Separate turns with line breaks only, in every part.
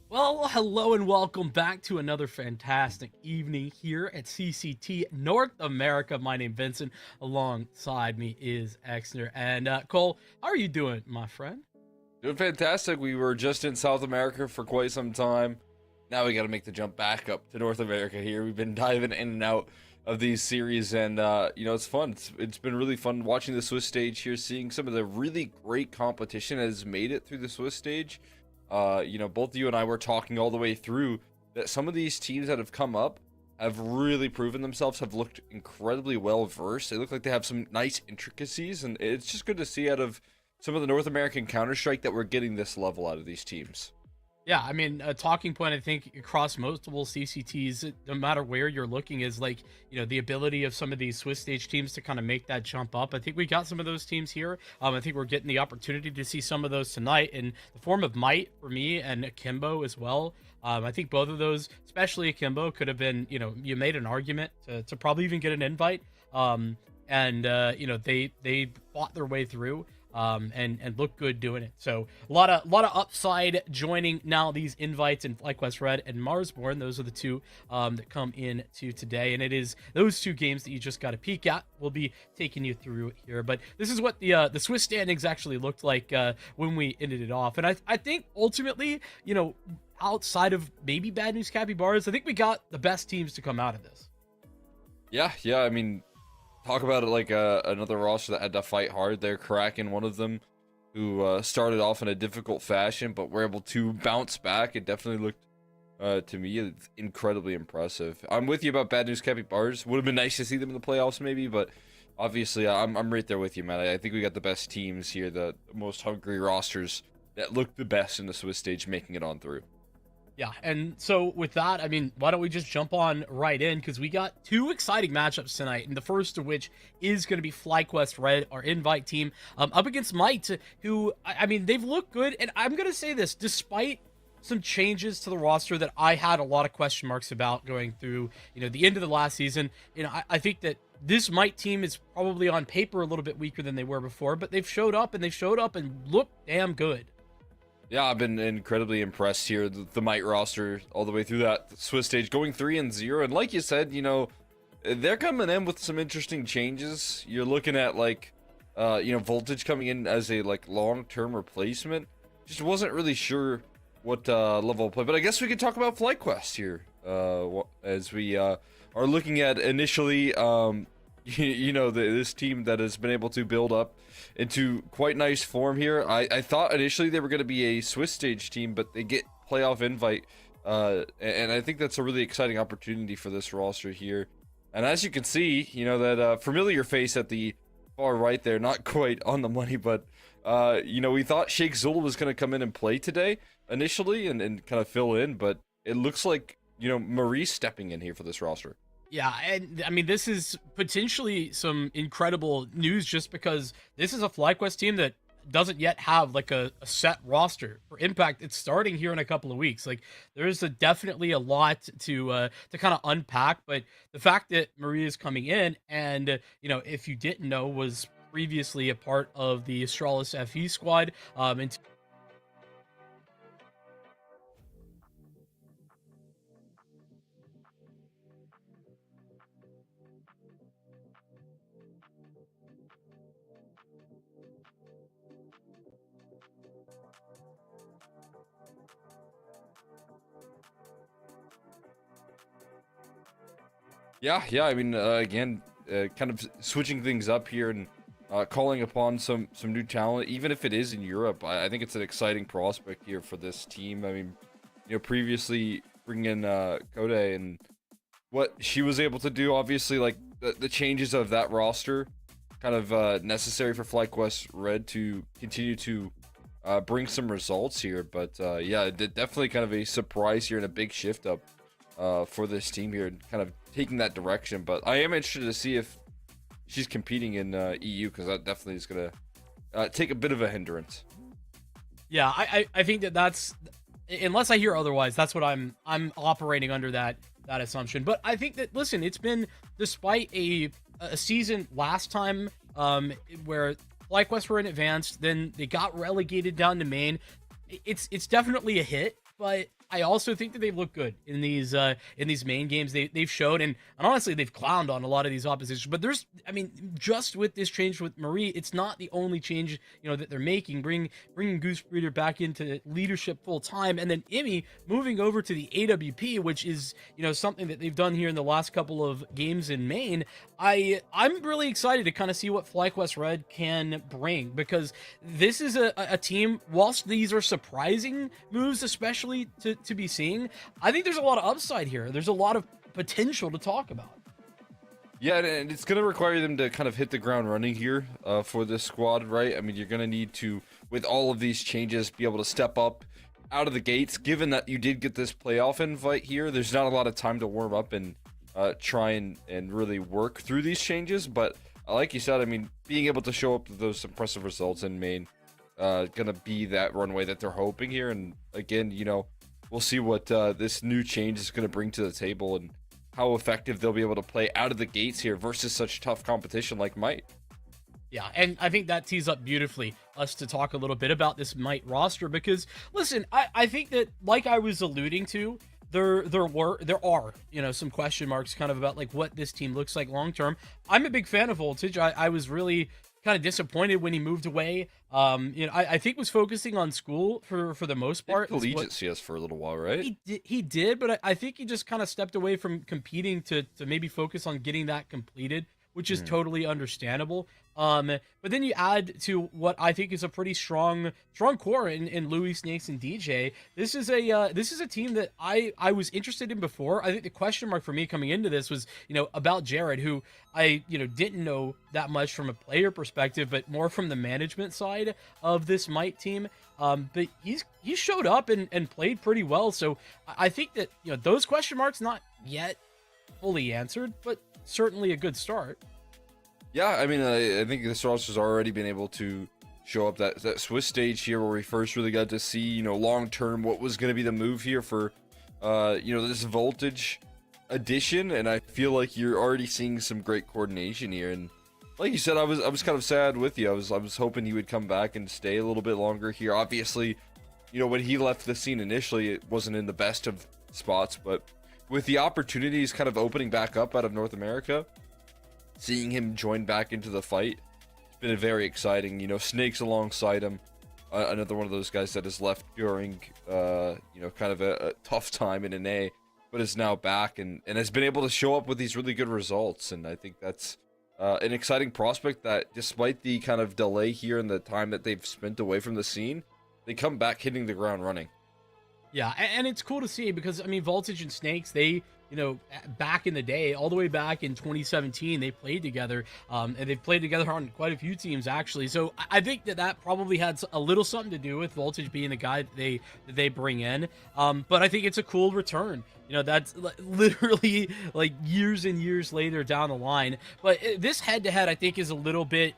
Well, hello and welcome back to another fantastic evening here at CCT North America. My name is Vincent. Alongside me is Exner. And Cole, how are you doing, my friend?
Doing fantastic. We were just in South America for quite some time. Now we got to make the jump back up to North America here. We've been diving in and out of these series, and it's fun. It's been really fun watching the Swiss stage here, seeing some of the really great competition that has made it through the Swiss stage. Both you and I were talking all the way through that some of these teams that have come up have really proven themselves, have looked incredibly well versed. They look like they have some nice intricacies, and it's just good to see out of some of the North American Counter-Strike that we're getting this level out of these teams.
Yeah, I mean, a talking point, I think, across multiple CCTs, no matter where you're looking, is like, the ability of some of these Swiss stage teams to kind of make that jump up. I think we got some of those teams here. I think we're getting the opportunity to see some of those tonight in the form of Might for me and Akimbo as well. I think both of those, especially Akimbo, could have been, you made an argument to probably even get an invite. They fought their way through. And look good doing it. So a lot of upside joining now these invites in FlyQuest Red and Marsborn. Those are the two that come in to today, and it is those two games that you just got to peek at. We'll be taking you through here, but this is what the Swiss standings actually looked like when we ended it off. And I think ultimately, outside of maybe Bad News Capybaras, I think we got the best teams to come out of this.
Yeah. I mean, talk about it like another roster that had to fight hard. They're cracking one of them who started off in a difficult fashion, but were able to bounce back. It definitely looked, to me, incredibly impressive. I'm with you about Bad News Capybaras. Would have been nice to see them in the playoffs maybe, but obviously I'm right there with you, man. I think we got the best teams here, the most hungry rosters that look the best in the Swiss stage making it on through.
Yeah, and so with that, I mean, why don't we just jump on right in, because we got two exciting matchups tonight, and the first of which is going to be FlyQuest Red, our invite team, up against Might, who, I mean, they've looked good, and I'm going to say this, despite some changes to the roster that I had a lot of question marks about going through, the end of the last season. I think that this Might team is probably on paper a little bit weaker than they were before, but they've showed up and look damn good.
Yeah, I've been incredibly impressed here. The Might roster all the way through that Swiss stage, going 3-0, and like you said, they're coming in with some interesting changes. You're looking at like, Voltage coming in as a like long-term replacement. Just wasn't really sure what level of play, but I guess we could talk about FlyQuest here as we are looking at initially, this team that has been able to build up into quite nice form here. I thought initially they were going to be a Swiss stage team, but they get playoff invite, and I think that's a really exciting opportunity for this roster here. And as you can see, that familiar face at the far right there, not quite on the money, but we thought Sheikh Zul was going to come in and play today initially and kind of fill in, but it looks like Marie's stepping in here for this roster.
Yeah, and I mean, this is potentially some incredible news just because this is a FlyQuest team that doesn't yet have like a set roster. For Impact, it's starting here in a couple of weeks. Like, there's definitely a lot to kind of unpack, but the fact that Marie is coming in and, if you didn't know, was previously a part of the Astralis FE squad, and
Yeah. I mean, again, kind of switching things up here and calling upon some new talent, even if it is in Europe. I think it's an exciting prospect here for this team. I mean, previously bringing in Code and what she was able to do, obviously, like the changes of that roster, kind of necessary for FlyQuest Red to continue to bring some results here. But yeah, definitely kind of a surprise here and a big shift up for this team here, and kind of taking that direction. But I am interested to see if she's competing in EU, because that definitely is gonna take a bit of a hindrance.
yeah, I think that's, unless I hear otherwise, that's what I'm operating under, that assumption. But I think that, listen, it's been, despite a season last time where FlyQuest were in advanced, then they got relegated down to main. It's definitely a hit, but I also think that they've looked good in these main games. They've showed, and honestly, they've clowned on a lot of these oppositions. But just with this change with Marie, it's not the only change that they're making. Bringing Goose Breeder back into leadership full time, and then Imi moving over to the AWP, which is something that they've done here in the last couple of games in main. I'm really excited to kind of see what FlyQuest Red can bring, because this is a team, whilst these are surprising moves, especially to be seeing, I think there's a lot of upside here. There's a lot of potential to talk about.
Yeah, and it's going to require them to kind of hit the ground running here for this squad, right? I mean, you're going to need to, with all of these changes, be able to step up out of the gates. Given that you did get this playoff invite here, there's not a lot of time to warm up and try and really work through these changes. But like you said, I mean, being able to show up to those impressive results in main, gonna be that runway that they're hoping here. And again, we'll see what this new change is gonna bring to the table, and how effective they'll be able to play out of the gates here versus such tough competition like Might.
Yeah, and I think that tees up beautifully us to talk a little bit about this Might roster, because listen, I think that, like I was alluding to, there are some question marks kind of about like what this team looks like long term. I'm a big fan of Voltage. I was really kind of disappointed when he moved away. I think was focusing on school for the most part.
Collegiate CS for a little while, right?
He did, but I think he just kind of stepped away from competing to maybe focus on getting that completed, which is totally understandable. But then you add to what I think is a pretty strong core in Louis, Snakes, and DJ. This is a team that I was interested in before. I think the question mark for me coming into this was, about Jared, who I didn't know that much from a player perspective, but more from the management side of this Might team. But he showed up and played pretty well. So I think that those question marks not yet fully answered, but certainly a good start.
Yeah, I mean, I think this roster's already been able to show up that Swiss stage here where we first really got to see, long term what was going to be the move here for, this voltage addition. And I feel like you're already seeing some great coordination here. And like you said, I was kind of sad with you. I was hoping he would come back and stay a little bit longer here. Obviously, when he left the scene initially, it wasn't in the best of spots, but with the opportunities kind of opening back up out of North America, seeing him join back into the fight, it's been very exciting. Snakes alongside him, another one of those guys that has left during, kind of a tough time in an A, but is now back and has been able to show up with these really good results. And I think that's an exciting prospect that, despite the kind of delay here and the time that they've spent away from the scene, they come back hitting the ground running.
Yeah, and it's cool to see because, I mean, Voltage and Snakes, they, back in the day, all the way back in 2017, they played together, and they've played together on quite a few teams, actually. So I think that probably had a little something to do with Voltage being the guy that they bring in. But I think it's a cool return. That's literally like years and years later down the line. But this head-to-head, I think, is a little bit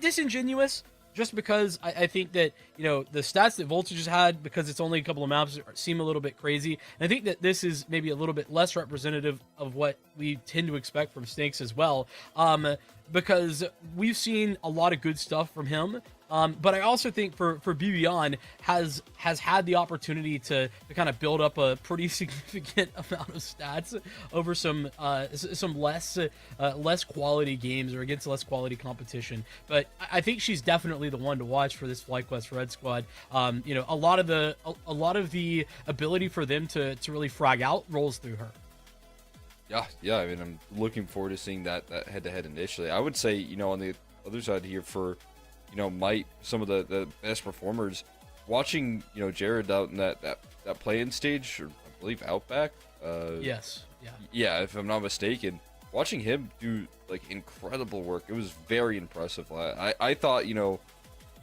disingenuous. Just because I think that, the stats that Voltage has had, because it's only a couple of maps, seem a little bit crazy. And I think that this is maybe a little bit less representative of what we tend to expect from Snakes as well. Because we've seen a lot of good stuff from him. But I also think for BBon has had the opportunity to kind of build up a pretty significant amount of stats over some less quality games or against less quality competition. But I think she's definitely the one to watch for this FlyQuest Red squad. A lot of the ability for them to really frag out rolls through her.
Yeah. I mean, I'm looking forward to seeing that head-to-head initially. I would say, on the other side here for, might some of the best performers, watching, Jared out in that play-in stage, or I believe Outback.
Yes.
Yeah, if I'm not mistaken, watching him do like incredible work, it was very impressive. I thought,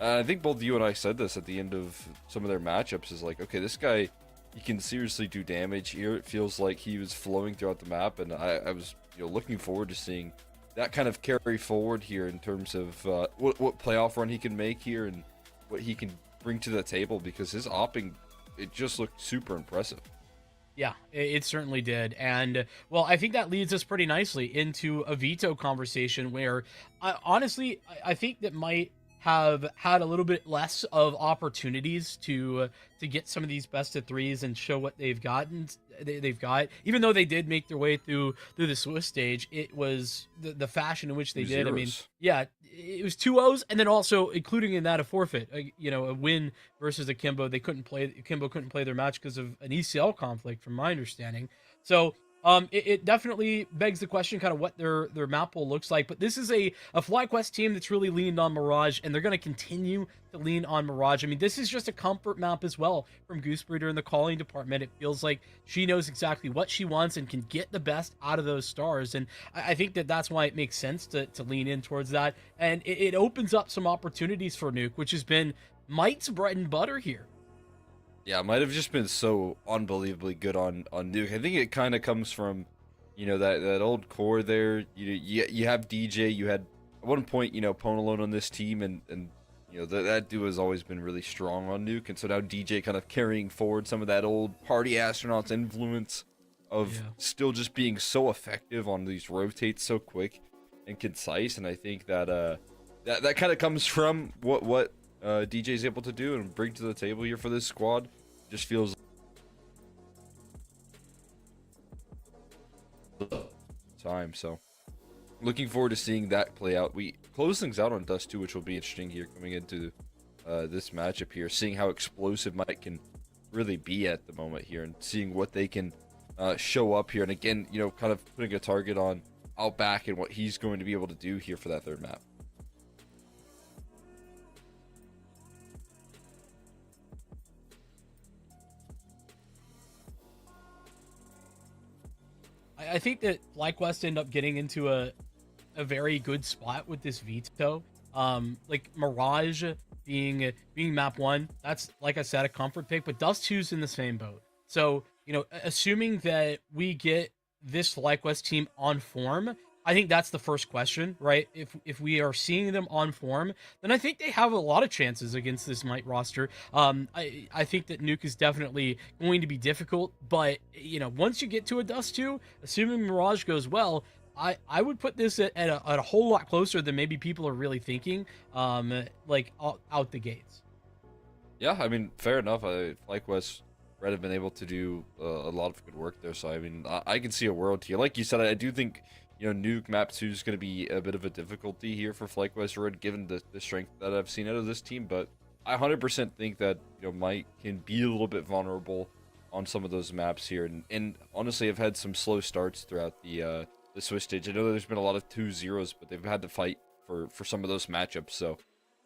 I think both you and I said this at the end of some of their matchups, is like, okay, this guy, he can seriously do damage here. It feels like he was flowing throughout the map, and I was looking forward to seeing that kind of carry forward here in terms of what playoff run he can make here and what he can bring to the table, because his opping, it just looked super impressive.
Yeah, it certainly did. And, well, I think that leads us pretty nicely into a veto conversation where, honestly, I think that might have had a little bit less of opportunities to get some of these best of threes and show what they've got. Even though they did make their way through the Swiss stage, it was the fashion in which they did.
Zeros.
I mean, yeah, it was 2-0s, and then also including in that a forfeit, a win versus Akimbo. Akimbo couldn't play their match because of an ECL conflict, from my understanding. So it definitely begs the question kind of what their map pool looks like. But this is a FlyQuest team that's really leaned on Mirage, and they're going to continue to lean on Mirage. I mean, this is just a comfort map as well from Goosebreeder in the calling department. It feels like she knows exactly what she wants and can get the best out of those stars. And I think that's why it makes sense to lean in towards that. And it opens up some opportunities for Nuke, which has been Might's bread and butter here.
Yeah, it might have just been so unbelievably good on Nuke. I think it kind of comes from, that old core there. You have DJ. You had at one point, Ponalone on this team, and that duo has always been really strong on Nuke. And so now DJ kind of carrying forward some of that old Party Astronauts influence of still just being so effective on these rotates so quick and concise. And I think that that kind of comes from what DJ is able to do and bring to the table here for this squad. Just feels time. So looking forward to seeing that play out. We close things out on Dust 2, which will be interesting here coming into this matchup here, seeing how explosive Mike can really be at the moment here and seeing what they can show up here. And again, kind of putting a target on Outback and what he's going to be able to do here for that third map.
I think that FlyQuest end up getting into a very good spot with this veto. Like Mirage being map 1, that's, like I said, a comfort pick, but Dust 2's in the same boat. So, assuming that we get this FlyQuest team on form, I think that's the first question, right? If we are seeing them on form, then I think they have a lot of chances against this Might roster. I think that Nuke is definitely going to be difficult, but once you get to a Dust 2, assuming Mirage goes well, I would put this at a whole lot closer than maybe people are really thinking, like out the gates.
Yeah, I mean, fair enough. FlyQuest Red have been able to do a lot of good work there, so I mean, I can see a world here. Like you said, I do think, Nuke Map 2 is going to be a bit of a difficulty here for FlyQuest Red, given the strength that I've seen out of this team, but I 100% think that, Might can be a little bit vulnerable on some of those maps here, and honestly, I've had some slow starts throughout the Swiss stage. I know there's been a lot of 2-0s, but they've had to fight for some of those matchups, so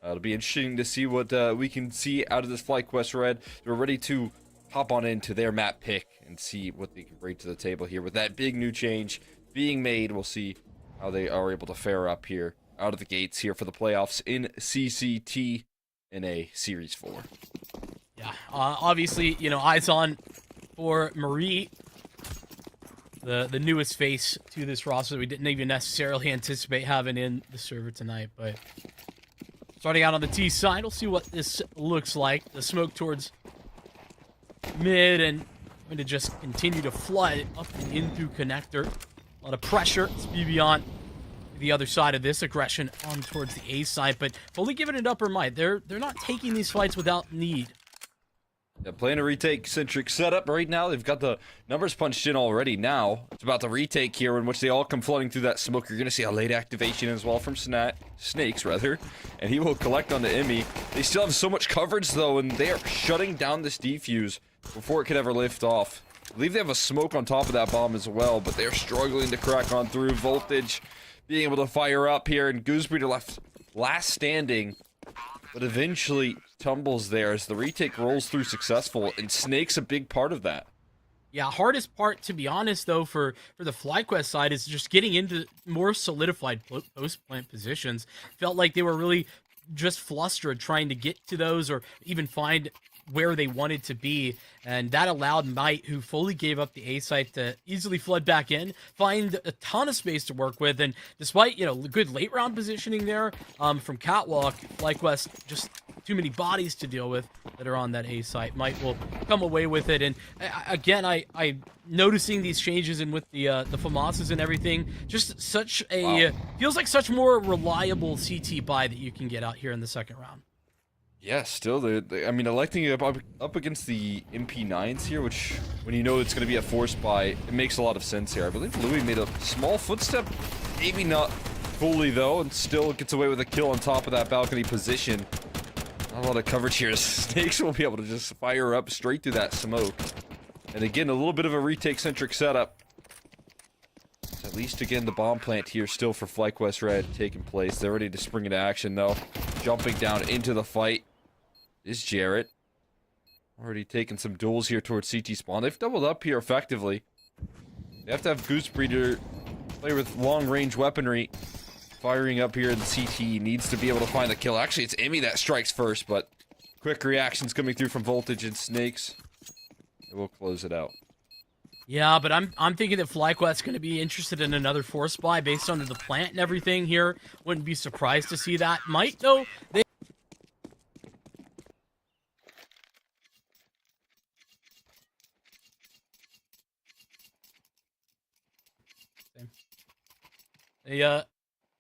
it'll be interesting to see what we can see out of this FlyQuest Red. We're ready to hop on into their map pick and see what they can bring to the table here. With that big new change being made, we'll see how they are able to fare up here out of the gates here for the playoffs in CCT in a Series 4.
Yeah, obviously, eyes on for Marie, the newest face to this roster that we didn't even necessarily anticipate having in the server tonight, but starting out on the T side, we'll see what this looks like. The smoke towards mid, and going to just continue to flood up and in through connector. A lot of pressure. It's BB the other side of this aggression on towards the A side, but fully giving it up or might. They're not taking these fights without need.
Yeah, playing a retake-centric setup right now. They've got the numbers punched in already now. It's about the retake here, in which they all come flooding through that smoke. You're going to see a late activation as well from Snakes, rather. And he will collect on the Emmy. They still have so much coverage, though, and they are shutting down this defuse before it could ever lift off. I believe they have a smoke on top of that bomb as well, but they're struggling to crack on through. Voltage being able to fire up here, and Goosebreeder left last standing, but eventually tumbles there as the retake rolls through successful, and Snake's a big part of that.
Yeah, hardest part, to be honest, though, for the FlyQuest side is just getting into more solidified post-plant positions. Felt like they were really just flustered trying to get to those or even find where they wanted to be, and that allowed Might, who fully gave up the A site, to easily flood back in, find a ton of space to work with, and despite, good late round positioning there from Catwalk, FlyQuest just too many bodies to deal with that are on that A site. Might will come away with it, and again, I noticing these changes in with the FAMASas and everything, just such a feels like such more reliable CT buy that you can get out here in the second round.
Yeah, still, I mean, electing it up against the MP9s here, which, when you know it's going to be a force buy, it makes a lot of sense here. I believe Louis made a small footstep, maybe not fully, though, and still gets away with a kill on top of that balcony position. Not a lot of coverage here. Snakes will be able to just fire up straight through that smoke. And again, a little bit of a retake-centric setup. At least, again, the bomb plant here still for FlyQuest Red taking place. They're ready to spring into action, though. Jumping down into the fight is Jarrett. Already taking some duels here towards CT spawn. They've doubled up here effectively. They have to have Goosebreeder play with long-range weaponry. Firing up here in the CT, needs to be able to find the kill. Actually, it's Emmy that strikes first, but quick reactions coming through from Voltage and Snakes. It will close it out.
Yeah, but I'm thinking that FlyQuest's going to be interested in another force buy based on the plant and everything here. Wouldn't be surprised to see that. Might, though, they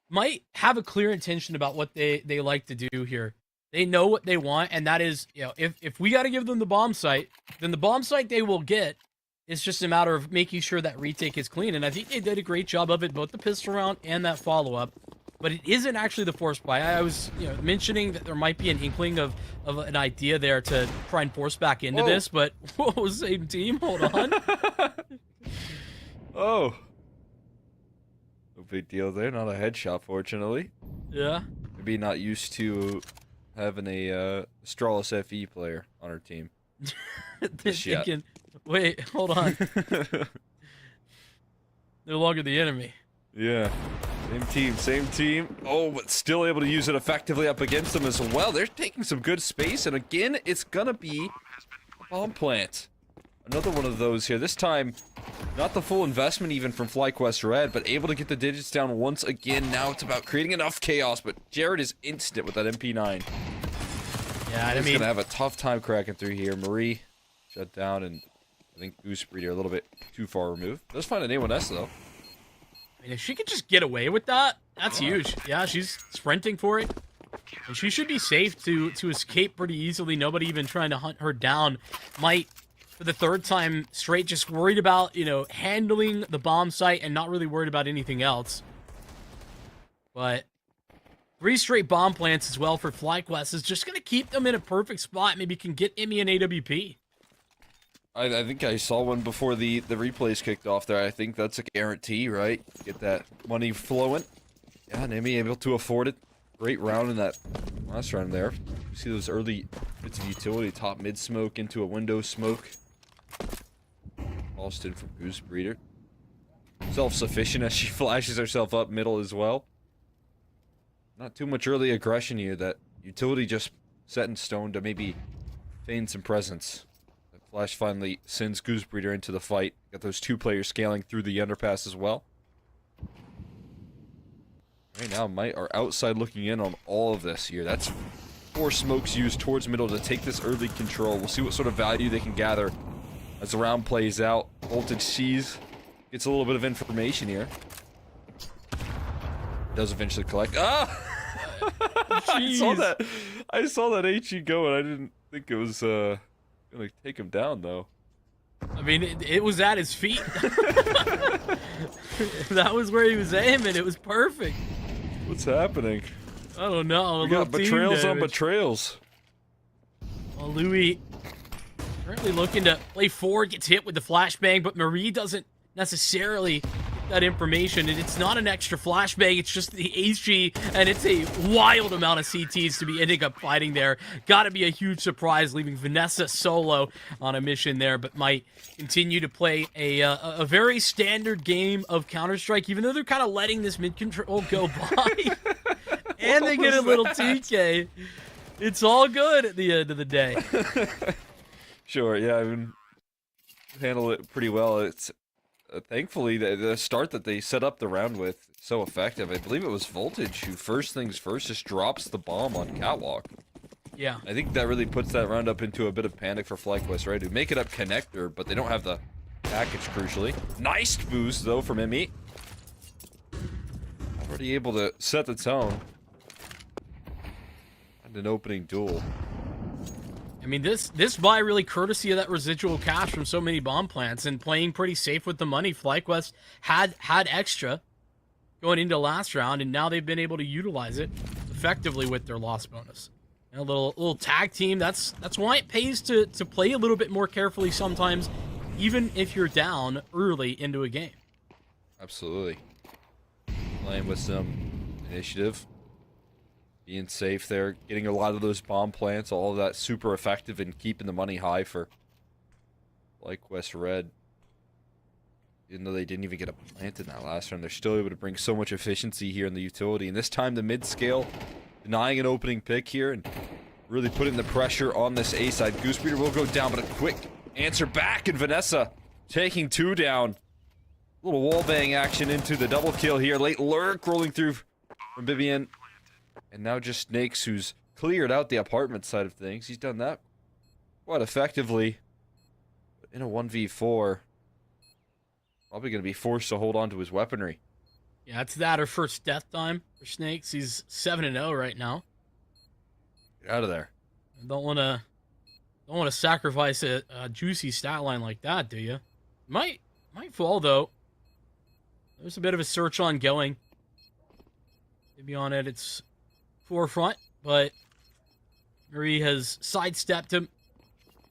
might have a clear intention about what they like to do here. They know what they want, and that is, if we got to give them the bomb site, then the bomb site they will get. It's just a matter of making sure that retake is clean, and I think they did a great job of it, both the pistol round and that follow-up. But it isn't actually the force buy. I was, mentioning that there might be an inkling of an idea there to try and force back into this, but whoa, same team. Hold on.
Oh. No big deal there. Not a headshot, fortunately.
Yeah.
Maybe not used to having a Strawless FE player on our team.
Thinking, wait, hold on. No longer the enemy.
Yeah. Same team. Oh, but still able to use it effectively up against them as well. They're taking some good space, and again, it's gonna be bomb plant. Another one of those here. This time, not the full investment even from FlyQuest Red, but able to get the digits down once again. Now it's about creating enough chaos, but Jared is instant with that MP9.
Yeah, I
He's
mean,
gonna have a tough time cracking through here. Marie shut down, and I think Goose Breeder a little bit too far removed. Does find an A1S though.
I mean, if she could just get away with that, that's huge. Yeah, she's sprinting for it. And she should be safe to escape pretty easily. Nobody even trying to hunt her down. Might, for the third time straight, just worried about, you know, handling the bomb site and not really worried about anything else. But 3 straight bomb plants as well for FlyQuest is just going to keep them in a perfect spot. Maybe can get Emmy an AWP.
I think I saw one before the replays kicked off there. I think that's a guarantee, right? Get that money flowing. Yeah, and Emmy able to afford it. Great round in that last round there. You see those early bits of utility, top mid smoke into a window smoke. Alston from Goose Breeder. Self-sufficient as she flashes herself up middle as well. Not too much early aggression here. That utility just set in stone to maybe feign some presence. That flash finally sends Goose Breeder into the fight. Got those 2 players scaling through the underpass as well. Right now, Might are outside looking in on all of this here. That's 4 smokes used towards middle to take this early control. We'll see what sort of value they can gather as the round plays out. Voltage sees, gets a little bit of information here. Does eventually collect. Ah! I saw that HE go, and I didn't think it was gonna take him down though.
I mean, it was at his feet. That was where he was aiming. It was perfect.
What's happening?
I don't know.
We got betrayals on betrayals.
Well, Louis currently looking to play forward, gets hit with the flashbang, but Marie doesn't necessarily get that information, and it's not an extra flashbang, it's just the HG, and it's a wild amount of CTs to be ending up fighting there. Gotta be a huge surprise, leaving Vanessa solo on a mission there, but might continue to play a very standard game of Counter-Strike, even though they're kind of letting this mid-control go by. And they get a little TK. It's all good at the end of the day.
Sure, yeah, I mean, handle it pretty well. It's thankfully the start that they set up the round with is so effective. I believe it was Voltage who first things first just drops the bomb on Catwalk.
Yeah.
I think that really puts that round up into a bit of panic for FlyQuest, right? Who make it up connector, but they don't have the package crucially. Nice boost though from Emmy. Already able to set the tone. And an opening duel.
I mean, this buy really courtesy of that residual cash from so many bomb plants and playing pretty safe with the money. FlyQuest had extra going into last round, and now they've been able to utilize it effectively with their loss bonus. And a little tag team. That's why it pays to play a little bit more carefully sometimes, even if you're down early into a game.
Absolutely. Playing with some initiative. Being safe there, getting a lot of those bomb plants, all of that super effective in keeping the money high for FlyQuest Red. Even though they didn't even get a plant in that last round, they're still able to bring so much efficiency here in the utility. And this time the mid-scale, denying an opening pick here and really putting the pressure on this A side. Goose Breeder will go down, but a quick answer back, and Vanessa taking 2 down. A little wallbang action into the double kill here. Late lurk rolling through from Vivian. And now just Snakes, who's cleared out the apartment side of things. He's done that quite effectively. But in a 1v4, probably going to be forced to hold on to his weaponry.
Yeah, it's that or first death time for Snakes. He's 7-0 right now.
Get out of there.
Don't want to sacrifice a juicy stat line like that, do you? Might fall though. There's a bit of a search ongoing. Maybe on it, it's forefront, but Marie has sidestepped him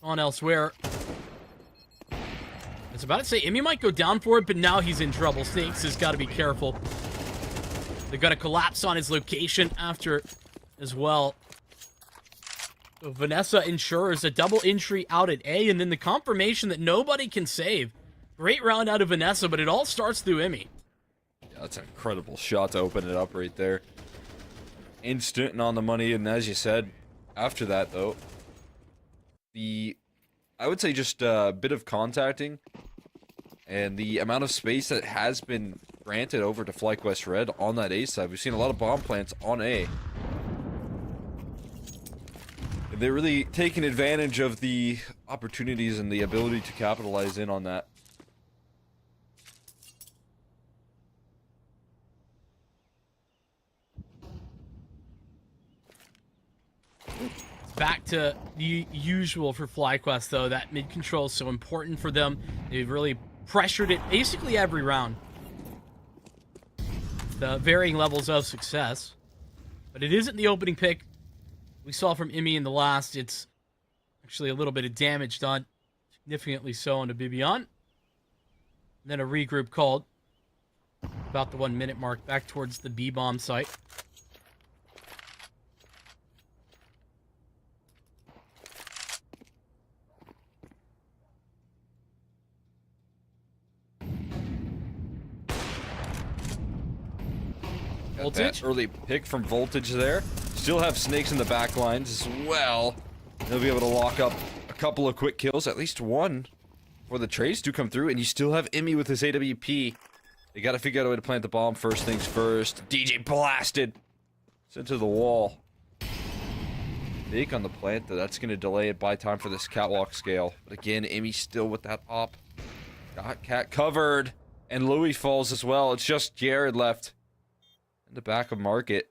on elsewhere. I was about to say Emmy might go down for it, but now he's in trouble. Snakes has got to be careful. They've got to collapse on his location after as well. So Vanessa ensures a double entry out at A, and then the confirmation that nobody can save. Great round out of Vanessa, but it all starts through Emmy.
Yeah, that's an incredible shot to open it up right there. Instant and on the money, and as you said, after that though, the I would say just a bit of contacting and the amount of space that has been granted over to FlyQuest Red on that A side. We've seen a lot of bomb plants on A. And they're really taking advantage of the opportunities and the ability to capitalize in on that.
Back to the usual for FlyQuest, though. That mid control is so important for them. They've really pressured it basically every round. The varying levels of success. But it isn't the opening pick we saw from Imi in the last. It's actually a little bit of damage done. Significantly so onto Bibian. And then a regroup called. About the 1 minute mark back towards the B-bomb site. Voltage.
That early pick from Voltage there. Still have snakes in the back lines as well. They'll be able to lock up a couple of quick kills, at least one, for the trades to come through. And you still have Imi with his AWP. They got to figure out a way to plant the bomb first things first. DJ blasted. Sent to the wall. Big on the plant, though. That's going to delay it by time for this catwalk scale. But again, Imi still with that op. Got Cat covered. And Louis falls as well. It's just Jared left in the back of Market.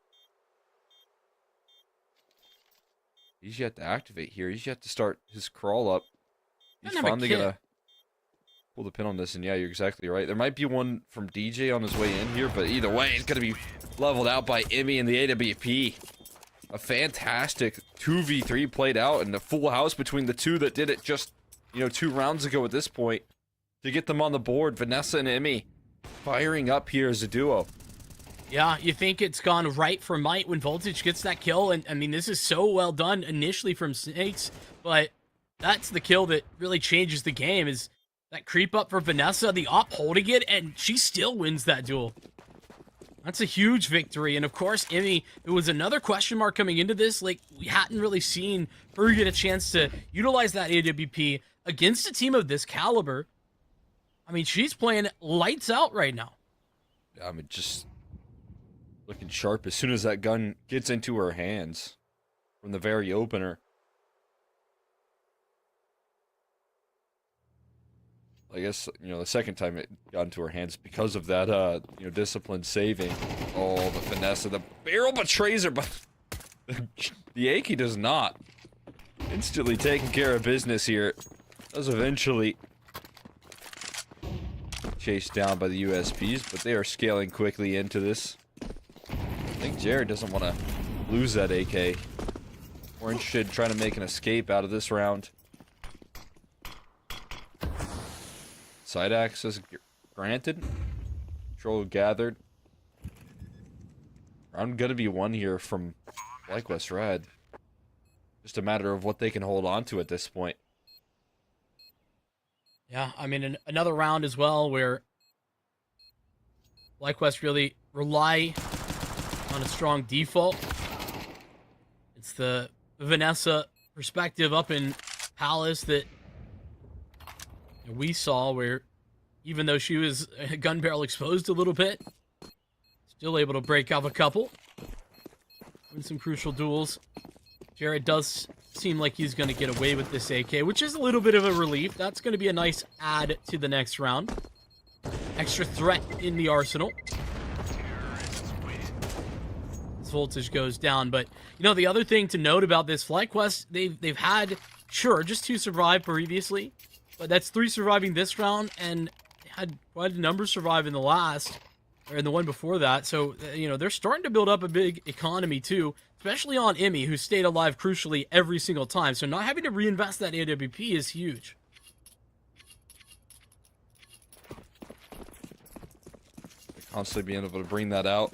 He's yet to activate here. He's yet to start his crawl up. He's finally gonna pull the pin on this, and yeah, you're exactly right. There might be one from DJ on his way in here, but either way, it's gonna be leveled out by Imi and the AWP. A fantastic 2v3 played out, and a full house between the two that did it just, 2 rounds ago at this point to get them on the board. Vanessa and Imi firing up here as a duo.
Yeah, you think it's gone right for Might when Voltage gets that kill, and I mean, this is so well done initially from Snakes, but that's the kill that really changes the game, is that creep up for Vanessa, the op holding it, and she still wins that duel. That's a huge victory, and of course, Imi, it was another question mark coming into this. Like, we hadn't really seen her get a chance to utilize that AWP against a team of this caliber. I mean, she's playing lights out right now.
I mean, just looking sharp as soon as that gun gets into her hands from the very opener. I guess, the second time it got into her hands because of that, discipline saving. Oh, the finesse of the barrel betrays her, but the Aki does not. Instantly taking care of business here. Does eventually chased down by the USPs, but they are scaling quickly into this. I think Jared doesn't want to lose that AK. We're interested in trying to make an escape out of this round. Side access granted. Control gathered. Round gonna be won here from FlyQuest Red. Just a matter of what they can hold on to at this point.
Yeah, I mean, another round as well where FlyQuest really rely on a strong default. It's the Vanessa perspective up in Palace that we saw, where even though she was gun barrel exposed a little bit, still able to break up a couple. Win some crucial duels. Jared does seem like he's going to get away with this AK, which is a little bit of a relief. That's going to be a nice add to the next round. Extra threat in the arsenal. This Voltage goes down, but the other thing to note about this FlyQuest, they've had, sure, just 2 survive previously, but that's 3 surviving this round, and had quite a number survive in the last, or in the one before that. So, they're starting to build up a big economy too, especially on Imi, who stayed alive crucially every single time. So not having to reinvest that AWP is huge.
Constantly being able to bring that out.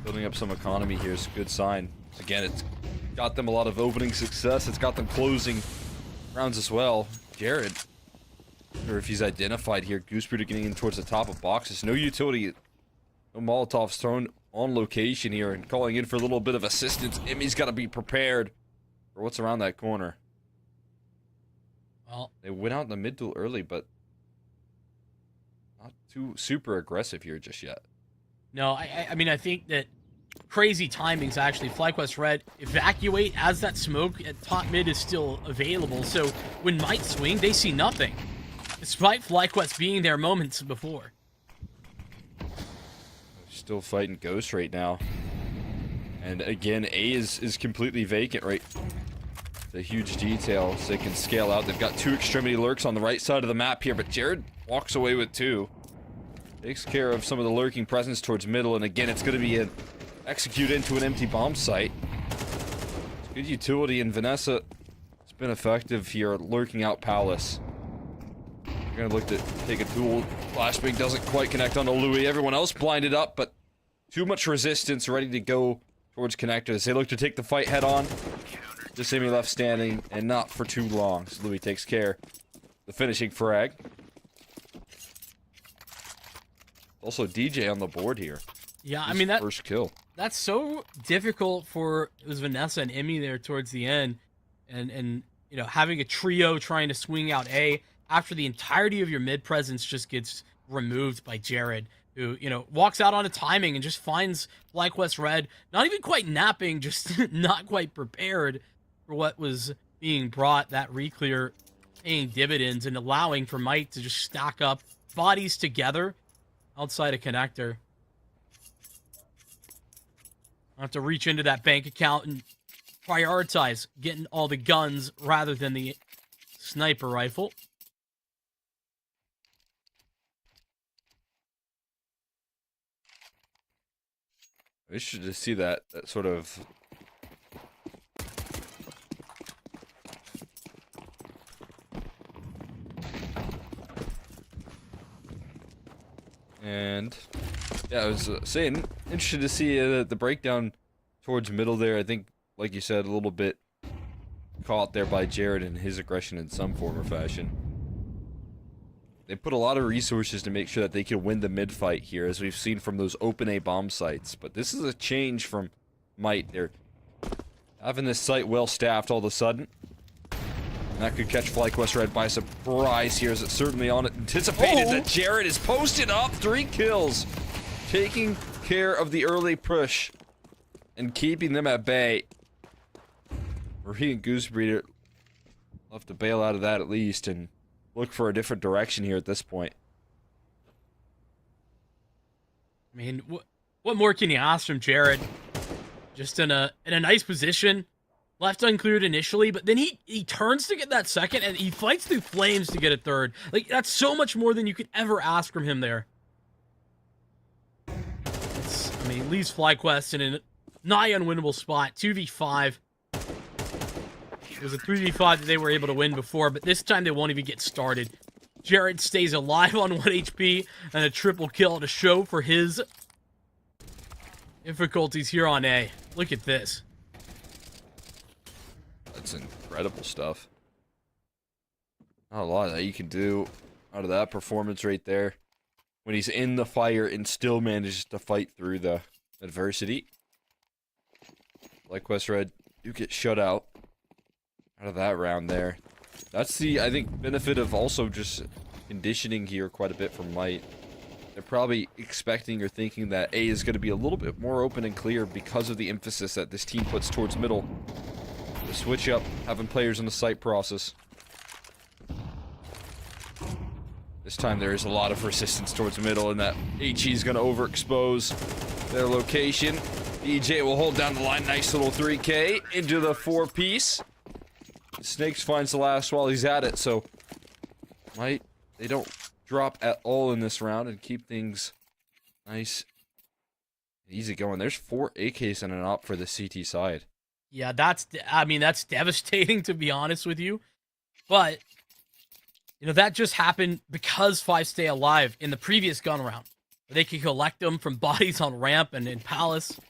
Building up some economy here is a good sign. Again, it's got them a lot of opening success. It's got them closing rounds as well. Jared, or if he's identified here, Goosebeard getting in towards the top of boxes. No utility, no Molotovs thrown on location here and calling in for a little bit of assistance. Imi's got to be prepared for what's around that corner.
Well,
They went out in the mid duel early, but not too super aggressive here just yet.
no, I mean, I think that crazy timings actually. FlyQuest Red evacuate as that smoke at top mid is still available. So when Might swing, they see nothing, despite FlyQuest being there moments before.
Still fighting Ghost right now. And again, A is completely vacant right. The huge detail, so they can scale out. They've got 2 extremity lurks on the right side of the map here, but Jared walks away with 2. Takes care of some of the lurking presence towards middle, and again, it's going to be an execute into an empty bomb site. It's good utility, and Vanessa has been effective here lurking out Palace. They're going to look to take a duel. Flashbang doesn't quite connect onto Louis. Everyone else blinded up, but too much resistance ready to go towards connectors. They look to take the fight head on. Just Amy left standing, and not for too long. So Louis takes care. The finishing frag. Also DJ on the board here.
Yeah, I mean, that
first kill.
That's so difficult for it was Vanessa and Emmy there towards the end, and you know, having a trio trying to swing out A after the entirety of your mid presence just gets removed by Jared, who, you know, walks out on a timing and just finds FlyQuest Red not even quite napping, just not quite prepared for what was being brought. That reclear paying dividends and allowing for Might to just stack up bodies together outside a connector. I have to reach into that bank account and prioritize getting all the guns rather than the sniper rifle.
I should just see that sort of and yeah, I was saying, interested to see the breakdown towards middle there. I think, like you said, a little bit caught there by Jared and his aggression in some form or fashion. They put a lot of resources to make sure that they could win the mid fight here, as we've seen from those open A bomb sites. But this is a change from Might. They're having this site well staffed all of a sudden. And that could catch FlyQuest Red by surprise here, as it's certainly anticipated that Jared is posted up. 3 kills. Taking care of the early push and keeping them at bay. Marie and Goosebreeder will have to bail out of that at least and look for a different direction here at this point.
I mean, what more can you ask from Jared? Just in a nice position, left uncleared initially, but then he turns to get that second, and he fights through flames to get a third. Like, that's so much more than you could ever ask from him there. I mean, leaves FlyQuest in a nigh unwinnable spot. 2v5. It was a 3v5 that they were able to win before, but this time they won't even get started. Jared stays alive on 1 HP and a triple kill to show for his difficulties here on A. Look at this.
That's incredible stuff. Not a lot that you can do out of that performance right there. When he's in the fire and still manages to fight through the adversity. FlyQuest Red do get shut out of that round there. That's the, I think, benefit of also just conditioning here quite a bit from Might. They're probably expecting or thinking that A is going to be a little bit more open and clear because of the emphasis that this team puts towards middle. The switch up, having players in the site process. This time there is a lot of resistance towards middle, and that HE is going to overexpose their location. DJ will hold down the line. Nice little 3K into the 4-piece. Snakes finds the last while he's at it, so they don't drop at all in this round and keep things nice and easy going. There's 4 AKs and an op for the CT side.
Yeah, that's devastating, to be honest with you. But, you know, that just happened because 5 stay alive in the previous gun round. They could collect them from bodies on ramp and in Palace.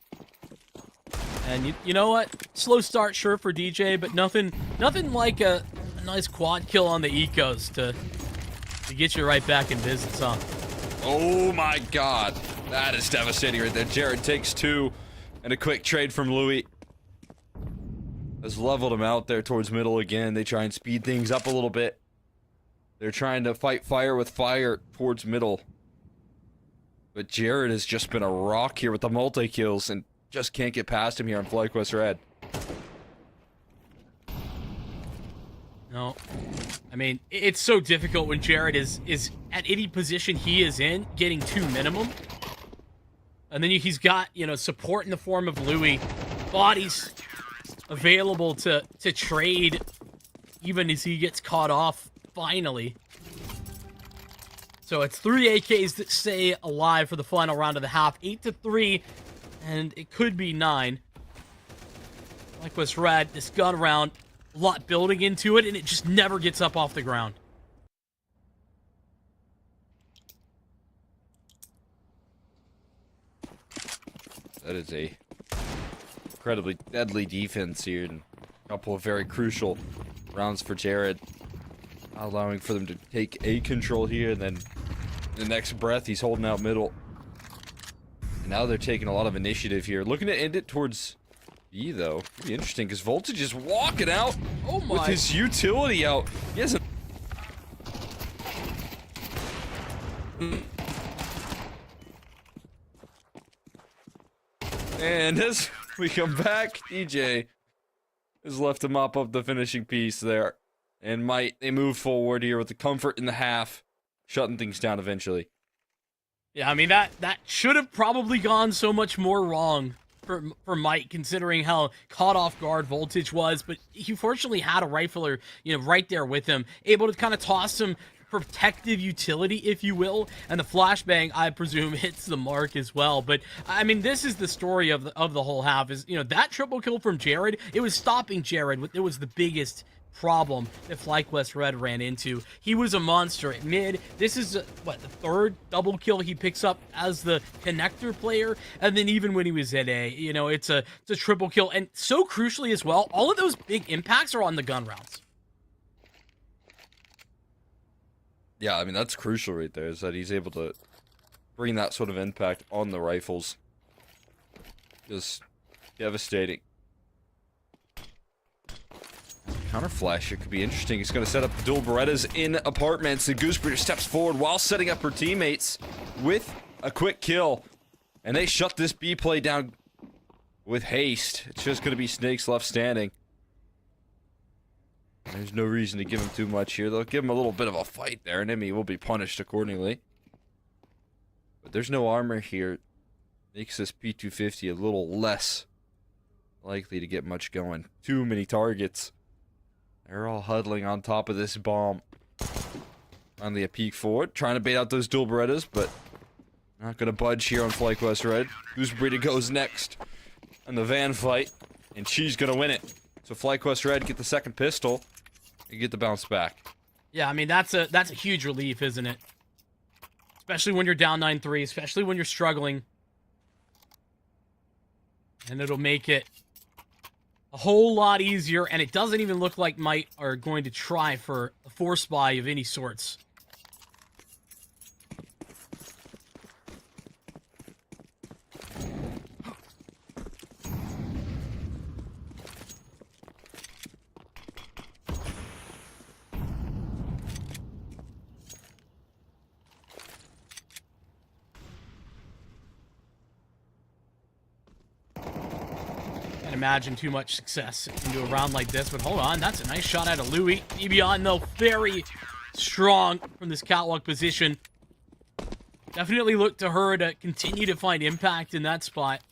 And you know what? Slow start, sure, for DJ, but nothing like a nice quad kill on the ecos to get you right back in business, huh?
Oh my god. That is devastating right there. Jared takes 2, and a quick trade from Louis has leveled him out there towards middle again. They try and speed things up a little bit. They're trying to fight fire with fire towards middle. But Jared has just been a rock here with the multi-kills and just can't get past him here on FlyQuest Red.
No. I mean, it's so difficult when Jared is at any position he is in, getting 2 minimum. And then he's got, you know, support in the form of Louis. Bodies available to trade even as he gets caught off, finally. So it's 3 AKs that stay alive for the final round of the half. 8-3, and it could be 9. FlyQuest Red, this gun round, a lot building into it, and it just never gets up off the ground.
That is a incredibly deadly defense here, and a couple of very crucial rounds for Jared. Allowing for them to take A control here, and then the next breath he's holding out middle. And now they're taking a lot of initiative here. Looking to end it towards B, though. Could be interesting, because Voltage is walking out with his utility out. He hasn't... And as we come back, DJ is left to mop up the finishing piece there. And they move forward here with the comfort in the half, shutting things down eventually.
Yeah, I mean, that should have probably gone so much more wrong for Mike, considering how caught off guard Voltage was, but he fortunately had a rifler, you know, right there with him, able to kind of toss some protective utility, if you will, and the flashbang, I presume, hits the mark as well. But I mean, this is the story of the whole half, is, you know, that triple kill from Jared, it was stopping Jared. It was the biggest problem that FlyQuest Red ran into. He was a monster at mid. This is what, the 3rd double kill he picks up as the connector player, and then even when he was at A, you know, it's a triple kill. And so crucially as well, all of those big impacts are on the gun rounds.
Yeah, I mean, that's crucial right there, is that he's able to bring that sort of impact on the rifles. Just devastating. Counter flash, it could be interesting. He's going to set up the dual Berettas in apartments, and Goosebreeder steps forward while setting up her teammates with a quick kill. And they shut this B play down with haste. It's just going to be Snakes left standing. There's no reason to give him too much here. They'll give him a little bit of a fight there, and he will be punished accordingly. But there's no armor here. Makes this P250 a little less likely to get much going. Too many targets. They're all huddling on top of this bomb. Finally a peek forward, trying to bait out those dual Berettas, but not going to budge here on FlyQuest Red. Goosebreeder goes next on the van fight, and she's going to win it. So FlyQuest Red get the second pistol and get the bounce back.
Yeah, I mean, that's a huge relief, isn't it? Especially when you're down 9-3, especially when you're struggling. And it'll make it a whole lot easier, and it doesn't even look like Mike are going to try for a force buy of any sorts. Imagine too much success into a round like this, but hold on, that's a nice shot out of Louis. Ebion, though, very strong from this catwalk position. Definitely look to her to continue to find impact in that spot.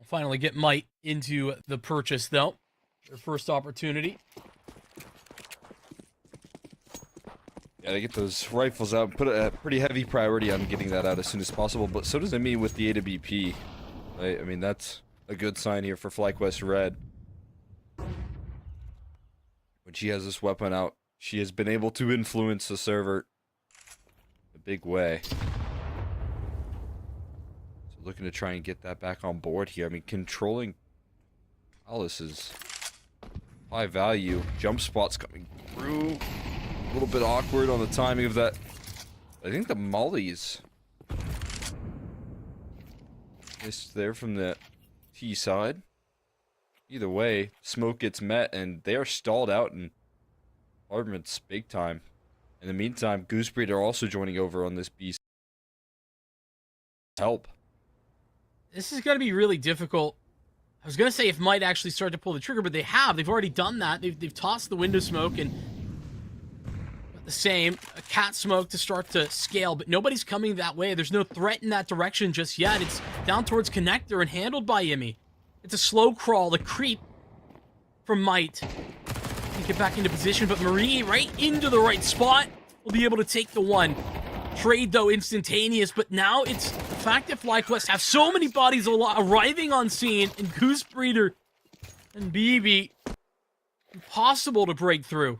Finally get Mike into the purchase, though. Their first opportunity.
Yeah, they get those rifles out. Put a pretty heavy priority on getting that out as soon as possible. But so does Emmy with the A to BP. Right? I mean, that's a good sign here for FlyQuest Red. When she has this weapon out, she has been able to influence the server in a big way. Looking to try and get that back on board here. I mean, controlling Alice is high value. Jump spots coming through. A little bit awkward on the timing of that. I think the mollies missed there from the T side. Either way, smoke gets met, and they are stalled out in apartments big time. In the meantime, Gooseberry are also joining over on this beast. Help.
This is going to be really difficult. I was going to say if might actually start to pull the trigger, but they have. They've already done that. They've tossed the window smoke and the same. A cat smoke to start to scale, but nobody's coming that way. There's no threat in that direction just yet. It's down towards connector and handled by Yimmy. It's a slow crawl, the creep from Might. Can get back into position, but Marie right into the right spot will be able to take the one. Trade, though, instantaneous, but now it's the fact that FlyQuest have so many bodies arriving on scene, and Goose Breeder and BB, impossible to break through.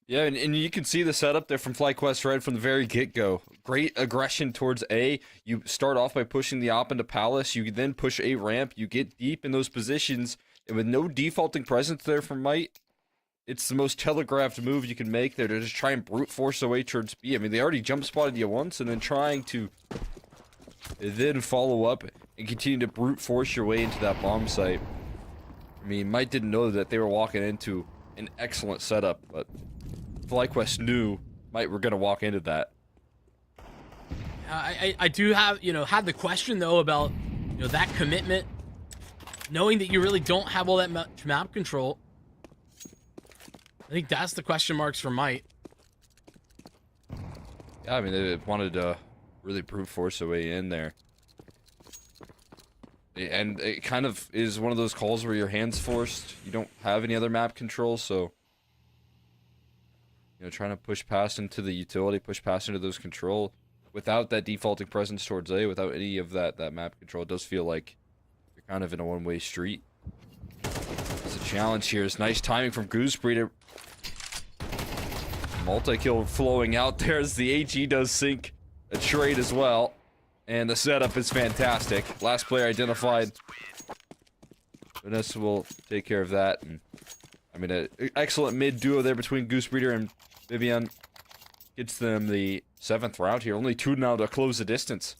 Yeah, and you can see the setup there from FlyQuest right from the very get-go. Great aggression towards A. You start off by pushing the op into Palace. You then push A ramp. You get deep in those positions. And with no defaulting presence there from Might, it's the most telegraphed move you can make there to just try and brute force away towards B. I mean, they already jump spotted you once, and then trying to then follow up and continue to brute force your way into that bomb site. I mean, Might didn't know that they were walking into an excellent setup, but FlyQuest knew Might were going to walk into that.
I do have, had the question, though, about, that commitment, knowing that you really don't have all that much map control. I think that's the question marks for Might.
Yeah, I mean, they wanted to really brute force their way in there. And it kind of is one of those calls where your hand's forced. You don't have any other map control, so trying to push past into the utility, push past into those control without that defaulting presence towards A, without any of that map control, it does feel like you're kind of in a one-way street. It's a challenge here. It's nice timing from Gooseberry. Multi-kill flowing out there as the HE does sink a trade as well. And the setup is fantastic. Last player identified. Vanessa will take care of that. And I mean, an excellent mid duo there between Gooseberry and Vivian gets them the 7th round here. Only 2 now to close the distance.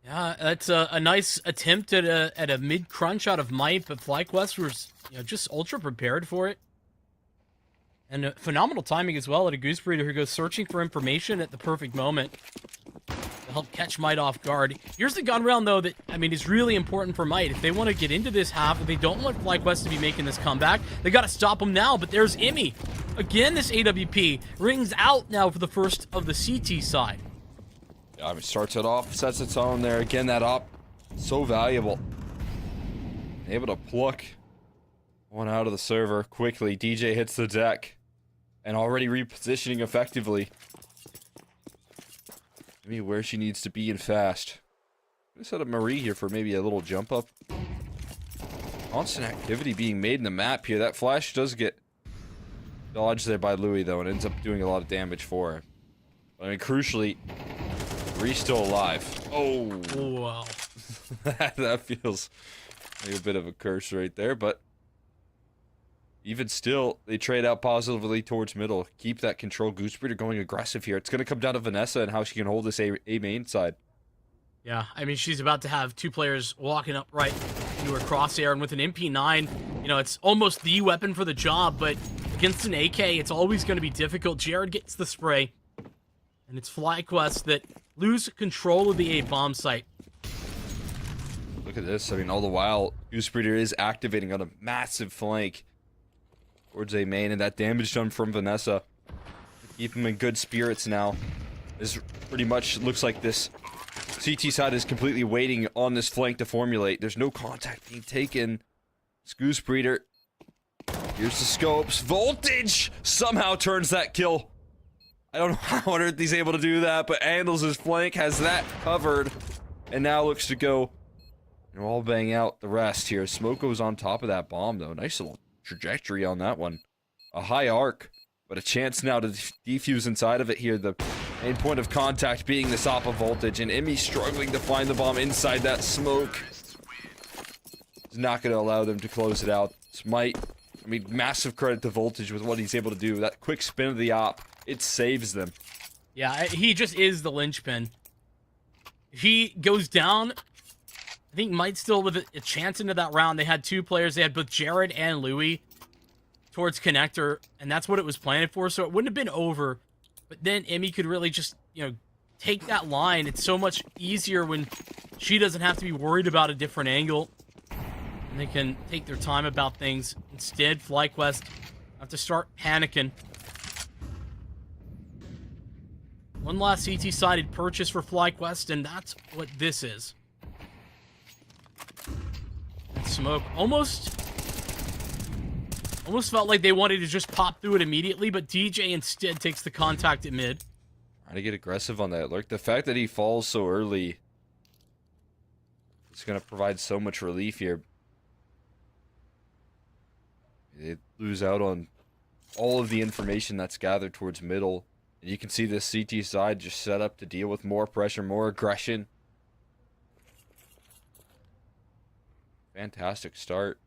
Yeah, that's a nice attempt at a mid crunch out of Might, but FlyQuest was just ultra prepared for it. And phenomenal timing as well at a Goose Breeder who goes searching for information at the perfect moment to help catch Might off guard. Here's the gun round, though, that, is really important for Might. If they want to get into this half, if they don't want FlyQuest to be making this comeback, they got to stop them now. But there's Immy. Again, this AWP rings out now for the first of the CT side.
Yeah, I mean, starts it off, sets its own there. Again, that op, so valuable. Able to pluck one out of the server quickly. DJ hits the deck. And already repositioning effectively. Maybe where she needs to be and fast. I'm gonna set up Marie here for maybe a little jump up. Constant activity being made in the map here. That flash does get dodged there by Louis, though, and ends up doing a lot of damage for her. But, I mean, crucially, Marie's still alive. Oh!
Wow.
That feels like a bit of a curse right there, but even still, they trade out positively towards middle. Keep that control. Gooseberry going aggressive here. It's going to come down to Vanessa and how she can hold this A main side.
Yeah, she's about to have 2 players walking up right into her crosshair, and with an MP9, it's almost the weapon for the job, but against an AK, it's always going to be difficult. Jared gets the spray, and it's FlyQuest that lose control of the A bomb site.
Look at this. All the while, Gooseberry is activating on a massive flank towards A main, and that damage done from Vanessa. Keep him in good spirits now. This pretty much looks like this CT side is completely waiting on this flank to formulate. There's no contact being taken. It's Goose Breeder. Here's the scopes. Voltage somehow turns that kill. I don't know how on earth he's able to do that, but handles his flank, has that covered, and now looks to go and all bang out the rest here. Smoke goes on top of that bomb, though. Nice little trajectory on that one. A high arc, but a chance now to defuse inside of it here. The main point of contact being this Oppa voltage, and Emmy struggling to find the bomb inside that smoke. Is not going to allow them to close it out. Smite I mean, massive credit to Voltage with what he's able to do. That quick spin of the op, it saves them.
Yeah, he just is the linchpin. If he goes down, I think might still with a chance into that round. They had 2 players. They had both Jared and Louis towards connector, and that's what it was planned for, so it wouldn't have been over. But then Emmy could really just, take that line. It's so much easier when she doesn't have to be worried about a different angle. And they can take their time about things. Instead, FlyQuest have to start panicking. One last CT-sided purchase for FlyQuest, and that's what this is. Smoke almost felt like they wanted to just pop through it immediately, but DJ instead takes the contact at mid.
Trying to get aggressive on that lurk. The fact that he falls so early is going to provide so much relief here. They lose out on all of the information that's gathered towards middle. And you can see this CT side just set up to deal with more pressure, more aggression. Fantastic start.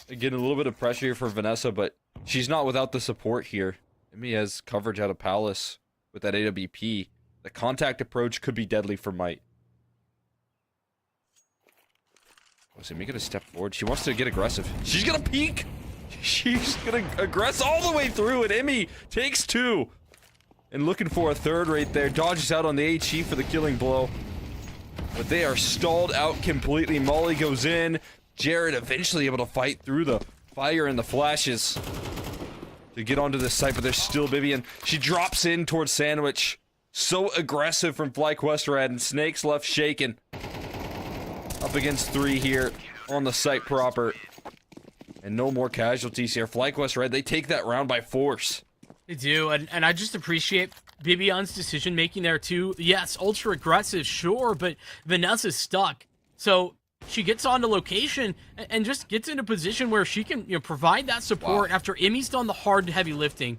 Again, a little bit of pressure here for Vanessa, but she's not without the support here. Emmy has coverage out of Palace with that AWP. The contact approach could be deadly for Might. Was Emmy going to step forward? She wants to get aggressive. She's going to peek. She's going to aggress all the way through, and Emmy takes 2. And looking for a third right there. Dodges out on the HE for the killing blow. But they are stalled out completely. Molly goes in. Jared eventually able to fight through the fire and the flashes to get onto this site, but there's still Vivian. She drops in towards Sandwich. So aggressive from FlyQuest Red, and Snake's left shaken. Up against 3 here on the site proper. And no more casualties here. FlyQuest Red, they take that round by force.
They do, and I just appreciate Bibion's decision making there too. Yes, ultra aggressive, sure, but Vanessa's stuck. So she gets onto location and just gets in a position where she can provide that support after Emmy's done the hard heavy lifting.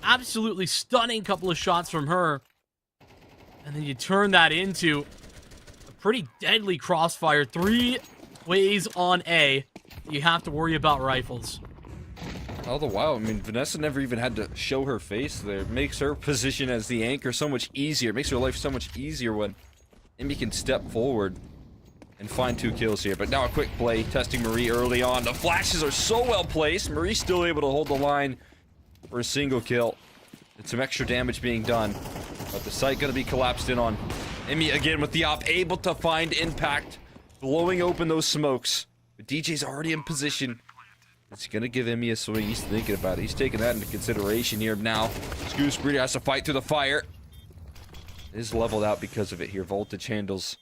Absolutely stunning couple of shots from her. And then you turn that into a pretty deadly crossfire. 3 ways on A. You have to worry about rifles.
All the while, I mean, Vanessa never even had to show her face there. It makes her position as the anchor so much easier. It makes her life so much easier when Emmy can step forward and find 2 kills here. But now a quick play, testing Marie early on. The flashes are so well placed. Marie's still able to hold the line for a single kill. And some extra damage being done. But the site going to be collapsed in on. Emmy again with the op, able to find impact. Blowing open those smokes. But DJ's already in position. It's going to give Emmy a swing. He's thinking about it. He's taking that into consideration here now. Goose Breeder has to fight through the fire. It is leveled out because of it here. Voltage handles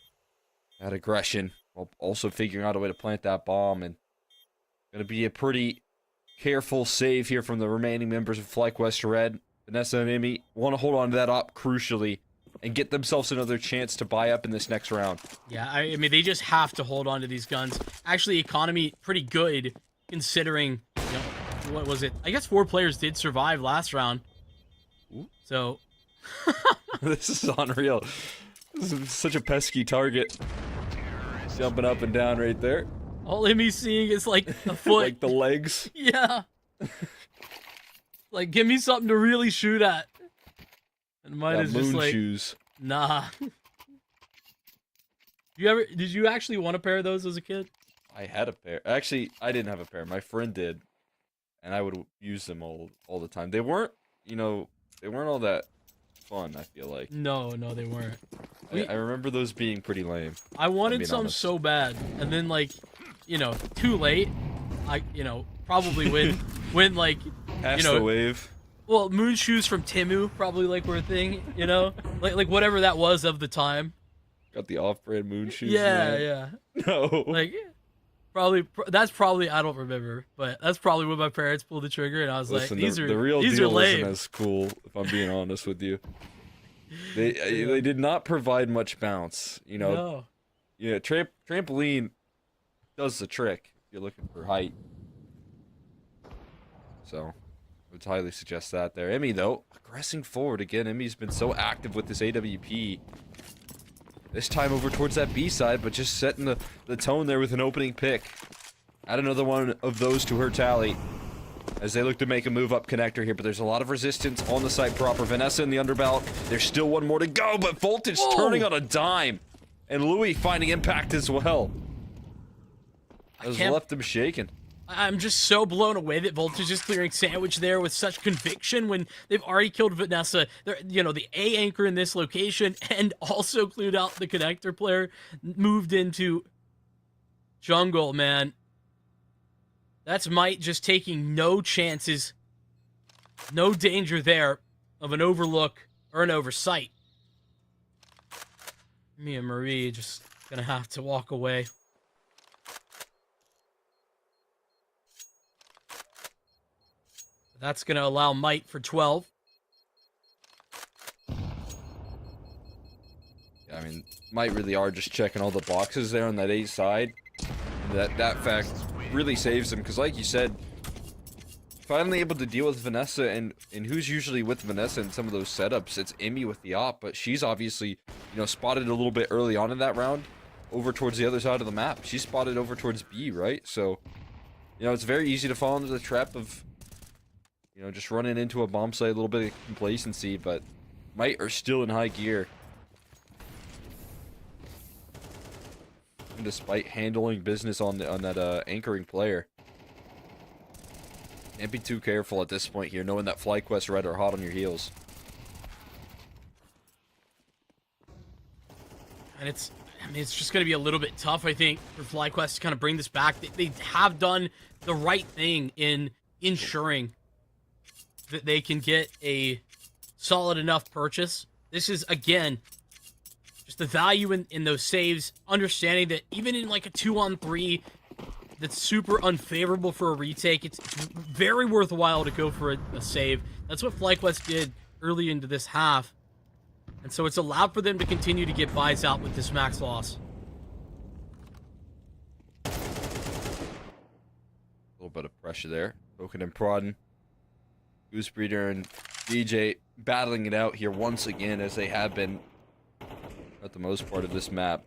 that aggression while also figuring out a way to plant that bomb. And going to be a pretty careful save here from the remaining members of FlyQuest Red. Vanessa and Emmy want to hold on to that op crucially and get themselves another chance to buy up in this next round.
Yeah, I mean, they just have to hold on to these guns. Actually, economy pretty good. Considering, what was it? I guess 4 players did survive last round.
Ooh.
So.
This is unreal. This is such a pesky target. Jumping up and down right there.
All Emmy's seeing is like the foot.
Like the legs.
Yeah. Like, give me something to really shoot at. And mine is just like,
shoes.
Nah. Did you actually want a pair of those as a kid?
I had a pair. Actually, I didn't have a pair. My friend did. And I would use them all the time. They weren't, they weren't all that fun, I feel like.
No, they weren't.
I remember those being pretty lame.
I wanted some honest. So bad. And then, like, too late. I, probably when like,
Pass the wave.
Well, moon shoes from Temu probably, like, were a thing, Like whatever that was of the time.
Got the off-brand moon shoes.
Yeah, yeah.
No.
Like... That's probably I don't remember, but that's probably when my parents pulled the trigger, and I was like, "These are
the real
these
deal
are lame."
Isn't as cool, if I'm being honest with you. They did not provide much bounce,
No.
Yeah, trampoline does the trick if you're looking for height. So, I would highly suggest that there. Emmy though, aggressing forward again. Emmy's been so active with this AWP. This time over towards that B side, but just setting the tone there with an opening pick. Add another one of those to her tally. as they look to make a move up connector here, but there's a lot of resistance on the site proper. Vanessa in the underbelt. There's still one more to go, but Voltage turning on a dime. And Louis finding impact as well. Has left him shaken.
I'm just so blown away that Voltage is clearing Sandwich there with such conviction when they've already killed Vanessa. They're, you know, the A anchor in this location, and also cleared out the connector player, moved into jungle, man. That's Might just taking no chances. No danger there of an overlook or an oversight. Me and Marie just gonna have to walk away. That's going to allow Might for 12.
Yeah, I mean, Might really are just checking all the boxes there on that A side. That fact really saves them, because like you said, finally able to deal with Vanessa, and who's usually with Vanessa in some of those setups? It's Emmy with the op, but she's obviously, you know, spotted a little bit early on in that round over towards the other side of the map. She's spotted over towards B, right? So, you know, it's very easy to fall into the trap of, you know, just running into a bomb site, a little bit of complacency, but Might are still in high gear. And despite handling business on that anchoring player. Can't be too careful at this point here, knowing that FlyQuest Red are hot on your heels.
And it's just going to be a little bit tough, I think, for FlyQuest to kind of bring this back. They have done the right thing in ensuring that they can get a solid enough purchase. This is, again, just the value in those saves, understanding that even in like a 2-on-3 that's super unfavorable for a retake, it's very worthwhile to go for a save. That's what FlyQuest did early into this half. And so it's allowed for them to continue to get buys out with this max loss.
A little bit of pressure there. Poking and prodding. Goosebreeder and DJ battling it out here once again, as they have been at the most part of this map.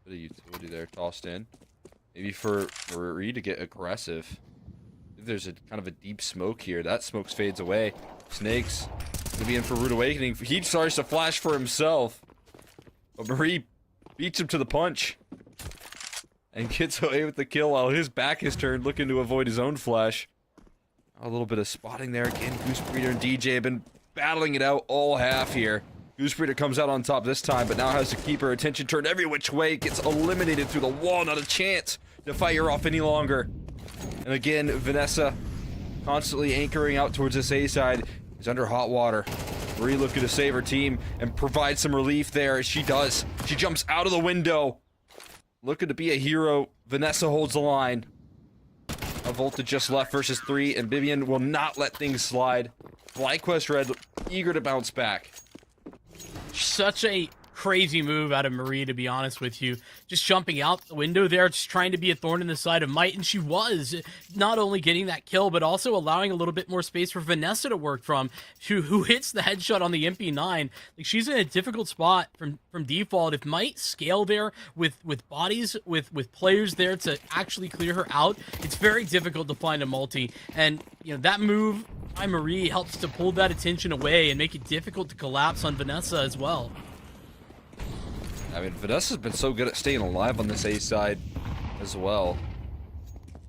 Bit of utility there tossed in. Maybe for Marie to get aggressive. There's a kind of a deep smoke here. That smoke fades away. Snakes gonna be in for Rude Awakening. He starts to flash for himself, but Marie beats him to the punch and gets away with the kill while his back is turned, looking to avoid his own flash. A little bit of spotting there again. Goosebreeder and DJ have been battling it out all half here. Goosebreeder comes out on top this time, but now has to keep her attention turned every which way. Gets eliminated through the wall. Not a chance to fight her off any longer. And again, Vanessa, constantly anchoring out towards this A side, is under hot water. Marie looking to save her team and provide some relief there, as she does. She jumps out of the window, looking to be a hero. Vanessa holds the line. A Voltage just left versus 3, and Vivian will not let things slide. FlyQuest Red eager to bounce back.
Such a crazy move out of Marie, to be honest with you. Just jumping out the window there, just trying to be a thorn in the side of Might, and she was not only getting that kill, but also allowing a little bit more space for Vanessa to work from, who hits the headshot on the MP9. Like, she's in a difficult spot from default. If Might scale there with bodies, with players there to actually clear her out, it's very difficult to find a multi. And, you know, that move by Marie helps to pull that attention away and make it difficult to collapse on Vanessa as well.
I mean, Vanessa's been so good at staying alive on this A side as well.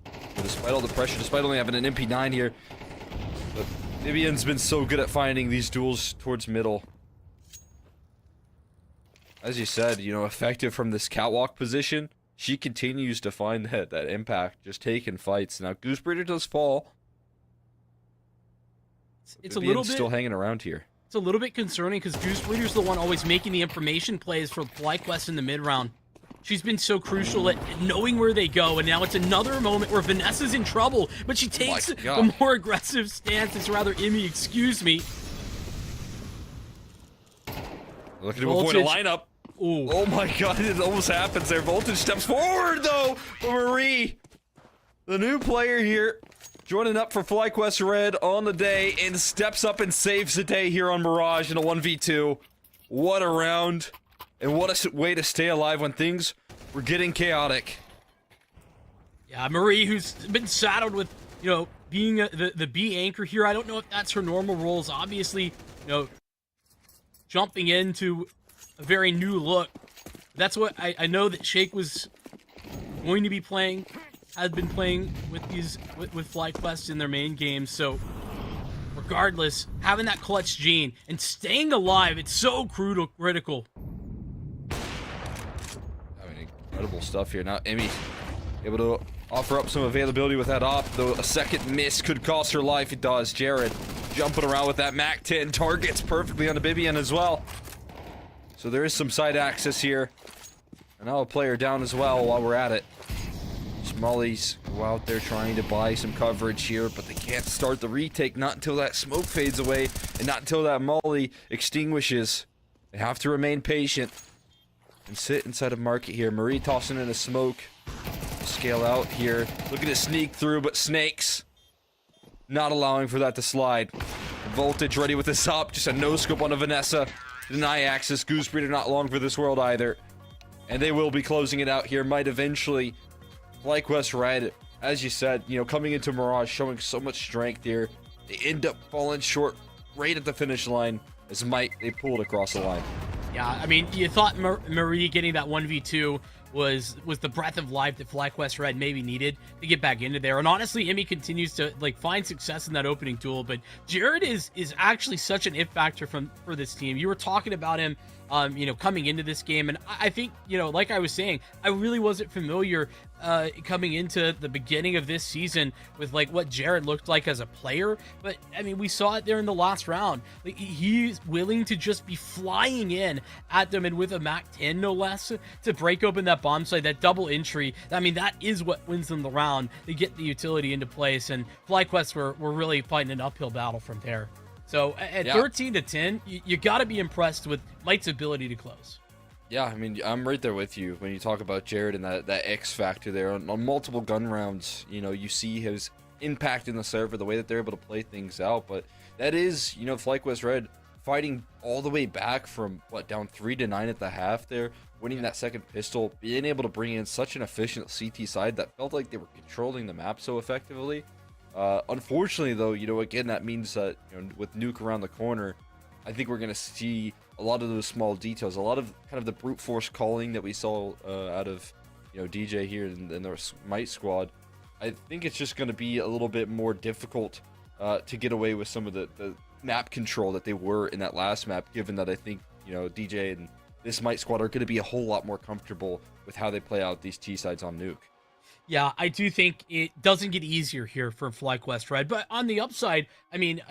But despite all the pressure, despite only having an MP9 here, but Vivian's been so good at finding these duels towards middle. As you said, you know, effective from this catwalk position, she continues to find that impact, just taking fights. Now, Goosebreeder does fall.
It's a little bit
still hanging around here.
It's a little bit concerning because Goosebreeder's the one always making the information plays for FlyQuest in the mid-round. She's been so crucial at knowing where they go, and now it's another moment where Vanessa's in trouble, but she takes a more aggressive stance. It's rather Emmy, excuse me.
Looking to avoid a lineup. Ooh. Oh my god, it almost happens there. Voltage steps forward, though, for Marie. The new player here, joining up for FlyQuest Red on the day, and steps up and saves the day here on Mirage in a 1v2. What a round, and what a way to stay alive when things We're getting chaotic.
Yeah, Marie, who's been saddled with, being the B anchor here. I don't know if that's her normal roles. Obviously, jumping into a very new look. That's what I know that Shake was going to be playing, had been playing with with FlyQuest in their main games. So regardless, having that clutch gene and staying alive, it's so critical.
I mean, incredible stuff here. Now, Emmy able to offer up some availability with that op, though a second miss could cost her life. It does. Jared jumping around with that MAC-10, targets perfectly on the Bibian as well. So there is some side access here. And now a player down as well while we're at it. Mollies go out there trying to buy some coverage here, but they can't start the retake, not until that smoke fades away, and not until that Molly extinguishes. They have to remain patient and sit inside of market here. Marie tossing in a smoke. Scale out here. Looking to sneak through, but Snakes not allowing for that to slide. Voltage ready with this up. Just a no-scope on a Vanessa. Deny access. Gooseberry not long for this world either. And they will be closing it out here. Might eventually. FlyQuest Red, as you said, coming into Mirage, showing so much strength here. They end up falling short right at the finish line as they pulled across the line.
Yeah, I mean, you thought Marie getting that 1v2 was the breath of life that FlyQuest Red maybe needed to get back into there. And honestly, Emmy continues to find success in that opening duel. But Jared is actually such an if factor for this team. You were talking about him, coming into this game, and I think, like I was saying, I really wasn't familiar coming into the beginning of this season with what Jared looked like as a player. But I mean, we saw it there in the last round. He's willing to just be flying in at them, and with a MAC-10 no less, to break open that bomb site, that double entry. I mean, that is what wins them the round. They get the utility into place, and FlyQuest were really fighting an uphill battle from there. So at 13-10, you got to be impressed with Might's ability to close.
Yeah, I mean, I'm right there with you when you talk about Jared and that X factor there. On multiple gun rounds, you see his impact in the server, the way that they're able to play things out. But that is, FlyQuest Red fighting all the way back from, down 3-9 at the half there, winning that second pistol, being able to bring in such an efficient CT side that felt like they were controlling the map so effectively. Unfortunately, though, again, that means that, with Nuke around the corner, I think we're going to see a lot of those small details, a lot of kind of the brute force calling that we saw out of, DJ here in the Might squad. I think it's just going to be a little bit more difficult to get away with some of the map control that they were in that last map, given that I think, DJ and this Might squad are going to be a whole lot more comfortable with how they play out these T-sides on Nuke.
Yeah, I do think it doesn't get easier here for FlyQuest Red. But on the upside, I mean,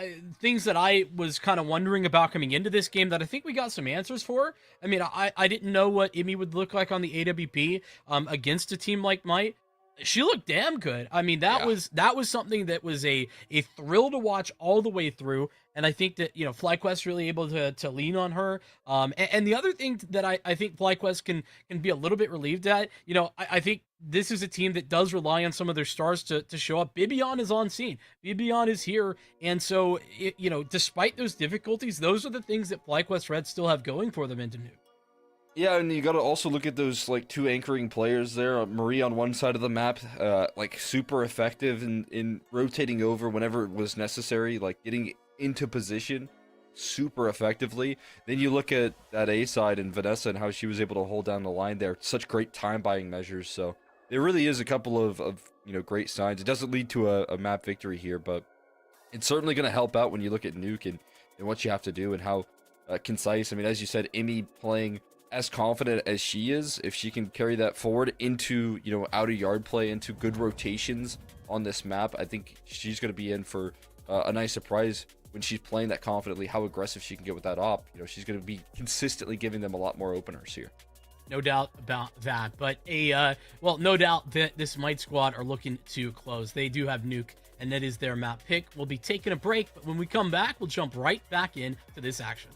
things that I was kind of wondering about coming into this game that I think we got some answers for. I mean, I didn't know what Emmy would look like on the AWP against a team like Might. She looked damn good. I mean, that was something that was a thrill to watch all the way through. And I think that, FlyQuest really able to lean on her. And the other thing that I think FlyQuest can be a little bit relieved at, I think this is a team that does rely on some of their stars to show up. Bibian is on scene. Bibian is here. And so, despite those difficulties, those are the things that FlyQuest Red still have going for them into Nuke.
Yeah, and you got to also look at those two anchoring players there. Marie on one side of the map, super effective in rotating over whenever it was necessary, getting into position super effectively. Then you look at that A side and Vanessa and how she was able to hold down the line there. Such great time buying measures. So there really is a couple of great signs. It doesn't lead to a map victory here, but it's certainly going to help out when you look at Nuke and what you have to do and how concise. I mean, as you said, Emmy playing as confident as she is, if she can carry that forward into out of yard play, into good rotations on this map, I think she's going to be in for a nice surprise when she's playing that confidently, how aggressive she can get with that op. She's going to be consistently giving them a lot more openers here.
No doubt about that. But no doubt that this Might squad are looking to close. They do have Nuke, and that is their map pick. We'll be taking a break, but when we come back, we'll jump right back into this action.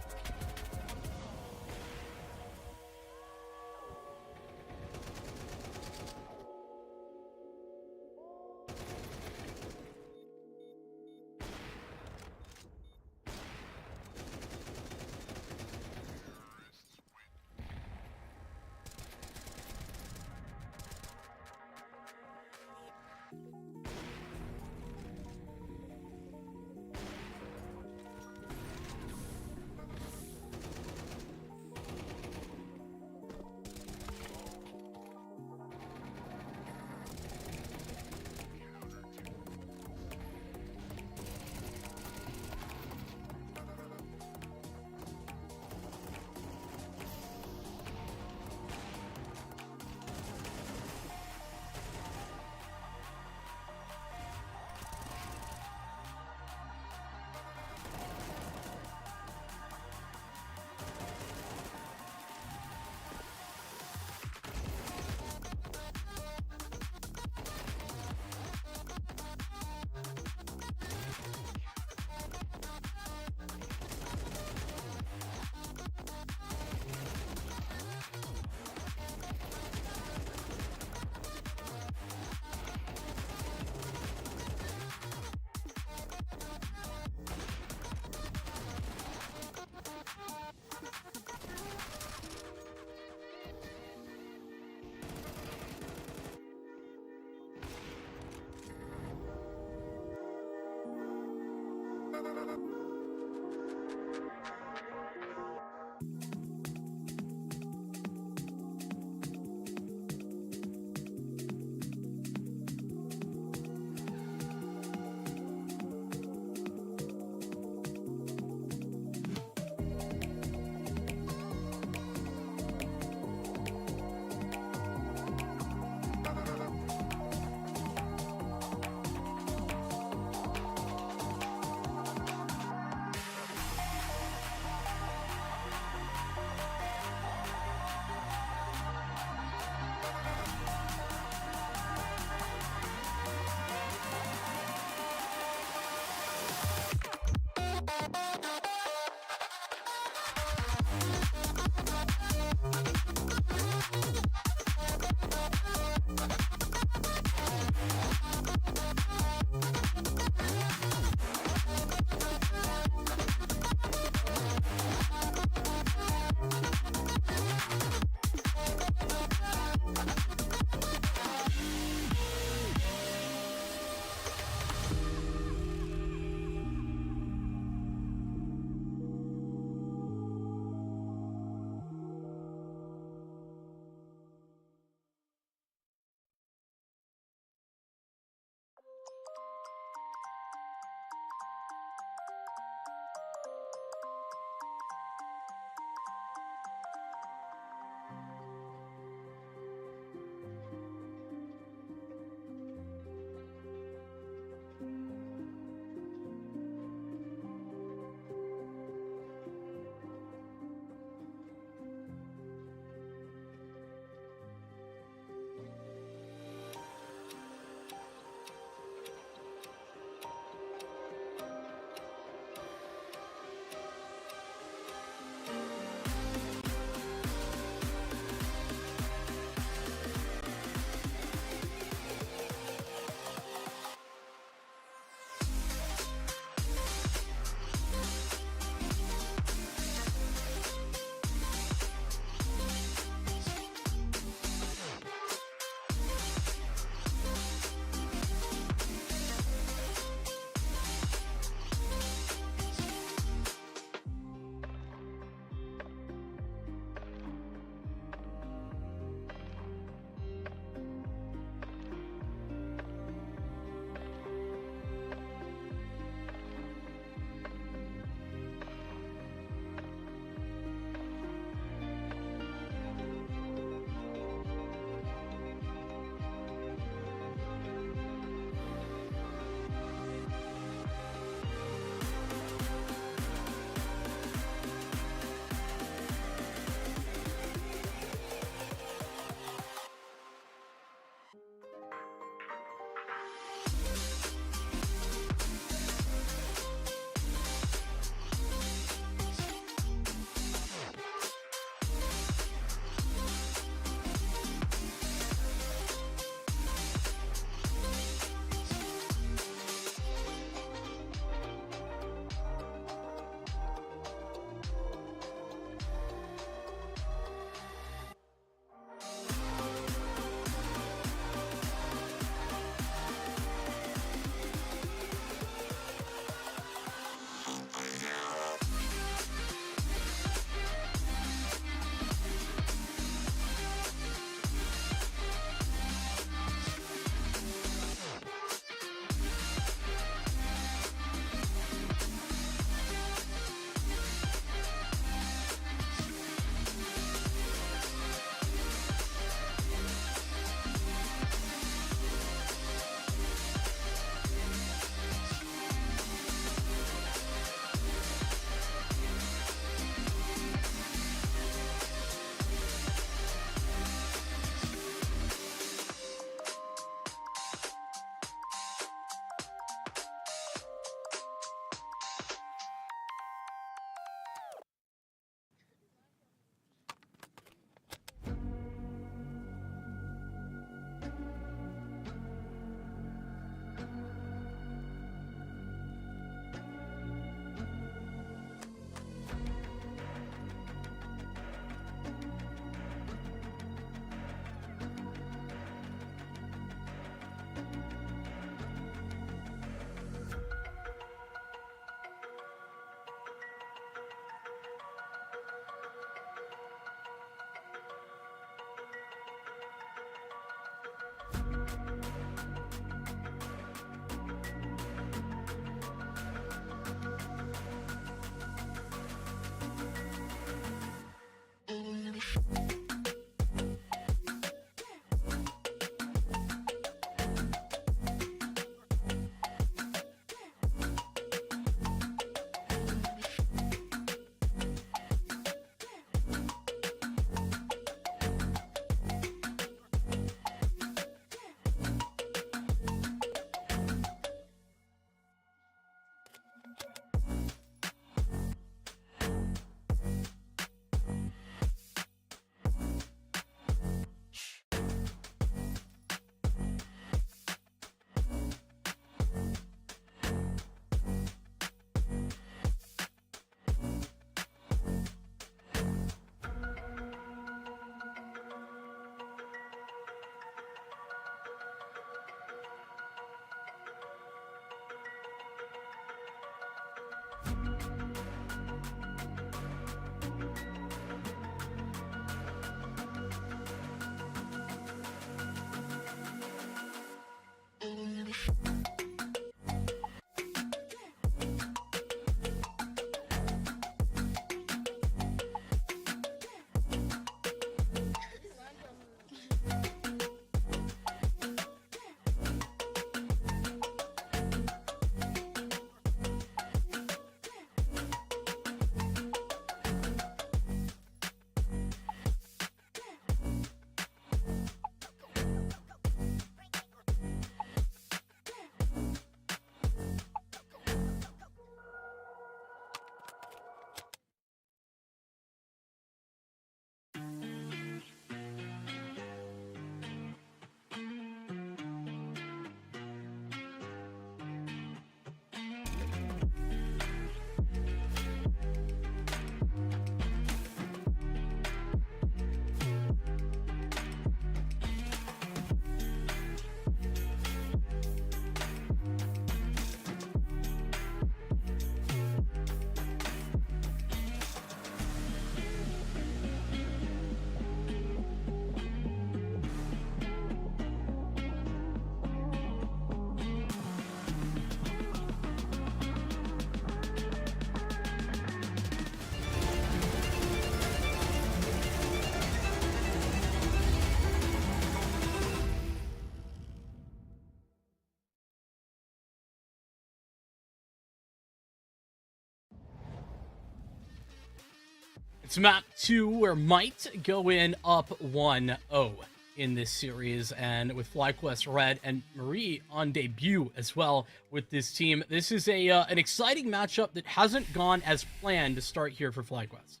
It's map 2 where might go in up 1-0 in this series, and with FlyQuest Red and Marie on debut as well with this team. This is a an exciting matchup that hasn't gone as planned to start here for FlyQuest.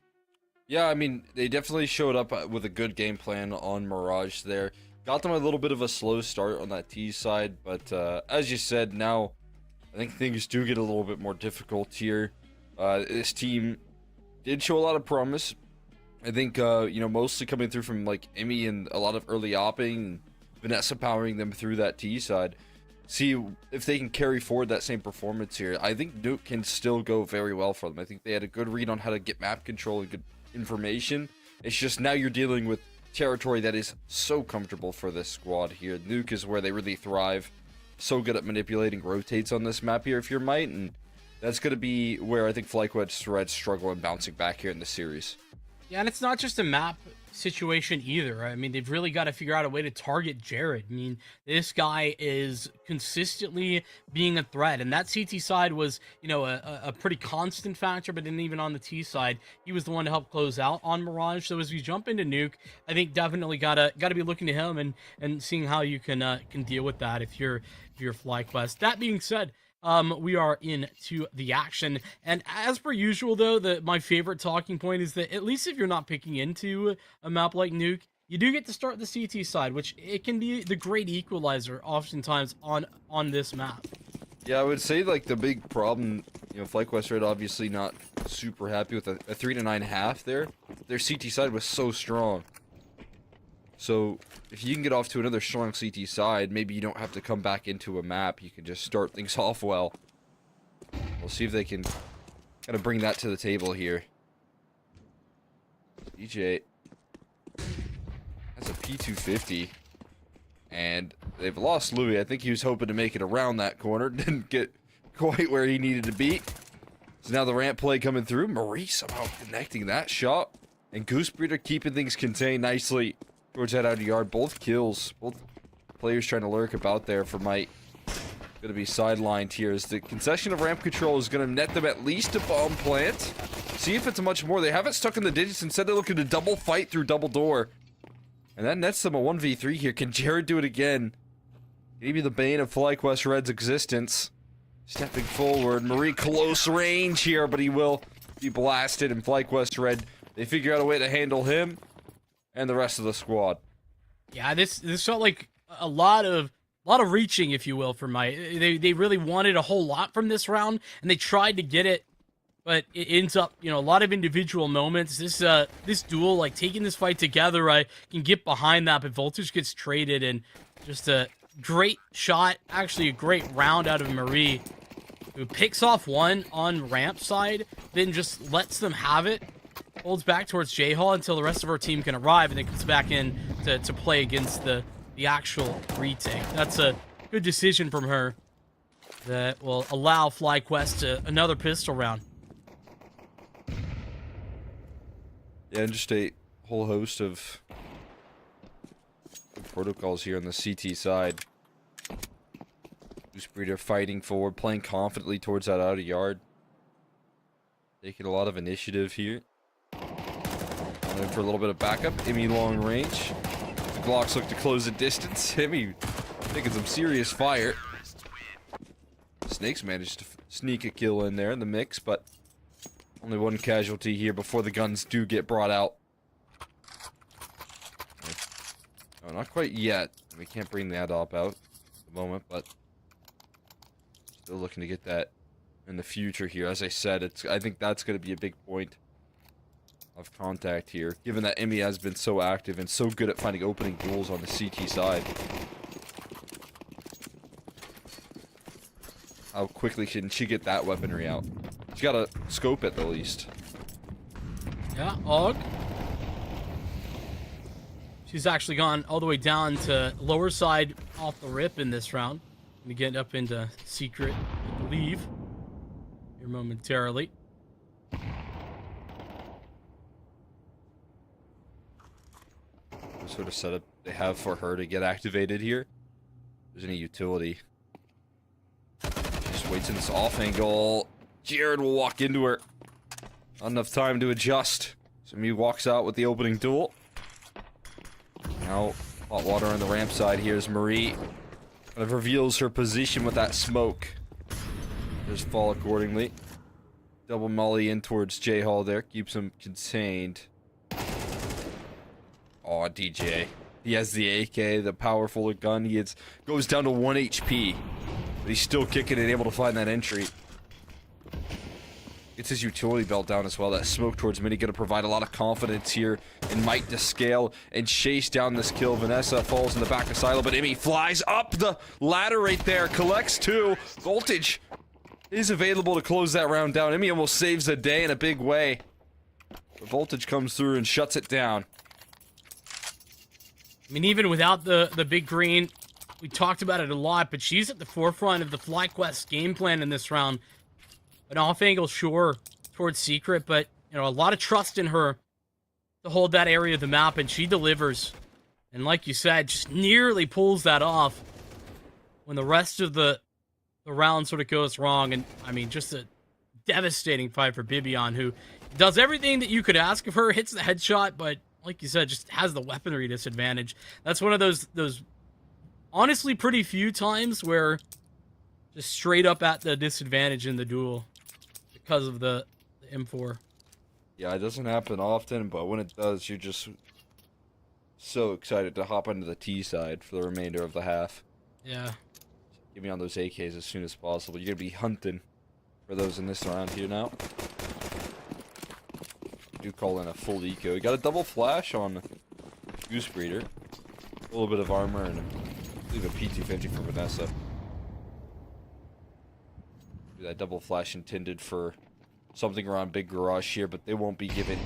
Yeah, I mean, they definitely showed up with a good game plan on Mirage there. Got them a little bit of a slow start on that T side, but as you said, now I think things do get a little bit more difficult here. This team did show a lot of promise. I think, mostly coming through from, like, Emmy and a lot of early opping, and Vanessa powering them through that T side. See if they can carry forward that same performance here. I think Nuke can still go very well for them. I think they had a good read on how to get map control and good information. It's just now you're dealing with territory that is so comfortable for this squad here. Nuke is where they really thrive. So good at manipulating rotates on this map here if you're Might, and that's going to be where I think FlyQuest Red struggle in bouncing back here in the series.
Yeah, and it's not just a map situation either. I mean, they've really got to figure out a way to target Jared. I mean, this guy is consistently being a threat, and that CT side was, a pretty constant factor, but then even on the T side, he was the one to help close out on Mirage. So as we jump into Nuke, I think definitely gotta be looking to him and seeing how you can deal with that if you're FlyQuest. That being said, we are into the action, and as per usual, though, my favorite talking point is that at least if you're not picking into a map like Nuke, you do get to start the CT side, which it can be the great equalizer oftentimes on this map.
Yeah, I would say, like, the big problem, FlyQuest Red obviously not super happy with a 3-9 half there. Their CT side was so strong. So, if you can get off to another strong CT side, maybe you don't have to come back into a map. You can just start things off well. We'll see if they can kind of bring that to the table here. DJ has a P250. And they've lost Louis. I think he was hoping to make it around that corner. Didn't get quite where he needed to be. So now the ramp play coming through. Marie somehow connecting that shot. And Goosebreeder keeping things contained nicely towards that outer yard. Both kills. Both players trying to lurk about there for Might. Going to be sidelined here as the concession of ramp control is going to net them at least a bomb plant. See if it's much more. They have it stuck in the digits. Instead, they're looking to double fight through double door. And that nets them a 1v3 here. Can Jared do it again? Maybe the bane of FlyQuest Red's existence. Stepping forward. Marie close range here, but he will be blasted. And FlyQuest Red, they figure out a way to handle him and the rest of the squad.
Yeah, this felt like a lot of reaching, if you will, for Might. They really wanted a whole lot from this round, and they tried to get it. But it ends up, a lot of individual moments. This duel, like, taking this fight together, I can get behind that, but Voltage gets traded, and just a great shot, actually a great round out of Marie. who picks off one on ramp side, then just lets them have it, holds back towards J-Hall until the rest of our team can arrive, and then comes back in to play against the actual retake. That's a good decision from her that will allow FlyQuest to another pistol round.
Yeah, and just a whole host of protocols here on the CT side. Goose Breeder fighting forward, playing confidently towards that outer yard. Taking a lot of initiative here. Going for a little bit of backup. Emmy long range. The Glocks look to close the distance. Emmy taking some serious fire. Snakes managed to sneak a kill in there in the mix, but only one casualty here before the guns do get brought out. No, not quite yet. We can't bring that op out at the moment, but still looking to get that in the future here. As I said, I think that's going to be a big point of contact here, given that Emmy has been so active and so good at finding opening duels on the CT side. How quickly can she get that weaponry out? She's got to scope it at least.
Yeah, Og. She's actually gone all the way down to lower side off the rip in this round. Gonna get up into secret, I believe, here momentarily. What
sort of setup they have for her to get activated here? If there's any utility. She just waits in this off angle. Jared will walk into her. Not enough time to adjust. So Mew walks out with the opening duel. Now, hot water on the ramp side here as Marie kind of reveals her position with that smoke. Just fall accordingly. Double molly in towards J-Hall there. Keeps him contained. Aw, DJ. He has the AK, the powerful gun. He goes down to 1 HP. But he's still kicking and able to find that entry. Gets his utility belt down as well. That smoke towards mid going to provide a lot of confidence here and might to scale and chase down this kill. Vanessa falls in the back of Silo, but Emmy flies up the ladder right there. Collects 2. Voltage is available to close that round down. Emmy almost saves the day in a big way. The Voltage comes through and shuts it down.
I mean, even without the big green, we talked about it a lot, but she's at the forefront of the FlyQuest game plan in this round. An off angle, sure, towards Secret, but, you know, a lot of trust in her to hold that area of the map, and she delivers. And like you said, just nearly pulls that off when the rest of the round sort of goes wrong. And, I mean, just a devastating fight for Bibion, who does everything that you could ask of her, hits the headshot, but, like you said, just has the weaponry disadvantage. That's one of those honestly pretty few times where just straight up at the disadvantage in the duel because of the M4.
Yeah, it doesn't happen often, but when it does, you're just so excited to hop onto the T side for the remainder of the half.
Yeah.
Get me on those AKs as soon as possible. You're going to be hunting for those in this round here now. Do call in a full eco. You got a double flash on Goose Breeder. A little bit of armor and I believe a P250 for Vanessa. That double flash intended for something around Big Garage here, but they won't be given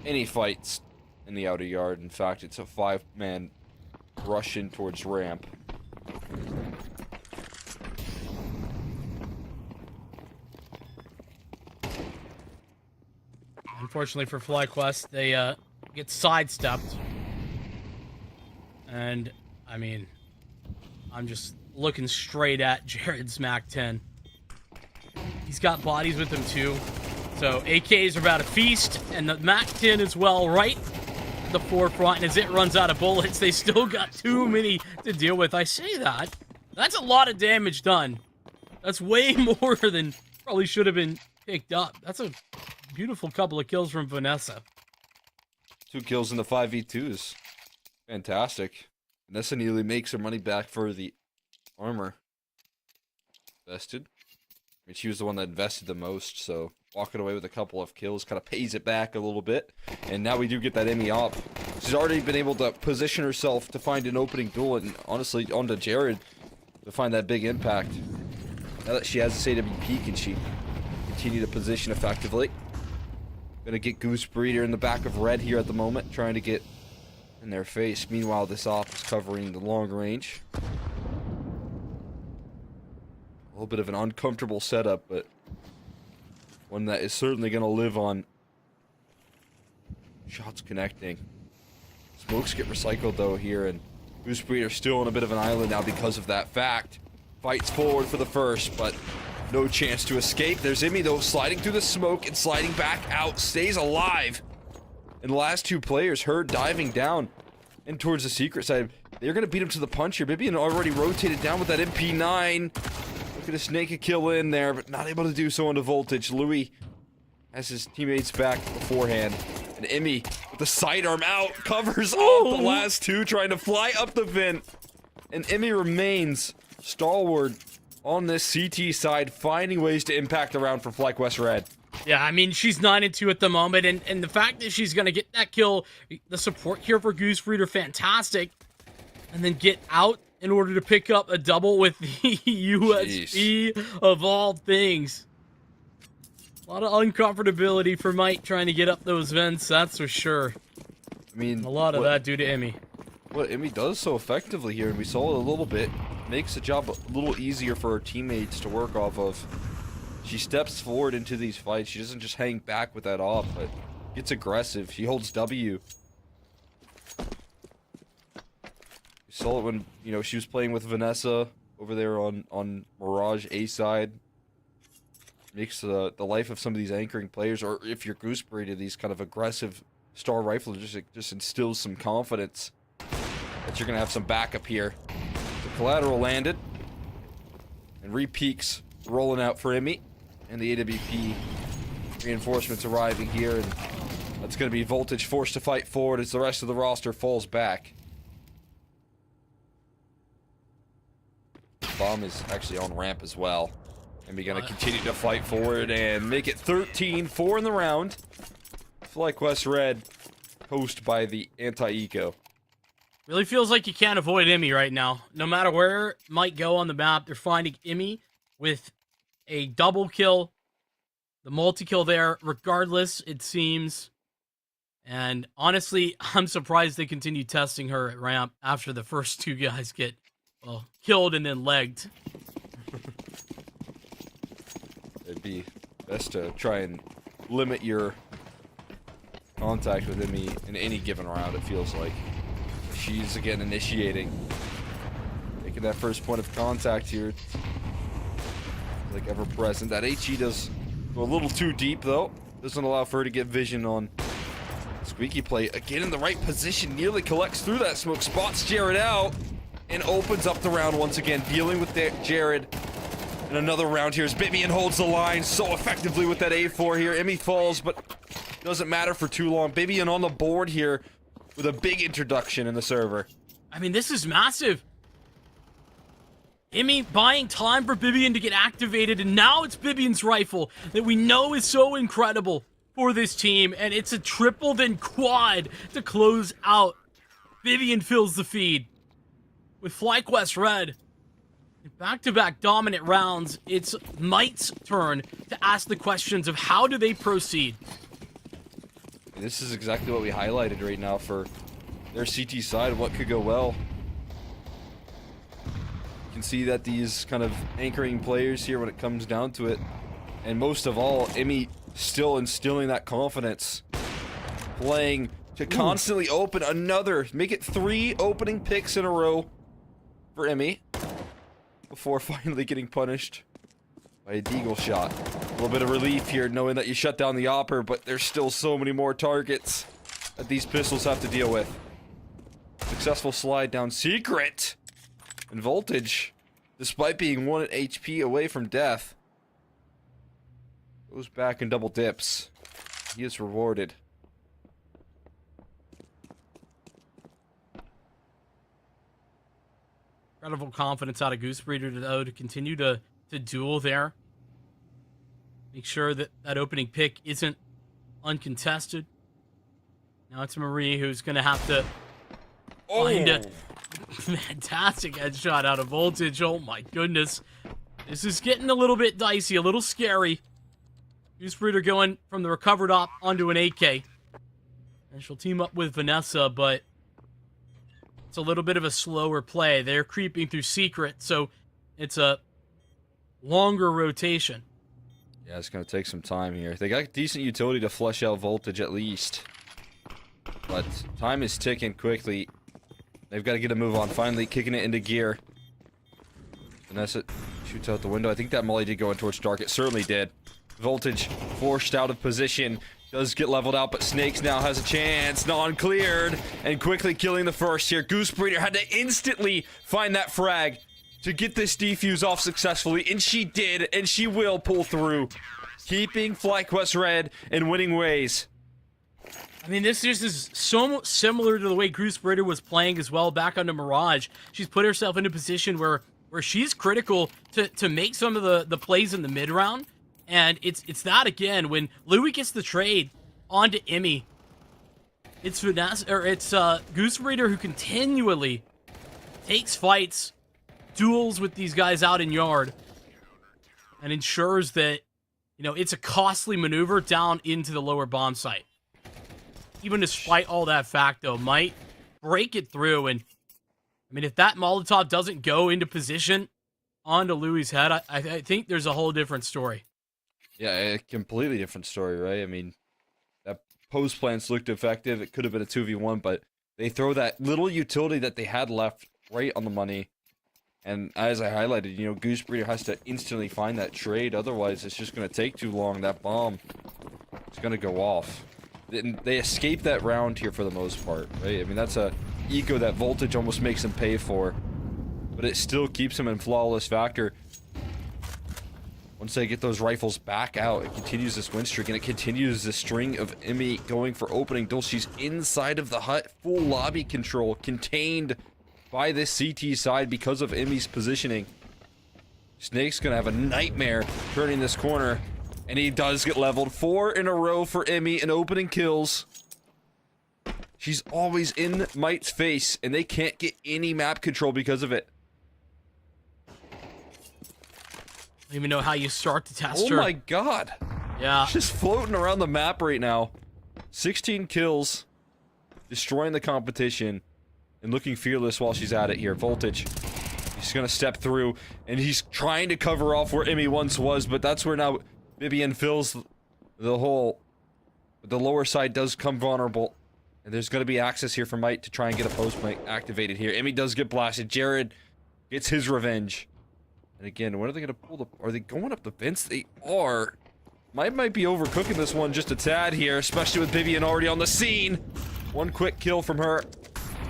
any fights in the outer yard. In fact, it's a 5-man rush in towards ramp.
Unfortunately for FlyQuest, they get sidestepped. And, I mean, I'm just looking straight at Jared's MAC-10. He's got bodies with him too. So AKs are about to feast, and the MAC-10 as well, right at the forefront. And as it runs out of bullets, they still got too many to deal with. I say that. That's a lot of damage done. That's way more than probably should have been picked up. That's a beautiful couple of kills from Vanessa.
2 kills in the 5v2s. Fantastic. Vanessa nearly makes her money back for the armor invested. I mean, she was the one that invested the most, so walking away with a couple of kills kind of pays it back a little bit. And now we do get that Emmy op. She's already been able to position herself to find an opening duel, and honestly, onto Jared to find that big impact. Now that she has this AWP, can she continue to position effectively? Gonna get Goose Breeder in the back of red here at the moment, trying to get in their face. Meanwhile, this op is covering the long range. A little bit of an uncomfortable setup, but one that is certainly gonna live on shots connecting. Smokes get recycled though here, and Goose Breeder still on a bit of an island now because of that fact. Fights forward for the first, but no chance to escape. There's Imi though, sliding through the smoke and sliding back out, stays alive. And the last two players, her diving down and towards the secret side. They're gonna beat him to the punch here. Bibian already rotated down with that MP9. Look at a snake a kill in there, but not able to do so into Voltage. Louis has his teammates back beforehand. And Imi, with the sidearm out, covers off the last two, trying to fly up the vent. And Imi remains stalwart on this CT side, finding ways to impact the round for FlyQuest Red.
Yeah, I mean, she's 9-2 at the moment, and the fact that she's going to get that kill, the support here for Goose Breeder, fantastic. And then get out in order to pick up a double with the USP of all things. A lot of uncomfortability for Mike trying to get up those vents, that's for sure.
I mean,
a lot of that due to Imi.
What Imi does so effectively here, and we saw it a little bit, makes the job a little easier for her teammates to work off of. She steps forward into these fights. She doesn't just hang back with that off, but gets aggressive. She holds W. We saw it when, you know, she was playing with Vanessa over there on Mirage A side. Makes the life of some of these anchoring players, or if you're Goose Breeder, these kind of aggressive star riflers, just instills some confidence that you're gonna have some backup here. The collateral landed, and re-peaks rolling out for Imi, and the AWP reinforcements arriving here, and that's gonna be Voltage forced to fight forward as the rest of the roster falls back. Bomb is actually on ramp as well. And we're going to continue to fight forward and make it 13-4 in the round. FlyQuest Red, coached by the anti-eco.
Really feels like you can't avoid Imi right now. No matter where it might go on the map, they're finding Imi with a double kill. The multi-kill there, regardless, it seems. And honestly, I'm surprised they continue testing her at ramp after the first two guys get, well, killed and then legged.
It'd be best to try and limit your contact with Imi in any given round, it feels like. She's again initiating. Making that first point of contact here. Like ever present. That HE does go a little too deep though. Doesn't allow for her to get vision on Squeaky Play. Again in the right position. Nearly collects through that smoke. Spots Jared out. And opens up the round once again. Dealing with Jared. And another round here as Bibian holds the line so effectively with that A4 here. Imi falls, but doesn't matter for too long. Bibian on the board here with a big introduction in the server.
I mean, this is massive. Imi buying time for Bibian to get activated, and now it's Bibian's rifle that we know is so incredible for this team, and it's a triple then quad to close out. Bibian fills the feed with FlyQuest Red. Back-to-back dominant rounds, it's Might's turn to ask the questions of how do they proceed.
This is exactly what we highlighted right now for their CT side, what could go well. You can see that these kind of anchoring players here when it comes down to it, and most of all, Imi still instilling that confidence. Playing to constantly open another, make it 3 opening picks in a row for Imi. Before finally getting punished by a deagle shot. A little bit of relief here knowing that you shut down the opper, but there's still so many more targets that these pistols have to deal with. Successful slide down secret. And Voltage, despite being 1 HP away from death, goes back and double dips. He is rewarded.
Incredible confidence out of Goose Breeder though to continue to duel there. Make sure that that opening pick isn't uncontested. Now it's Marie who's going to have to find a fantastic headshot out of Voltage. Oh my goodness. This is getting a little bit dicey, a little scary. Goosebreeder going from the recovered op onto an AK. And she'll team up with Vanessa, but it's a little bit of a slower play. They're creeping through secret, so it's a longer rotation.
Yeah, it's going to take some time here. They got decent utility to flush out Voltage at least. But time is ticking quickly. They've got to get a move on. Finally kicking it into gear. Vanessa shoots out the window. I think that molly did go in towards dark. It certainly did. Voltage forced out of position. Does get leveled out, but Snakes now has a chance. Non-cleared. And quickly killing the first here. Goosebreeder had to instantly find that frag to get this defuse off successfully. And she did. And she will pull through. Keeping FlyQuest red in winning ways.
I mean, this is so similar to the way Goosebreeder was playing as well back under Mirage. She's put herself in a position where she's critical to make some of the plays in the mid-round. And it's that again, when Louis gets the trade onto Emmy, it's Vanessa, or it's Goosebreeder who continually takes fights, duels with these guys out in yard, and ensures that, you know, it's a costly maneuver down into the lower bomb site. Even despite all that fact, though, might break it through. And I mean, if that Molotov doesn't go into position onto Louis' head, I think there's a whole different story.
Yeah, a completely different story, right? I mean, that post plants looked effective. It could have been a 2v1, but they throw that little utility that they had left right on the money. And as I highlighted, you know, Goosebreeder has to instantly find that trade. Otherwise, it's just going to take too long. That bomb is going to go off. They escape that round here for the most part, right? I mean, that's a eco that Voltage almost makes them pay for. But it still keeps them in flawless factor. Once they get those rifles back out, it continues this win streak, and it continues the string of Emmy going for opening duels. She's inside of the hut, full lobby control, contained by this CT side because of Emmy's positioning. Snake's gonna have a nightmare turning this corner, and he does get leveled. 4 in a row for Emmy in opening kills. She's always in Might's face, and they can't get any map control because of it.
I don't even know how you start to test her.
Oh my god.
Yeah.
Just floating around the map right now. 16 kills. Destroying the competition. And looking fearless while she's at it here. Voltage. He's gonna step through. And he's trying to cover off where Emmy once was. But that's where now Vivian fills the hole. But the lower side does come vulnerable. And there's gonna be access here for Might to try and get a post plate activated here. Emmy does get blasted. Jared gets his revenge. And again, when are they going to pull the... Are they going up the vents? They are. Might be overcooking this one just a tad here, especially with Vivian already on the scene. One quick kill from her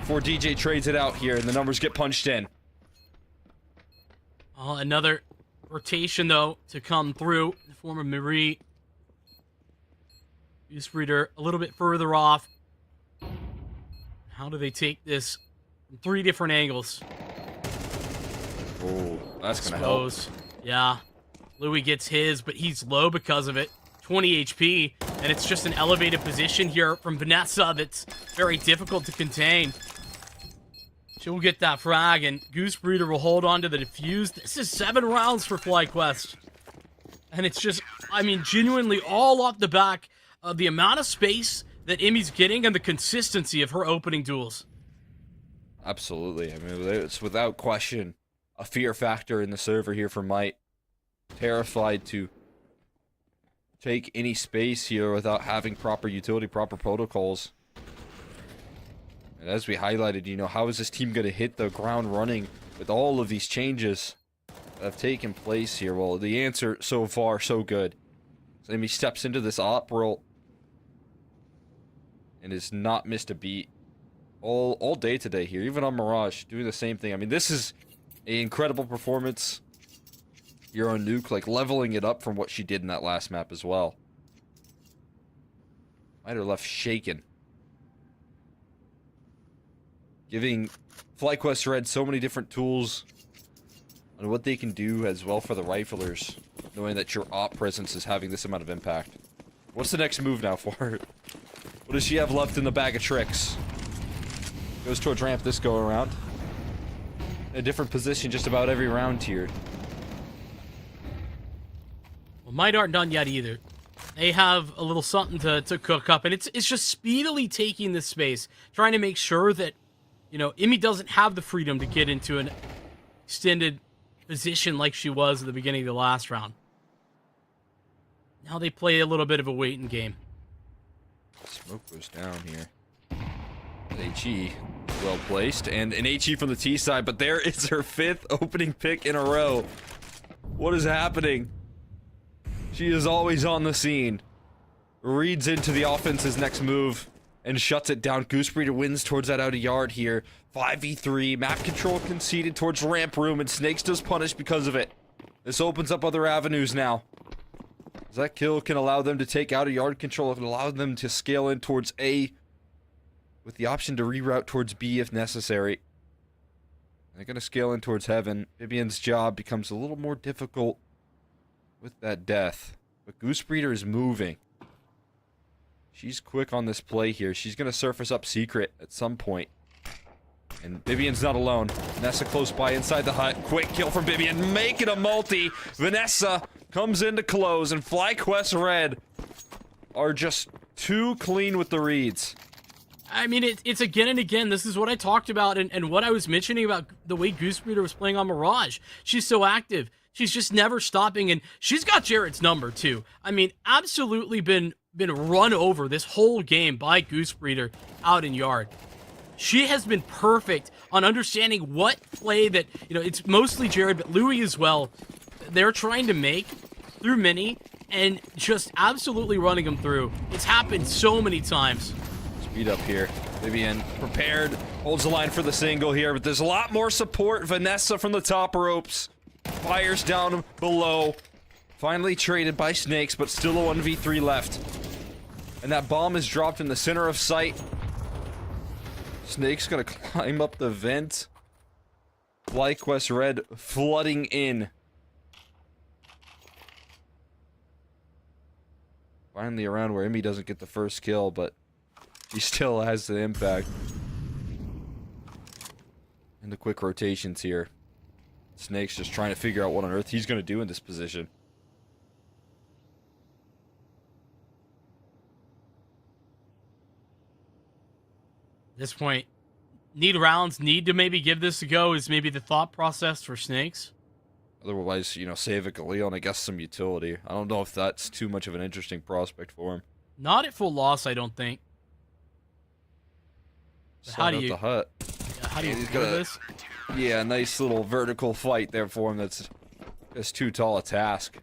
before DJ trades it out here, and the numbers get punched in.
Another rotation, though, to come through in the form of Marie. Goosebreeder a little bit further off. How do they take this from 3 different angles?
Oh, that's gonna help.
Yeah. Louis gets his, but he's low because of it. 20 HP, and it's just an elevated position here from Vanessa that's very difficult to contain. She'll get that frag, and Goosebreeder will hold on to the defuse. This is 7 rounds for FlyQuest. And it's just, I mean, genuinely all off the back of the amount of space that Emmy's getting and the consistency of her opening duels.
Absolutely. I mean, it's without question a fear factor in the server here for Might. Terrified to take any space here without having proper utility, proper protocols. And as we highlighted, you know, how is this team going to hit the ground running with all of these changes that have taken place here? Well, the answer so far, so good. So Amy steps into this op role and has not missed a beat all day today here, even on Mirage, doing the same thing. I mean, this is an incredible performance here on Nuke, like leveling it up from what she did in that last map as well. Might have left shaken. Giving FlyQuest Red so many different tools on what they can do as well for the riflers, knowing that your op presence is having this amount of impact. What's the next move now for her? What does she have left in the bag of tricks? Goes towards ramp this go around. A different position just about every round here.
Might aren't done yet either. They have a little something to cook up, and it's just speedily taking this space, trying to make sure that, you know, Emmy doesn't have the freedom to get into an extended position like she was at the beginning of the last round. Now they play a little bit of a waiting game.
Smoke goes down here. HE well placed, and an HE from the T side, but there is her 5th opening pick in a row. What is happening? She is always on the scene. Reads into the offense's next move and shuts it down. Goosebreeder wins towards that out of yard here. 5v3, map control conceded towards ramp room, and Snakes does punish because of it. This opens up other avenues now. As that kill can allow them to take out of yard control, it can allow them to scale in towards A, with the option to reroute towards B if necessary. They're going to scale in towards heaven. Vivian's job becomes a little more difficult with that death. But Goosebreeder is moving. She's quick on this play here. She's going to surface up secret at some point. And Vivian's not alone. Vanessa close by inside the hut. Quick kill from Vivian. Make it a multi. Vanessa comes in to close. And FlyQuest Red are just too clean with the reads.
I mean, it's again and again. This is what I talked about and what I was mentioning about the way Goosebreeder was playing on Mirage. She's so active. She's just never stopping, and she's got Jared's number, too. I mean, absolutely been run over this whole game by Goosebreeder out in yard. She has been perfect on understanding what play that, you know, it's mostly Jared, but Louis as well. They're trying to make through Mini and just absolutely running them through. It's happened so many times.
Speed up here. Vivian prepared, holds the line for the single here, but there's a lot more support. Vanessa from the top ropes. Fires down below. Finally traded by Snakes, but still a 1v3 left. And that bomb is dropped in the center of sight. Snake's gonna climb up the vent. FlyQuest Red flooding in. Finally around where Emmy doesn't get the first kill, but he still has the impact. And the quick rotations here. Snake's just trying to figure out what on earth he's going to do in this position.
At this point, need rounds, need to maybe give this a go is maybe the thought process for Snakes.
Otherwise, you know, save a Galil and I guess some utility. I don't know if that's too much of an interesting prospect for him.
Not at full loss, I don't think. But how do you...
the hut.
Yeah, how do you do this?
Yeah, nice little vertical fight there for him. That's too tall a task.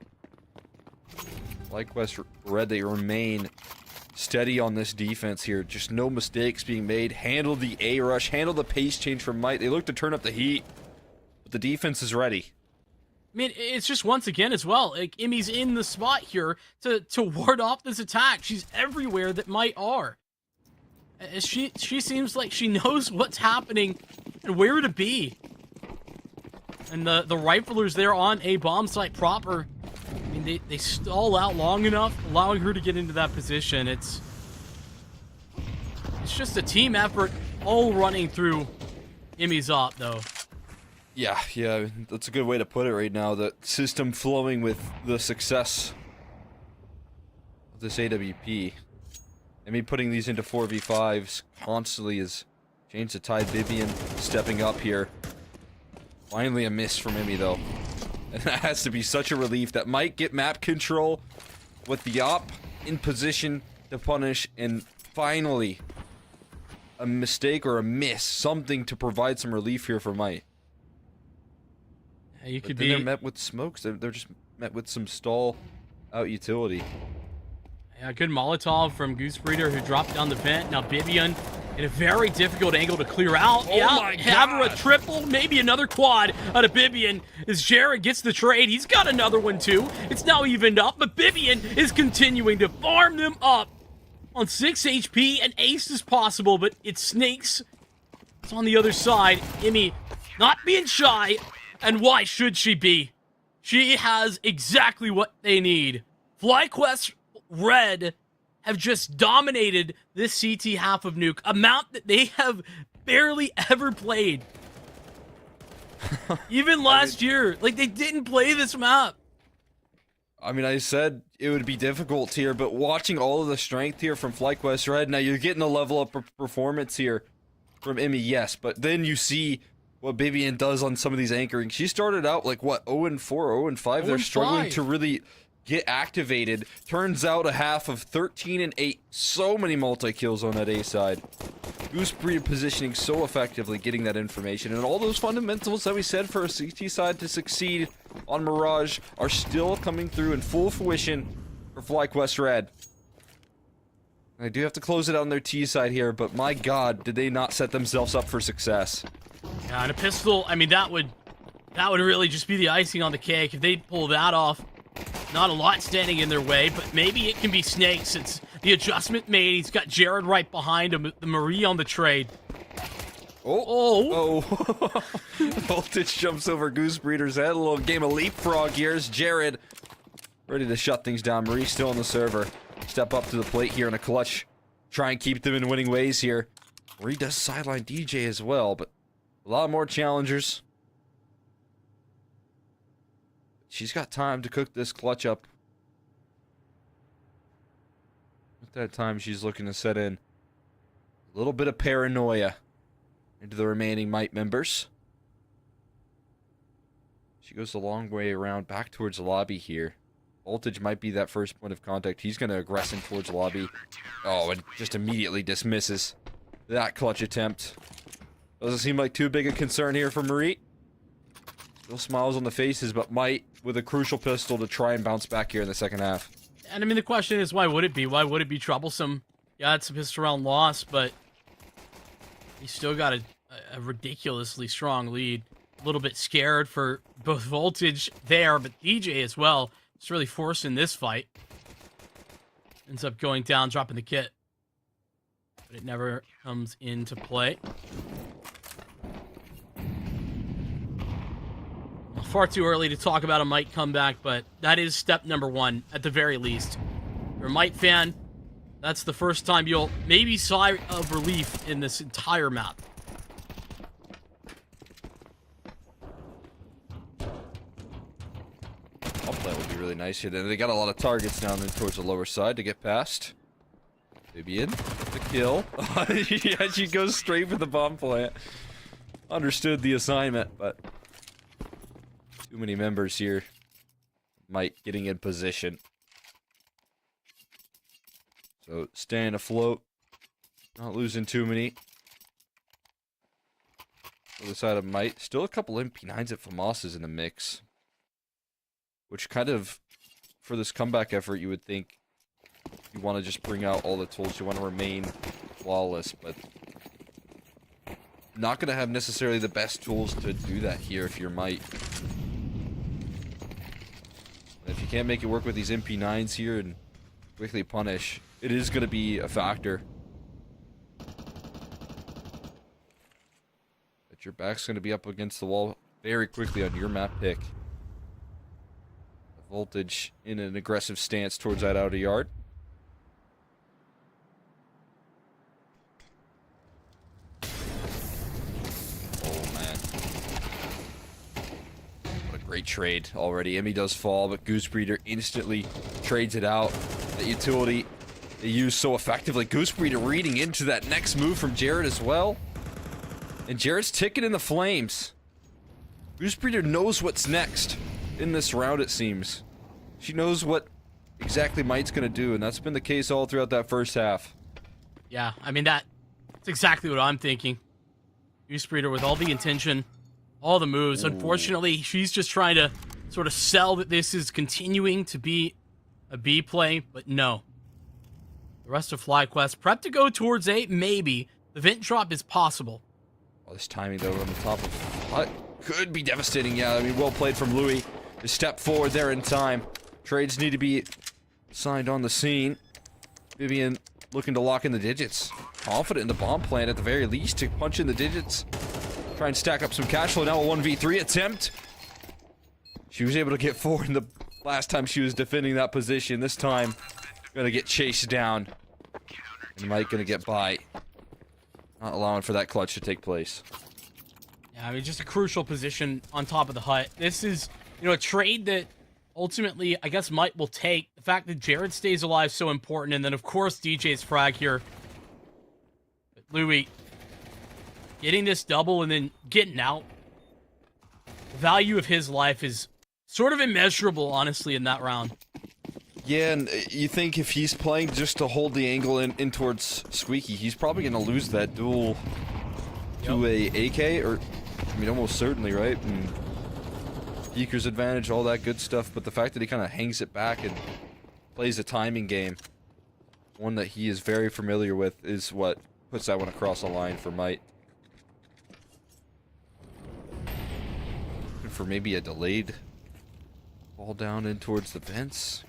FlyQuest Red, they remain steady on this defense here. Just no mistakes being made. Handle the A rush. Handle the pace change from Might. They look to turn up the heat. But the defense is ready.
I mean, it's just once again as well. Like, Emmy's in the spot here to ward off this attack. She's everywhere that Might are. She seems like she knows what's happening and where to be. And the riflers there on a bomb site proper. I mean, they stall out long enough, allowing her to get into that position. It's just a team effort, all running through Emmy's op, though.
Yeah, that's a good way to put it right now. The system flowing with the success of this AWP. I mean, putting these into 4v5s constantly has changed the tide. Vivian stepping up here. Finally a miss from Emmy, though. And that has to be such a relief. That might get map control with the op in position to punish. And finally, a mistake or a miss. Something to provide some relief here for Might.
Yeah, you could
be... They're met with smokes. They're just met with some stall out utility.
Yeah, good Molotov from Goosebreeder who dropped down the vent. Now Vivian in a very difficult angle to clear out.
Oh
yeah,
my
have her a
God.
triple, maybe another quad out of Vivian as Jared gets the trade. He's got another one too. It's now evened up, but Vivian is continuing to farm them up on 6 HP. An ace is possible, but it's Snakes. It's on the other side. Emmy not being shy, and why should she be? She has exactly what they need. FlyQuest Red have just dominated this CT half of Nuke, a map that they have barely ever played. Even last year, like, they didn't play this map.
I mean, I said it would be difficult here, but watching all of the strength here from FlyQuest Red, now you're getting a level up performance here from Emmy, yes, but then you see what Vivian does on some of these anchoring. She started out like, what, 0-4, 0-5? They're struggling to really get activated. Turns out a half of 13-8. So many multi-kills on that A side. Gooseberry positioning so effectively, getting that information. And all those fundamentals that we said for a CT side to succeed on Mirage are still coming through in full fruition for FlyQuest Red. I do have to close it out on their T side here, but my god, did they not set themselves up for success.
Yeah, and a pistol, I mean, that would really just be the icing on the cake. If they pull that off, not a lot standing in their way, but maybe it can be Snake since the adjustment made. He's got Jared right behind him, the Marie on the trade. Oh.
Voltage jumps over Goosebreeder's head. A little game of leapfrog here. Here's Jared ready to shut things down. Marie still on the server. Step up to the plate here in a clutch. Try and keep them in winning ways here. Marie does sideline DJ as well, but a lot more challengers. She's got time to cook this clutch up. At that time, she's looking to set in a little bit of paranoia into the remaining Might members. She goes a long way around back towards the lobby here. Voltage might be that first point of contact. He's going to aggress in towards the lobby. Oh, and just immediately dismisses that clutch attempt. Doesn't seem like too big a concern here for Marie. Still smiles on the faces, but Might with a crucial pistol to try and bounce back here in the second half.
And I mean, the question is, why would it be? Why would it be troublesome? Yeah, it's a pistol round loss, but he's still got a ridiculously strong lead. A little bit scared for both Voltage there, but DJ as well. It's really forcing this fight. Ends up going down, dropping the kit. But it never comes into play. Well, far too early to talk about a Might comeback, but that is step number one, at the very least. If you're a Might fan, that's the first time you'll maybe sigh of relief in this entire map.
That would be really nice here. They got a lot of targets down there towards the lower side to get past. Fabian, the kill. Yeah, she goes straight for the bomb plant. Understood the assignment, but too many members here. Might getting in position. So staying afloat. Not losing too many. Other side of Might. Still a couple MP9s at FAMASas in the mix. Which kind of, for this comeback effort, you would think you want to just bring out all the tools. You want to remain flawless, but not going to have necessarily the best tools to do that here if you're Might. If you can't make it work with these MP9s here and quickly punish, it is going to be a factor. But your back's going to be up against the wall very quickly on your map pick. Voltage in an aggressive stance towards that outer yard. Oh, man. What a great trade already. Emmy does fall, but Goosebreeder instantly trades it out. That utility they use so effectively. Goosebreeder reading into that next move from Jared as well. And Jared's ticking in the flames. Goosebreeder knows what's next in this round, it seems. She knows what exactly Might's gonna do, and that's been the case all throughout that first half.
Yeah, I mean, that's exactly what I'm thinking. Goosebreeder with all the intention, all the moves. Ooh. Unfortunately, she's just trying to sort of sell that this is continuing to be a B play, but no. The rest of FlyQuest, prep to go towards A, maybe. The vent drop is possible.
Well, this timing, though, on the top of what could be devastating. Yeah, I mean, well played from Louis to step forward there in time. Trades need to be signed on the scene. Vivian looking to lock in the digits. Confident in the bomb plant at the very least to punch in the digits. Try and stack up some cash flow. Now a 1v3 attempt. She was able to get forward in the last time she was defending that position. This time, gonna get chased down. And Mike gonna get by. Not allowing for that clutch to take place.
Yeah, I mean, just a crucial position on top of the hut. This is, you know, a trade that ultimately, I guess Might will take. The fact that Jared stays alive is so important, and then, of course, DJ's frag here. But Louis getting this double and then getting out. The value of his life is sort of immeasurable, honestly, in that round.
Yeah, and you think if he's playing just to hold the angle in towards Squeaky, he's probably going to lose that duel to a AK, or, I mean, almost certainly, right? And Beaker's advantage, all that good stuff, but the fact that he kind of hangs it back and plays a timing game, one that he is very familiar with, is what puts that one across the line for Might. And for maybe a delayed ball down in towards the vents.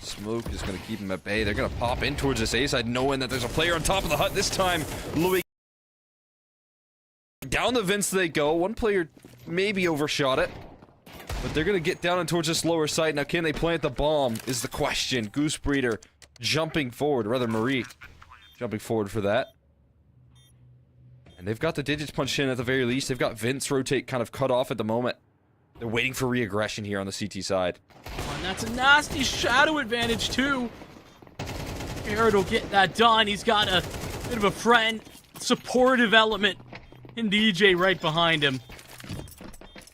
Smoke is going to keep him at bay. They're going to pop in towards this A side, knowing that there's a player on top of the hut this time. Louis. Down the vents they go. One player maybe overshot it. But they're going to get down and towards this lower side. Now, can they plant the bomb is the question. Goose Breeder jumping forward. Rather, Marie jumping forward for that. And they've got the digits punched in at the very least. They've got Vince rotate kind of cut off at the moment. They're waiting for re-aggression here on the CT side.
And that's a nasty shadow advantage, too. Jared will get that done. He's got a bit of a friend, supportive element in DJ right behind him.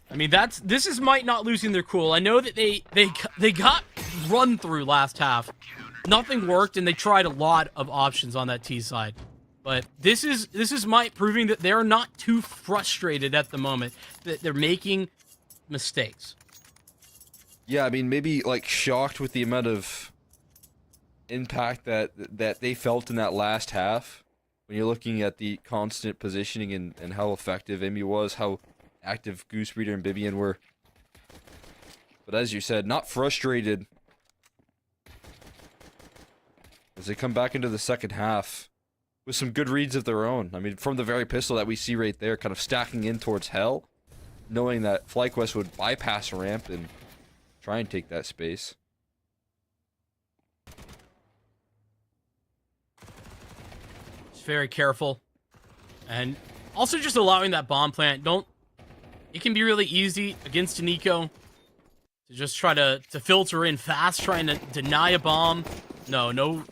I mean, this is Might not losing their cool. I know that they got run through last half. Nothing worked, and they tried a lot of options on that T side. But this is Might proving that they're not too frustrated at the moment, that they're making mistakes.
Yeah, I mean, maybe like shocked with the amount of impact that they felt in that last half. When you're looking at the constant positioning and how effective Emmy was, how active Goose Breeder and Bibian were. But as you said, not frustrated as they come back into the second half with some good reads of their own. I mean, from the very pistol that we see right there, kind of stacking in towards Hell, knowing that FlyQuest would bypass a ramp and try and take that space.
Just very careful. And also just allowing that bomb plant. It can be really easy against Nico to just try to filter in fast, trying to deny a bomb. No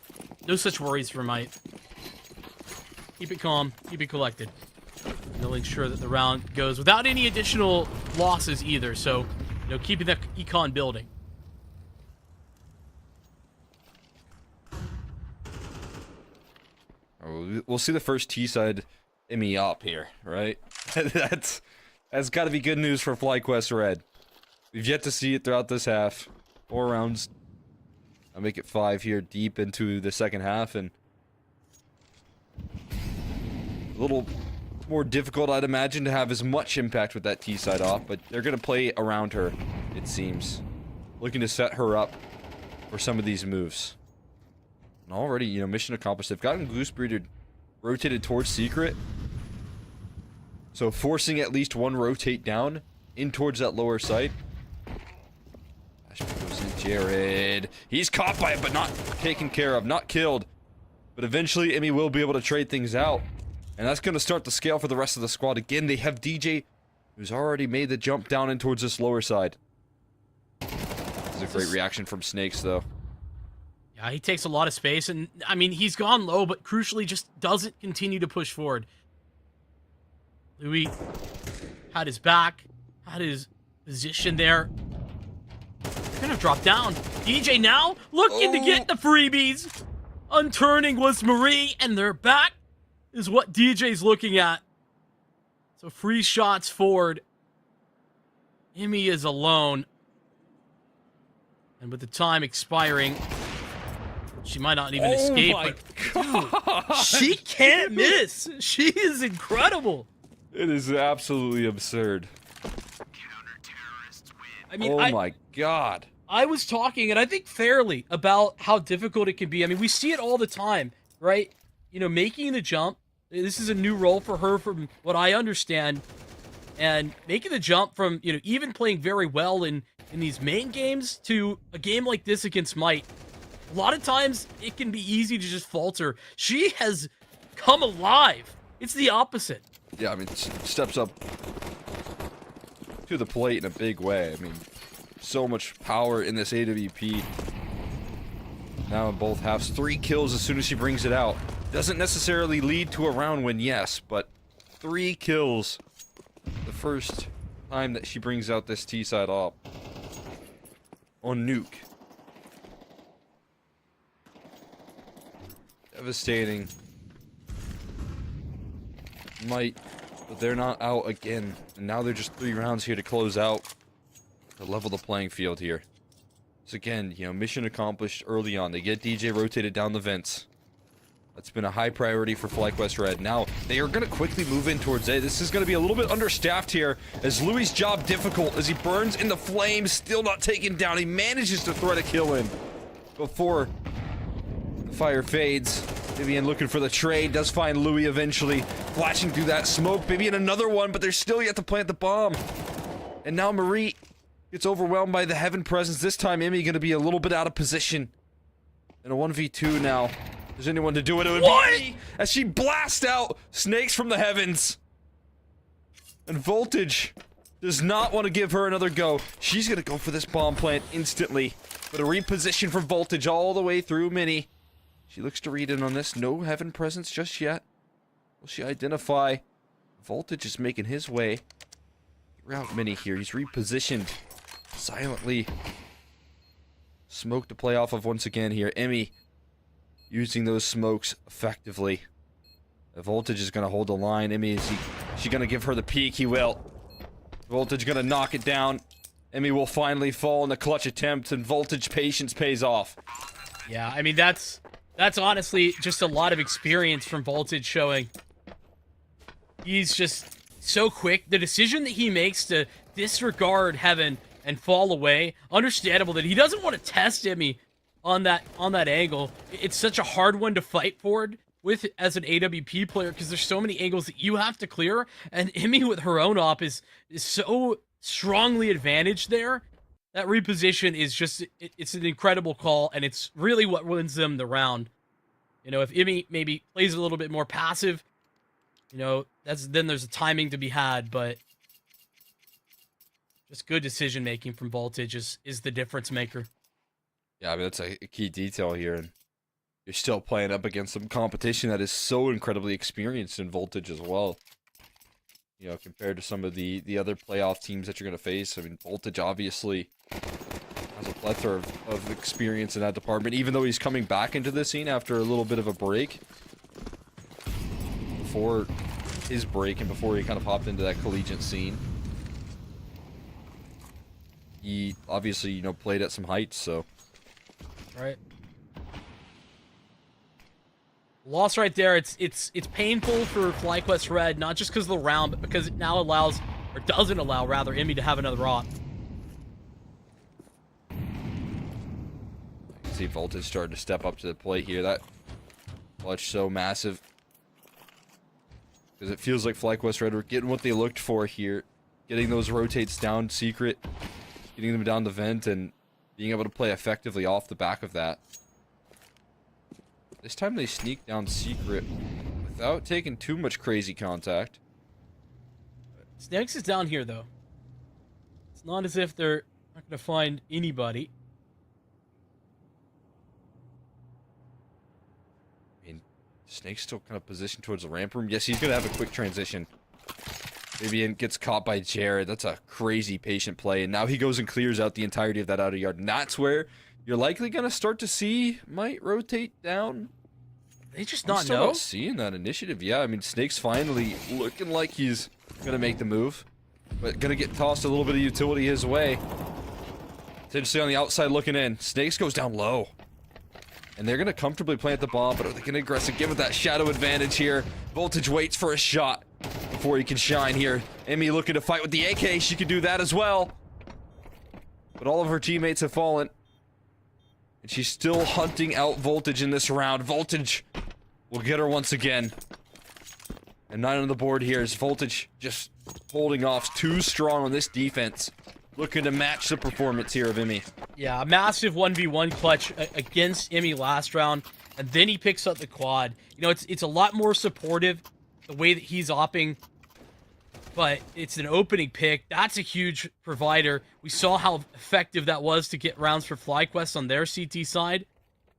such worries for Might. Keep it calm, keep it collected. Making sure that the round goes without any additional losses either, so, keeping that econ building.
We'll see the first T-side Emmy up here, right? That's got to be good news for FlyQuest Red. We've yet to see it throughout this half. 4 rounds. I'll make it 5 here deep into the second half, and a little more difficult, I'd imagine, to have as much impact with that T-side off, but they're going to play around her, it seems. Looking to set her up for some of these moves. And already, mission accomplished. They've gotten Goose Breeder rotated towards Secret. So forcing at least one rotate down in towards that lower site. Goes in Jared. He's caught by it, but not taken care of, not killed. But eventually, Emmy will be able to trade things out. And that's going to start the scale for the rest of the squad. Again, they have DJ, who's already made the jump down in towards this lower side. This is a great reaction from Snakes, though.
Yeah, he takes a lot of space, and, I mean, he's gone low, but crucially just doesn't continue to push forward. Louis had his back, had his position there. Kind of dropped down. DJ now looking to get the freebies. Unturning was Marie, and their back is what DJ's looking at. So free shots forward. Emmy is alone. And with the time expiring, she might not even escape. But dude, she can't miss. She is incredible.
It is absolutely absurd.
I mean,
oh my god.
I was talking, and I think fairly, about how difficult it can be. I mean, we see it all the time, right? Making the jump. This is a new role for her from what I understand. And making the jump from, even playing very well in these main games to a game like this against Might. A lot of times, it can be easy to just falter. She has come alive. It's the opposite.
Yeah, I mean, steps up to the plate in a big way. I mean, so much power in this AWP. Now in both halves, 3 kills as soon as she brings it out. Doesn't necessarily lead to a round win, yes, but 3 kills the first time that she brings out this T-side op on Nuke. Devastating. Might, but they're not out again. And now they're just 3 rounds here to close out, to level the playing field here. So again, you know, mission accomplished early on. They get DJ rotated down the vents. That's been a high priority for FlyQuest Red. Now, they are going to quickly move in towards A. This is going to be a little bit understaffed here, as Louis' job difficult as he burns in the flames, still not taken down. He manages to thread a kill in before the fire fades. Vivian looking for the trade, does find Louis eventually, flashing through that smoke. Vivian another one, but they're still yet to plant the bomb. And now Marie gets overwhelmed by the Heaven presence. This time, Emmy going to be a little bit out of position. In a 1v2 now. If there's anyone to do it, it would be Emmy, as she blasts out snakes from the heavens. And Voltage does not want to give her another go. She's going to go for this bomb plant instantly. But a reposition for Voltage all the way through Mini. She looks to read in on this. No Heaven presence just yet. Will she identify? Voltage is making his way throughout Mini here. He's repositioned silently. Smoke to play off of once again here. Emmy using those smokes effectively. The Voltage is going to hold the line. Emmy, is she going to give her the peek? He will. Voltage going to knock it down. Emmy will finally fall in the clutch attempt, and Voltage patience pays off.
Yeah, I mean, that's honestly just a lot of experience from Voltage showing. He's just so quick. The decision that he makes to disregard Heaven and fall away, understandable that he doesn't want to test Emmy on that angle. It's such a hard one to fight forward with as an AWP player because there's so many angles that you have to clear, and Emmy with her own op is so strongly advantaged there. That reposition is just, it's an incredible call, and it's really what wins them the round. You know, if Emmy maybe plays a little bit more passive, you know, then there's a timing to be had, but just good decision making from Voltage is the difference maker.
Yeah, I mean, that's a key detail here, and you're still playing up against some competition that is so incredibly experienced in Voltage as well. You know, compared to some of the other playoff teams that you're going to face. I mean, Voltage obviously has a plethora of experience in that department, even though he's coming back into the scene after a little bit of a break. Before his break and before he kind of hopped into that collegiate scene. He obviously, you know, played at some heights, so.
Right. Loss right there. It's painful for FlyQuest Red, not just because of the round, but because it now allows, or doesn't allow, rather, Emmy to have another op.
See Voltage starting to step up to the plate here. That clutch so massive. Because it feels like FlyQuest Red were getting what they looked for here. Getting those rotates down secret. Getting them down the vent and being able to play effectively off the back of that. This time they sneak down secret without taking too much crazy contact.
Snakes is down here, though. It's not as if they're not going to find anybody.
I mean, Snake's still kind of positioned towards the ramp room. Yes, he's going to have a quick transition. Vivian gets caught by Jared. That's a crazy patient play. And now he goes and clears out the entirety of that outer yard. And that's where you're likely going to start to see might rotate down.
They just
I'm
not
still
know?
not seeing that initiative. Yeah, I mean, Snake's finally looking like he's going to make the move. But going to get tossed a little bit of utility his way. Potentially on the outside looking in. Snakes goes down low. And they're going to comfortably plant the bomb, but are they going to aggressive? Give it that shadow advantage here. Voltage waits for a shot before he can shine here. Emmy looking to fight with the AK. She can do that as well. But all of her teammates have fallen. And she's still hunting out Voltage in this round. Voltage will get her once again. And 9 on the board here is Voltage just holding off too strong on this defense. Looking to match the performance here of Emmy.
Yeah, a massive 1v1 clutch against Emmy last round. And then he picks up the quad. You know, it's a lot more supportive, the way that he's opping but it's an opening pick. That's a huge provider. We saw how effective that was to get rounds for FlyQuest on their CT side.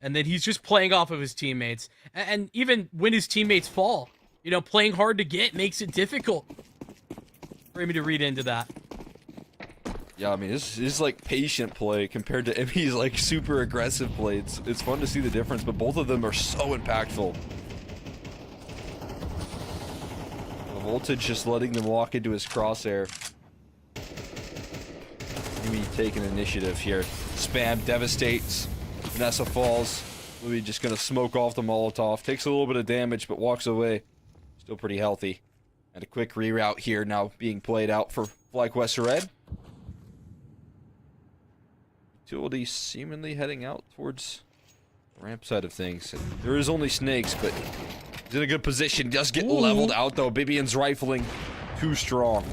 And then he's just playing off of his teammates. And even when his teammates fall, you know, playing hard to get makes it difficult for me to read into that.
Yeah, I mean, this is like patient play compared to Emmy's like super aggressive play. It's fun to see the difference, but both of them are so impactful. Voltage just letting them walk into his crosshair. Maybe taking initiative here. Spam devastates. Vanessa falls. Louis just gonna smoke off the Molotov. Takes a little bit of damage, but walks away. Still pretty healthy. And a quick reroute here now being played out for FlyQuest Red. Utility seemingly heading out towards the ramp side of things. And there is only Snakes, but he's in a good position. Does get leveled out though. Bibian's rifling too strong.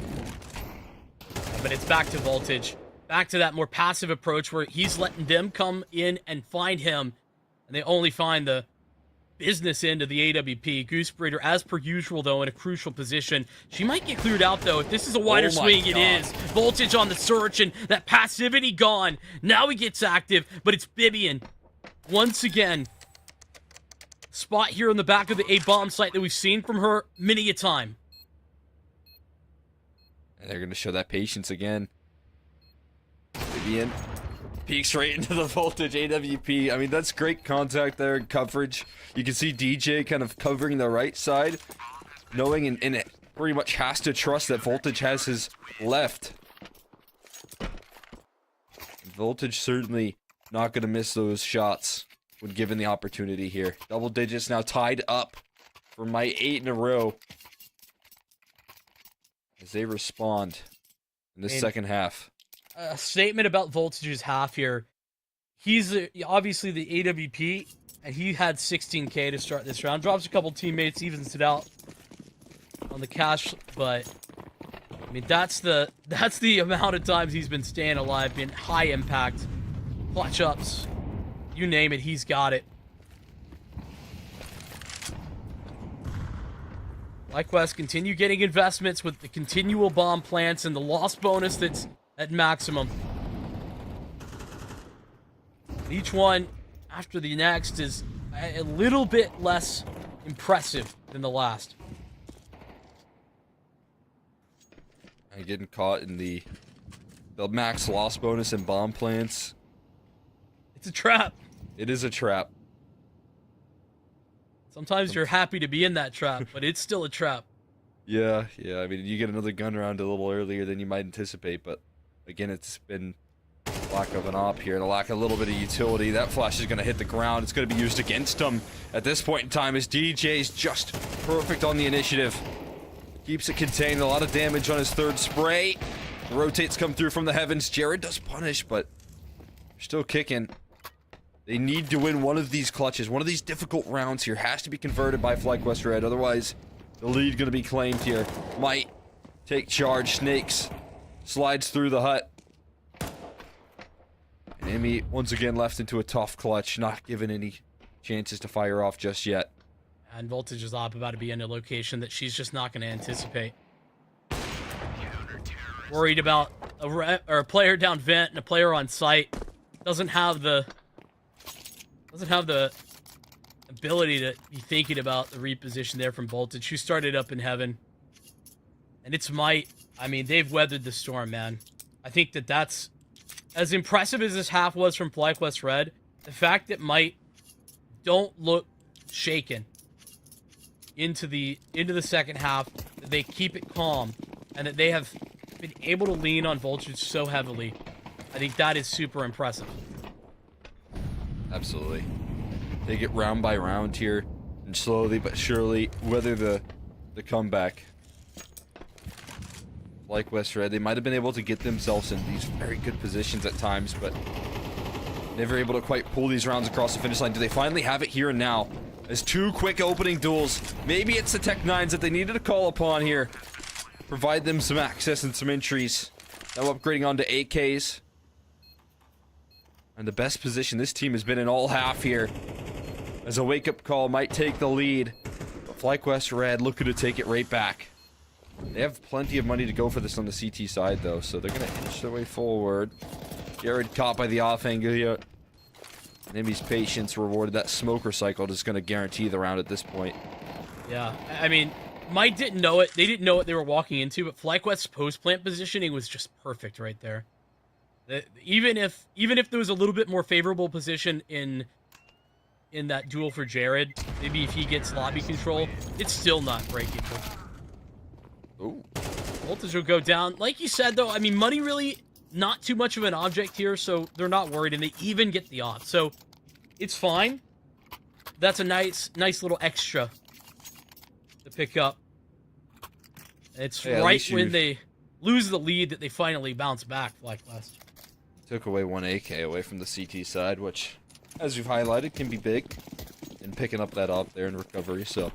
But it's back to Voltage. Back to that more passive approach where he's letting them come in and find him. And they only find the business end of the AWP. Goose Breeder, as per usual, though, in a crucial position. She might get cleared out, though. If this is a wider swing, it is. Voltage on the search, and that passivity gone. Now he gets active, but it's Bibian. Once again, spot here on the back of the A-bomb site that we've seen from her many a time.
And they're going to show that patience again. Bibian peeks right into the Voltage AWP. I mean, that's great contact there and coverage. You can see DJ kind of covering the right side, knowing and it pretty much has to trust that Voltage has his left. Voltage certainly not going to miss those shots when given the opportunity here. Double digits now tied up for my 8 in a row as they respond in the second half.
A statement about Voltage's half here. He's obviously the AWP, and he had 16k to start this round. Drops a couple teammates, evens it out on the cash, but I mean that's the amount of times he's been staying alive, been high impact, clutch ups, you name it, he's got it. FlyQuest continue getting investments with the continual bomb plants and the loss bonus that's at maximum. Each one after the next is a little bit less impressive than the last.
And getting caught in the max loss bonus and bomb plants.
It's a trap.
It is a trap.
Sometimes you're happy to be in that trap, but it's still a trap.
Yeah. I mean, you get another gun round a little earlier than you might anticipate, but again, it's been lack of an op here and a lack of a little bit of utility. That flash is going to hit the ground. It's going to be used against him at this point in time as DJ's just perfect on the initiative. Keeps it contained. A lot of damage on his third spray. The rotates come through from the heavens. Jared does punish, but they're still kicking. They need to win one of these clutches. One of these difficult rounds here has to be converted by FlyQuest Red. Otherwise, the lead going to be claimed here. Might take charge. Snakes slides through the hut. And Emmy once again left into a tough clutch, not given any chances to fire off just yet.
And Voltage is about to be in a location that she's just not going to anticipate. Worried about a player down vent and a player on site. Doesn't have the ability to be thinking about the reposition there from Voltage. She started up in heaven. And it's Might. I mean, they've weathered the storm, man. I think that's as impressive as this half was from FlyQuest Red. The fact that Might don't look shaken into the second half, that they keep it calm, and that they have been able to lean on Voltage so heavily, I think that is super impressive.
Absolutely. Take it round by round here, and slowly but surely weather the comeback. Like West Red, they might have been able to get themselves in these very good positions at times, but never able to quite pull these rounds across the finish line. Do they finally have it here and now? As two quick opening duels. Maybe it's the Tech 9s that they needed to call upon here. Provide them some access and some entries. Now upgrading onto AKs. And the best position this team has been in all half here. As a wake-up call might take the lead. But FlyQuest Red looking to take it right back. They have plenty of money to go for this on the CT side, though, so they're going to inch their way forward. Jared caught by the off angle here. Nimi's patience rewarded. That smoker cycle is going to guarantee the round at this point.
Yeah, I mean, Might didn't know it. They didn't know what they were walking into, but FlyQuest's post-plant positioning was just perfect right there. Even if there was a little bit more favorable position in that duel for Jared, maybe if he gets lobby control, it's still not breakable.
Ooh.
Voltage will go down. Like you said, though, I mean, money really not too much of an object here, so they're not worried, and they even get the off. So it's fine. That's a nice little extra to pick up. It's right when they lose the lead that they finally bounce back, FlyQuest.
Took away one AK away from the CT side, which, as you've highlighted, can be big in picking up that op there in recovery. So,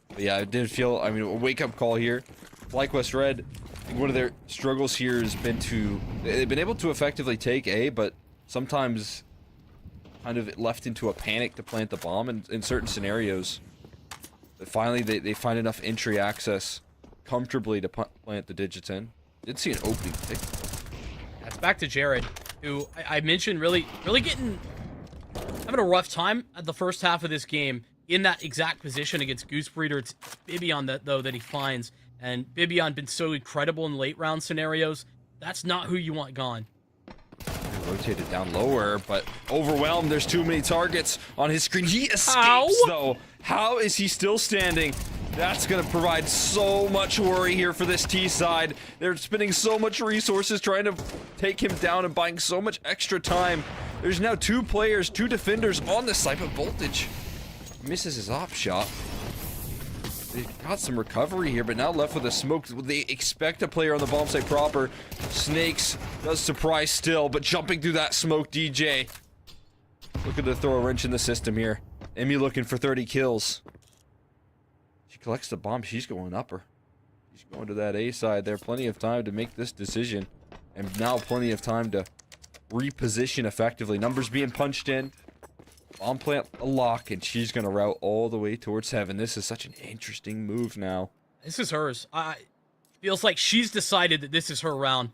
but yeah, I did feel, I mean, a wake-up call here. FlyQuest Red, I think one of their struggles here has been they've been able to effectively take A, but sometimes kind of left into a panic to plant the bomb in certain scenarios. But finally, they find enough entry access comfortably to plant the digits in. Did see an opening pick.
That's back to Jared, who I mentioned really having a rough time at the first half of this game in that exact position against Goose Breeder. It's Bibion that he finds, and Bibion been so incredible in late round scenarios. That's not who you want gone.
Rotated down lower, but overwhelmed. There's too many targets on his screen. He escapes, though. How is he still standing? That's going to provide so much worry here for this T side. They're spending so much resources trying to take him down and buying so much extra time. There's now two defenders on the side, but Voltage misses his op shot. They got some recovery here, but now left with a smoke. They expect a player on the bomb site proper. Snakes does surprise still, but jumping through that smoke, DJ. Looking to throw a wrench in the system here. Emmy looking for 30 kills. She collects the bomb. She's going upper. She's going to that A side there. Plenty of time to make this decision. And now plenty of time to reposition effectively. Numbers being punched in. Bomb plant a lock, and she's going to route all the way towards heaven. This is such an interesting move now.
This is hers. Feels like she's decided that this is her round.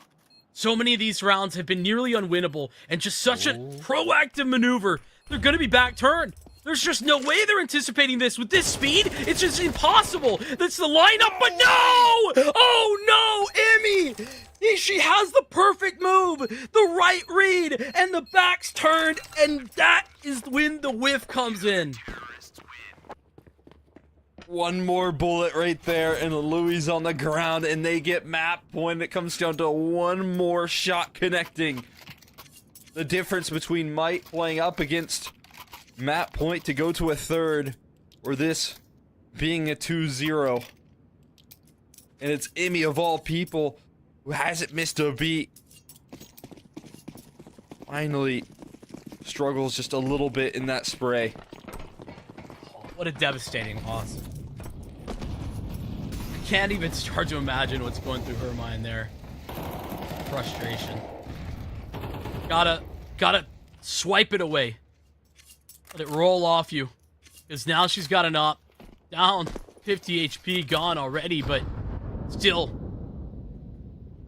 So many of these rounds have been nearly unwinnable, and just such a proactive maneuver. They're going to be back turned. There's just no way they're anticipating this. With this speed, it's just impossible. That's the lineup, but no! Oh no, Emmy! She has the perfect move, the right read, and the back's turned, and that is when the whiff comes in.
One more bullet right there, and Louis on the ground, and they get map point. It comes down to one more shot connecting. The difference between Might playing up against map point to go to a third, or this being a 2-0. And it's Emmy of all people who hasn't missed a beat. Finally struggles just a little bit in that spray.
Oh, what a devastating loss. I can't even start to imagine what's going through her mind there. Frustration. Gotta swipe it away. Let it roll off you. Because now she's got an op. Down 50 HP, gone already, but still.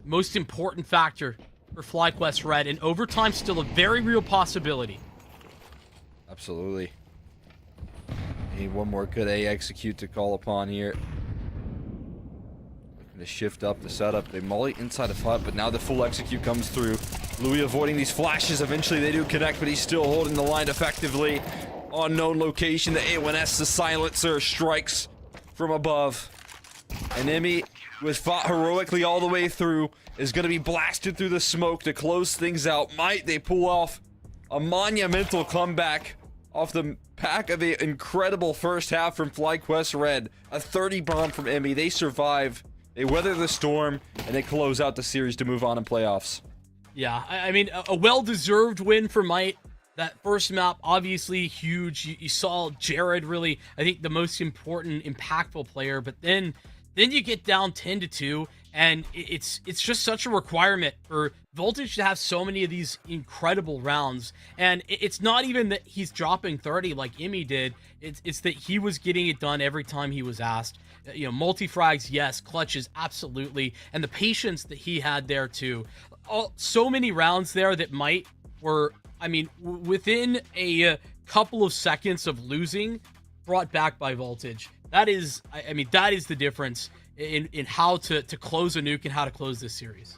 Most important factor for FlyQuest Red, and overtime still a very real possibility.
Absolutely. Need one more good A execute to call upon here. Looking to shift up the setup. They molly inside the flat, but now the full execute comes through. Louis avoiding these flashes. Eventually they do connect, but he's still holding the line effectively. Unknown location. The A1S, the silencer, strikes from above. And Emmy, who has fought heroically all the way through, is going to be blasted through the smoke to close things out. Might they pull off a monumental comeback off the back of an incredible first half from FlyQuest Red. A 30 bomb from Emmy. They survive, they weather the storm, and they close out the series to move on in playoffs.
Yeah, I mean, a well-deserved win for Might. That first map, obviously huge. You saw Jared really, I think, the most important, impactful player, but then you get down 10-2, And it's just such a requirement for Voltage to have so many of these incredible rounds. And it's not even that he's dropping 30 like Emmy did. It's that he was getting it done every time he was asked. Multi-frags, yes. Clutches, absolutely. And the patience that he had there too. So many rounds there that were, I mean, within a couple of seconds of losing, brought back by Voltage. That is, I mean, that is the difference in how to close a nuke and how to close this series.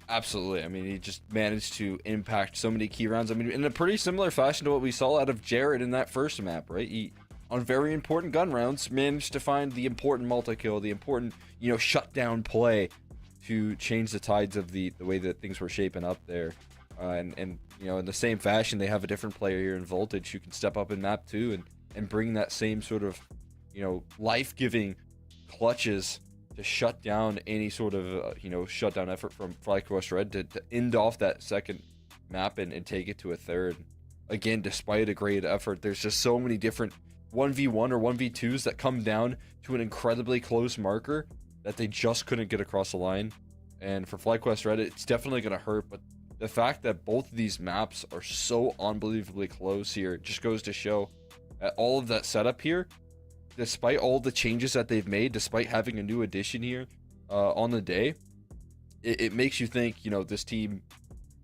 Absolutely. I mean, he just managed to impact so many key rounds. I mean, in a pretty similar fashion to what we saw out of Jared in that first map, right? He, on very important gun rounds, managed to find the important multi-kill, the important, shutdown play to change the tides of the way that things were shaping up there. And in the same fashion, they have a different player here in Voltage who can step up in map 2 and bring that same sort of, life-giving clutches to shut down any sort of, shutdown effort from FlyQuest Red to end off that second map and take it to a third. Again, despite a great effort, there's just so many different 1v1 or 1v2s that come down to an incredibly close marker that they just couldn't get across the line. And for FlyQuest Red, it's definitely going to hurt, but the fact that both of these maps are so unbelievably close here just goes to show that all of that setup here, despite all the changes that they've made, despite having a new addition here on the day, it makes you think, this team,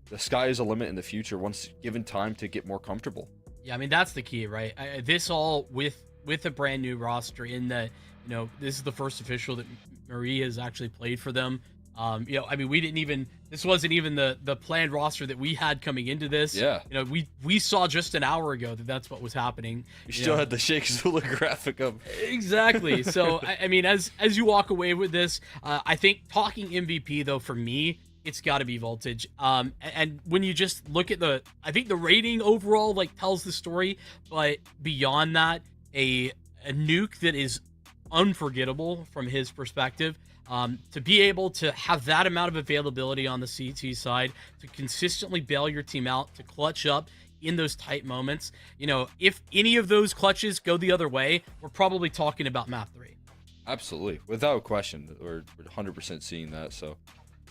the sky is a limit in the future once given time to get more comfortable.
Yeah, I mean, that's the key, right? This all with a brand new roster in that, this is the first official that Marie has actually played for them. I mean, this wasn't even the planned roster that we had coming into this.
Yeah.
We saw just an hour ago that that's what was happening.
You still had the Sheikh Zula graphic up.
Exactly. So, I mean, as you walk away with this, I think talking MVP, though, for me, it's got to be Voltage. And when you just look at I think the rating overall, tells the story. But beyond that, a nuke that is unforgettable from his perspective. To be able to have that amount of availability on the CT side, to consistently bail your team out, to clutch up in those tight moments. If any of those clutches go the other way, we're probably talking about map 3.
Absolutely. Without question. We're 100% seeing that. So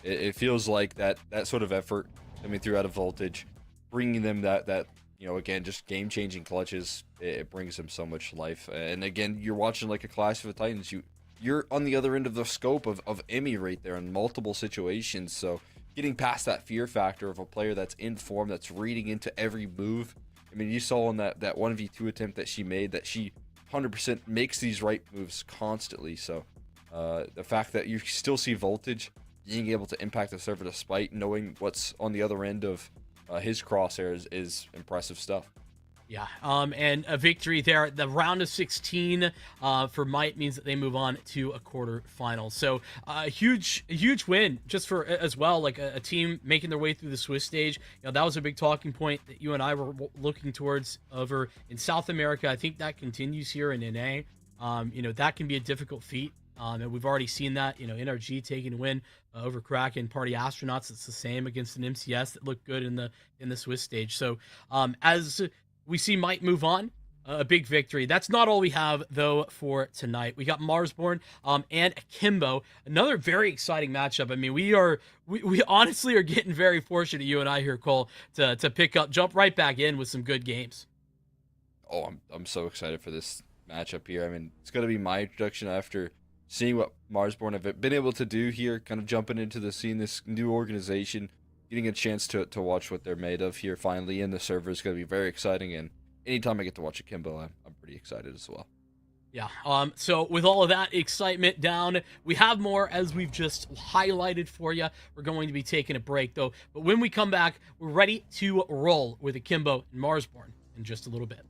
it feels like that sort of effort coming through out of Voltage, bringing them that again, just game-changing clutches, it brings them so much life. And again, you're watching like a Clash of the Titans. You're on the other end of the scope of Emmy right there in multiple situations. So getting past that fear factor of a player that's in form, that's reading into every move. I mean, you saw in that 1v2 attempt that she made that she 100% makes these right moves constantly. So the fact that you still see Voltage being able to impact the server despite knowing what's on the other end of his crosshairs is impressive stuff.
Yeah, and a victory there. The round of 16 for Might means that they move on to a quarterfinal. So a huge win just for as well, like a team making their way through the Swiss stage. That was a big talking point that you and I were looking towards over in South America. I think that continues here in NA. That can be a difficult feat. And we've already seen that, NRG taking a win over Kraken. Party Astronauts, it's the same against an MCS that looked good in the Swiss stage. So as we see Might move on, a big victory. That's not all we have, though, for tonight. We got Marsborn and Akimbo. Another very exciting matchup. I mean, we honestly are getting very fortunate, you and I here, Cole, to jump right back in with some good games.
Oh, I'm so excited for this matchup here. I mean, it's going to be my introduction after seeing what Marsborn have been able to do here, kind of jumping into the scene, this new organization, getting a chance to watch what they're made of here finally in the server is going to be very exciting. And anytime I get to watch Akimbo, I'm pretty excited as well.
Yeah. So with all of that excitement down, we have more as we've just highlighted for you. We're going to be taking a break though. But when we come back, we're ready to roll with Akimbo and Marsborn in just a little bit.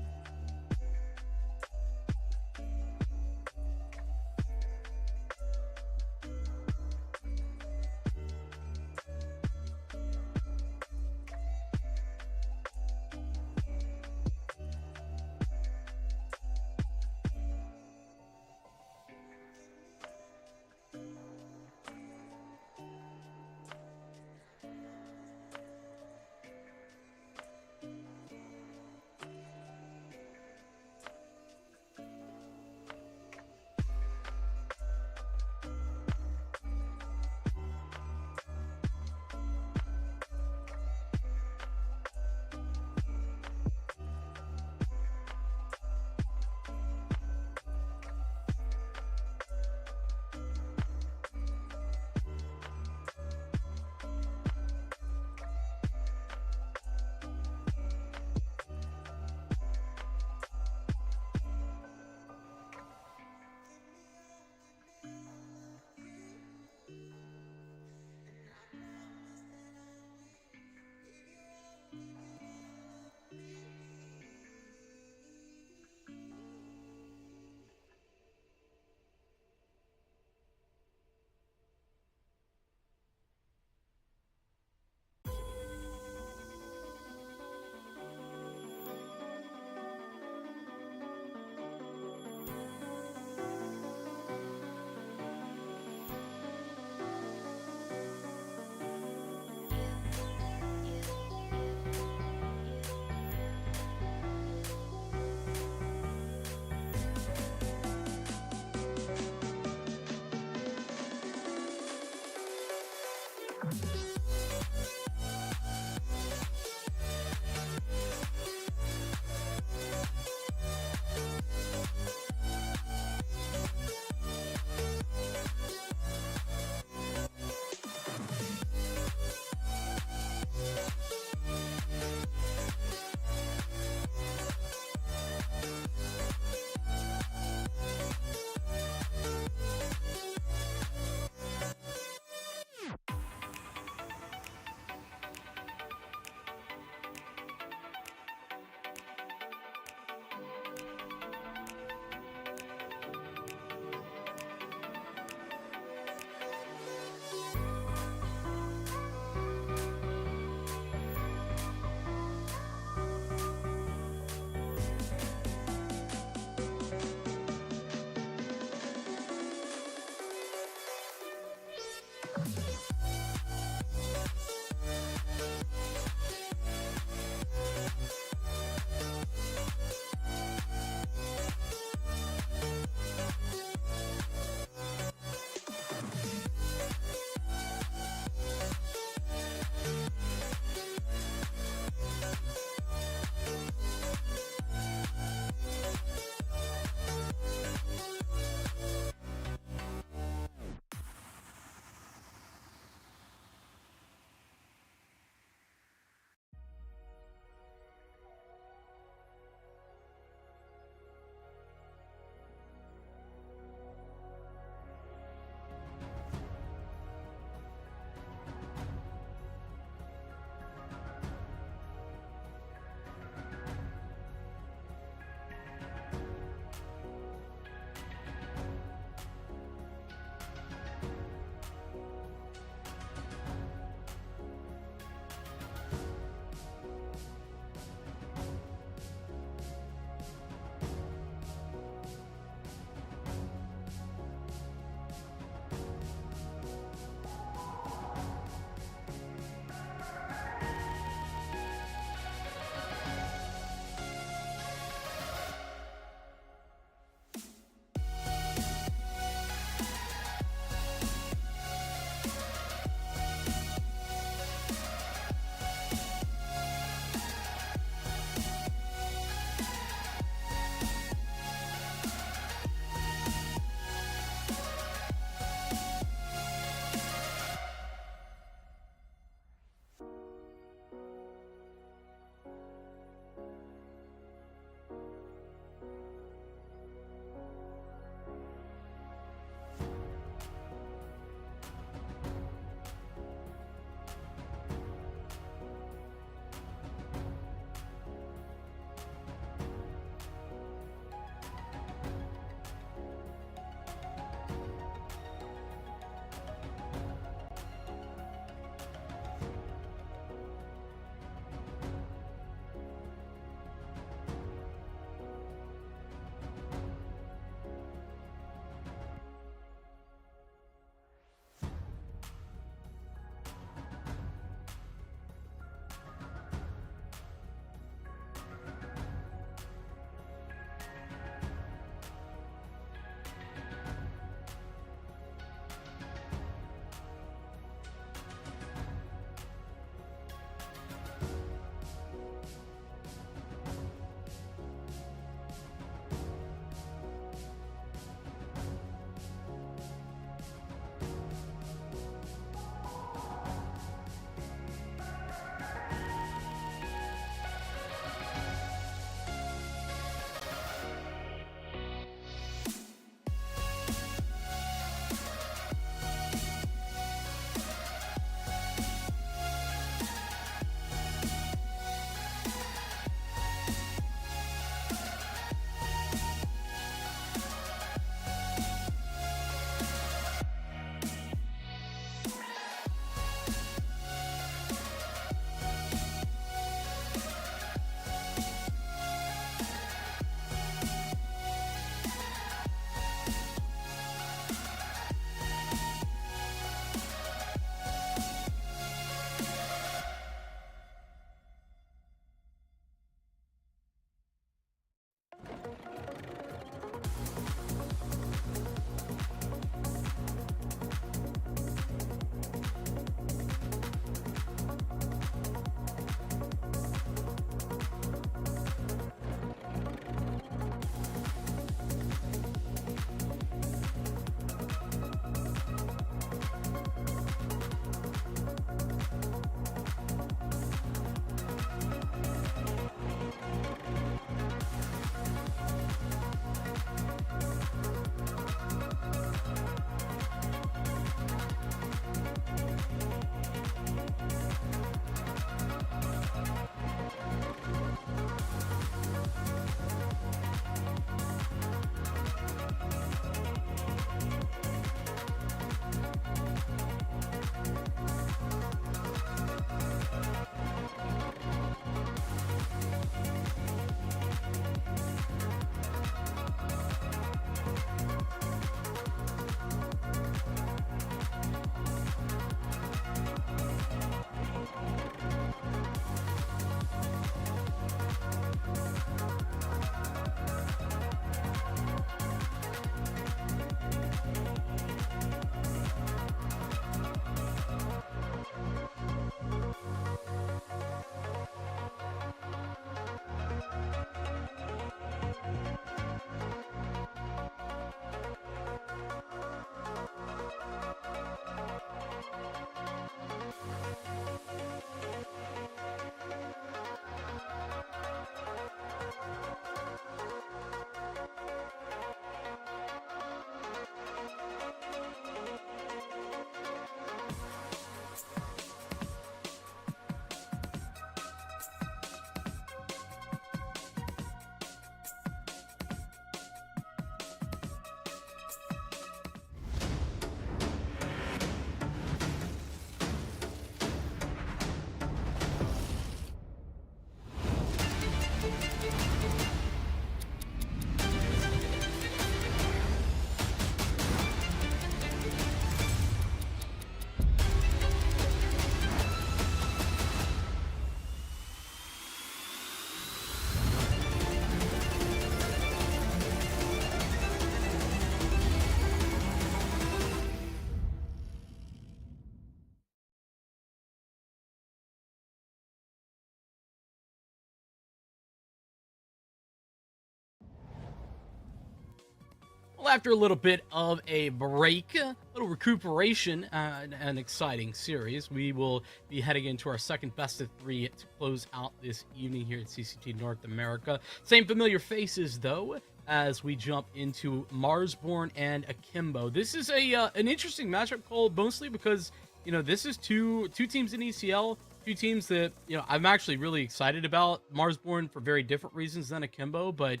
Well, after a little bit of a break, a little recuperation, an exciting series, we will be heading into our second best of three to close out this evening here at CCT North America. Same familiar faces, though, as we jump into Marsborn and Akimbo. This is an interesting matchup call, mostly because this is two teams in ECL, two teams that I'm actually really excited about. Marsborn for very different reasons than Akimbo, but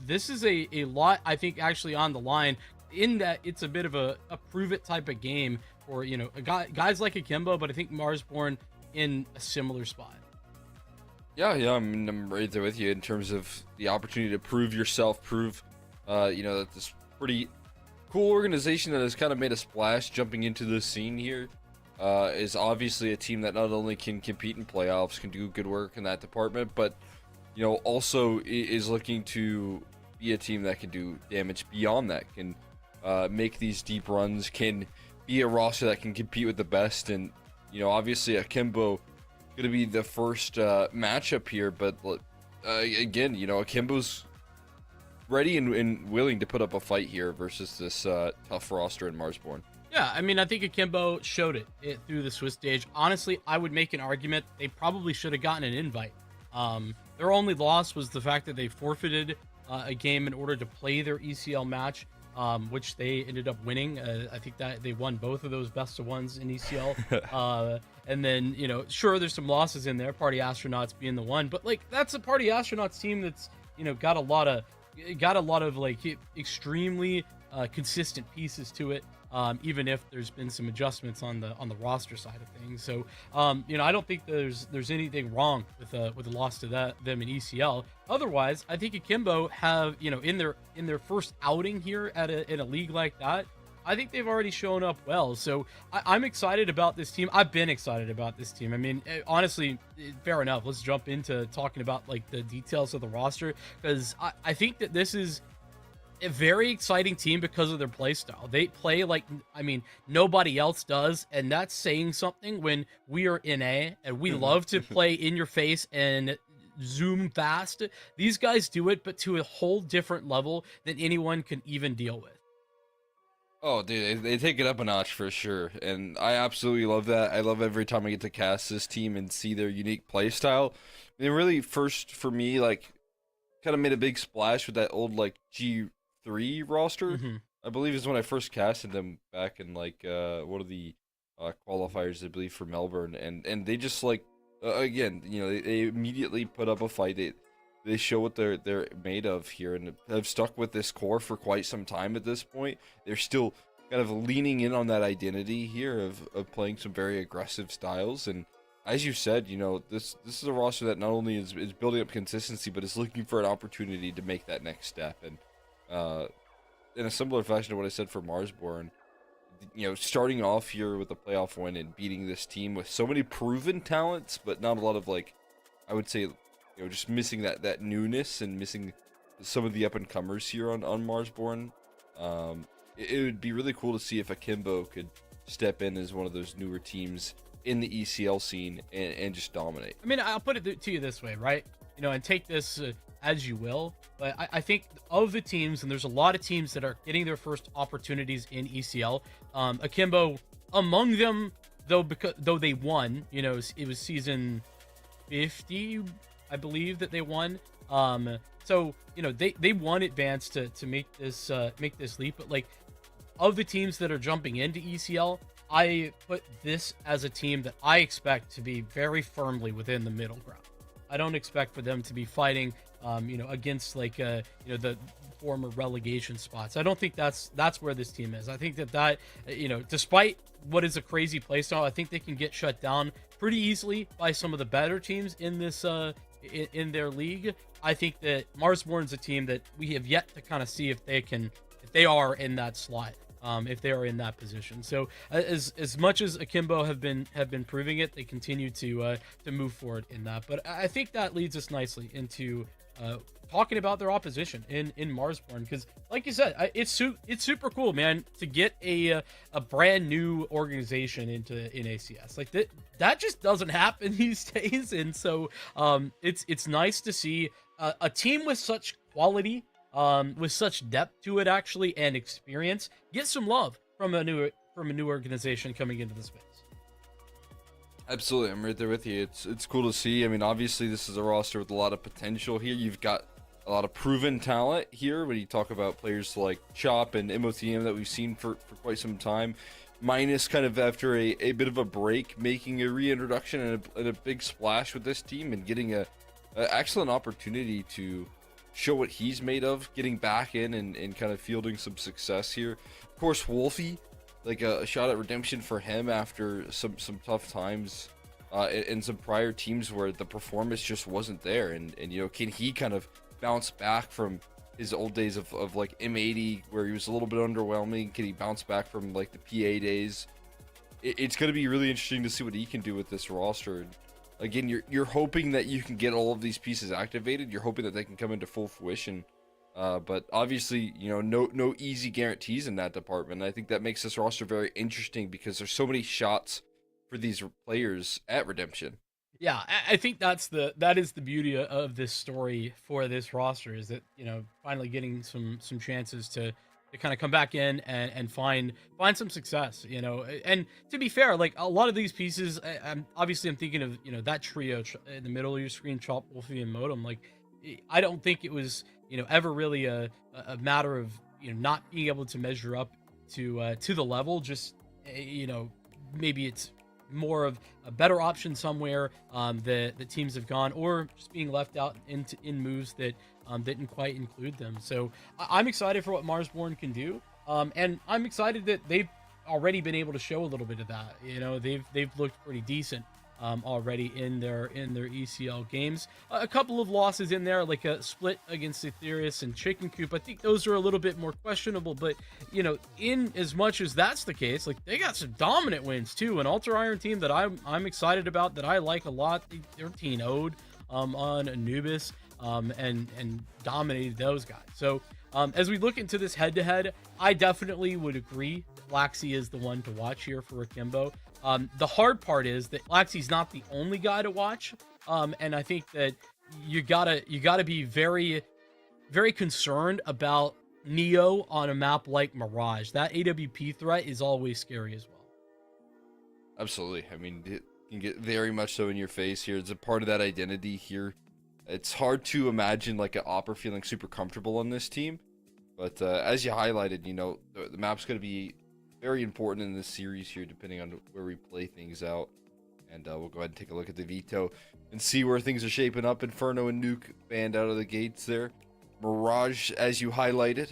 this is a lot, I think, actually on the line, in that it's a bit of a prove it type of game for guys like Akimbo, but I think Marsborn in a similar spot.
Yeah, I mean, I'm right there with you in terms of the opportunity to prove yourself, prove that this pretty cool organization that has kind of made a splash jumping into the scene here is obviously a team that not only can compete in playoffs, can do good work in that department, but also is looking to be a team that can do damage beyond that, can make these deep runs, can be a roster that can compete with the best. And obviously Akimbo going to be the first matchup here, but again, Akimbo's ready and willing to put up a fight here versus this tough roster in Marsborn.
Yeah, I mean, I think Akimbo showed it through the Swiss stage. Honestly, I would make an argument they probably should have gotten an invite. Their only loss was the fact that they forfeited a game in order to play their ECL match, which they ended up winning. I think that they won both of those best of ones in ECL. And then, sure, there's some losses in there, Party Astronauts being the one, but that's a Party Astronauts team that's, got a lot of extremely consistent pieces to it. Even if there's been some adjustments on the roster side of things. So, I don't think there's anything wrong with a loss to them in ECL. Otherwise, I think Akimbo have, in their first outing here in a league like that, I think they've already shown up well. So I'm excited about this team. I've been excited about this team. I mean, honestly, fair enough. Let's jump into talking about the details of the roster, because I think that this is a very exciting team because of their play style. They play nobody else does, and that's saying something when we are in A, and we love to play in your face and zoom fast. These guys do it, but to a whole different level than anyone can even deal with.
Oh, dude, they take it up a notch for sure, and I absolutely love that. I love every time I get to cast this team and see their unique play style. They really, first for me, kind of made a big splash with that old G3 roster.
Mm-hmm.
I believe is when I first casted them back in one of the qualifiers, I believe, for Melbourne, and they just again, they immediately put up a fight. They show what they're made of here, and have stuck with this core for quite some time at this point. They're still kind of leaning in on that identity here of playing some very aggressive styles. And as you said, this is a roster that not only is building up consistency, but is looking for an opportunity to make that next step. And in a similar fashion to what I said for Marsborn, starting off here with a playoff win and beating this team with so many proven talents, but not a lot of I would say, just missing that newness and missing some of the up-and-comers here on Marsborn. It would be really cool to see if Akimbo could step in as one of those newer teams in the ECL scene and just dominate.
I mean, I'll put it to you this way, right? And take this as you will, but I think of the teams, and there's a lot of teams that are getting their first opportunities in ECL. Akimbo among them, though they won, it was season 50, I believe, that they won. So they won advance to make this leap. But of the teams that are jumping into ECL, I put this as a team that I expect to be very firmly within the middle ground. I don't expect for them to be fighting, against the former relegation spots. I don't think that's where this team is. I think that despite what is a crazy playstyle, I think they can get shut down pretty easily by some of the better teams in this in their league. I think that Marsborn's a team that we have yet to kind of see if they are in that slot. If they are in that position. So as much as Akimbo have been proving it, they continue to move forward in that. But I think that leads us nicely into talking about their opposition in Marsborn, because like you said, it's super cool, man, to get a brand new organization in ACS. That just doesn't happen these days, and so it's nice to see a team with such quality with such depth to it actually and experience, get some love from a new organization coming into the space.
Absolutely, I'm right there with you. It's cool to see. I mean, obviously, this is a roster with a lot of potential here. You've got a lot of proven talent here when you talk about players like Chop and MOTM that we've seen for quite some time. Minus kind of after a bit of a break, making a reintroduction and a big splash with this team and getting a excellent opportunity to show what he's made of, getting back in and kind of fielding some success here. Of course, Wolfie, like a shot at redemption for him after some tough times in some prior teams where the performance just wasn't there. And you know, can he kind of bounce back from his old days of like M80 where he was a little bit underwhelming? Can he bounce back from like the PA days? It's going to be really interesting to see what he can do with this roster. And again, you're hoping that you can get all of these pieces activated. You're hoping that they can come into full fruition. But obviously, you know, no easy guarantees in that department. And I think that makes this roster very interesting because there's so many shots for these players at redemption.
Yeah, I think that is the beauty of this story for this roster, is that, you know, finally getting some chances to kind of come back in and find some success, you know. And to be fair, like a lot of these pieces, I'm thinking of, you know, that trio in the middle of your screen, Chop, Wolfie, and Modem. Like, I don't think it was, you know, ever really a matter of, you know, not being able to measure up to the level. Just you know, maybe it's more of a better option somewhere the teams have gone, or just being left out in moves that didn't quite include them. So I'm excited for what Marsborn can do, and I'm excited that they've already been able to show a little bit of that. You know, they've looked pretty decent already in their ECL games. A couple of losses in there, like a split against Ethereus and Chicken Coop. I think those are a little bit more questionable, but you know, in as much as that's the case, like they got some dominant wins too. An Ultra Iron team that I'm excited about, that I like a lot. They're 13-0'd on Anubis and dominated those guys. So as we look into this head-to-head, I definitely would agree that Laxi is the one to watch here for Akimbo. The hard part is that Laxi's not the only guy to watch, and I think that you gotta be very, very concerned about Neo on a map like Mirage. That AWP threat is always scary as well.
Absolutely. I mean, it can get very much so in your face here. It's a part of that identity here. It's hard to imagine like an Opera feeling super comfortable on this team, but as you highlighted, you know, the map's going to be very important in this series here, depending on where we play things out. And we'll go ahead and take a look at the veto and see where things are shaping up. Inferno and Nuke banned out of the gates there. Mirage, as you highlighted,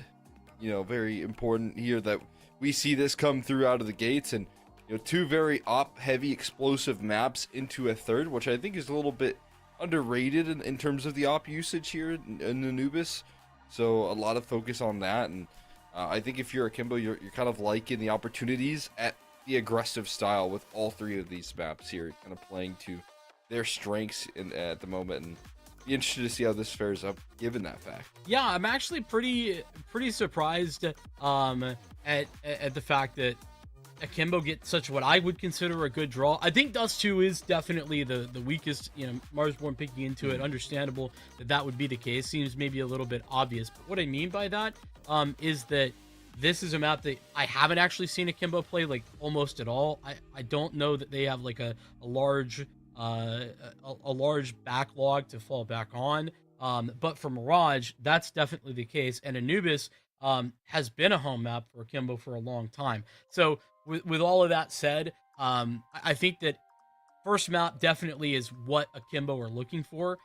you know, very important here that we see this come through out of the gates. And, you know, two very op-heavy, explosive maps into a third, which I think is a little bit underrated in terms of the op usage here in Anubis. So a lot of focus on that. And I think if you're Akimbo, you're kind of liking the opportunities at the aggressive style with all three of these maps here, kind of playing to their strengths at the moment, and be interested to see how this fares up given that fact.
Yeah, I'm actually pretty surprised at the fact that Akimbo gets such what I would consider a good draw. I think Dust 2 is definitely the weakest, you know, Marsborn picking into it. Understandable that would be the case. Seems maybe a little bit obvious. But what I mean by that is that this is a map that I haven't actually seen Akimbo play like almost at all. I don't know that they have like a large backlog to fall back on. But for Mirage, that's definitely the case. And Anubis has been a home map for Akimbo for a long time. So with all of that said, I think that first map definitely is what Akimbo are looking for.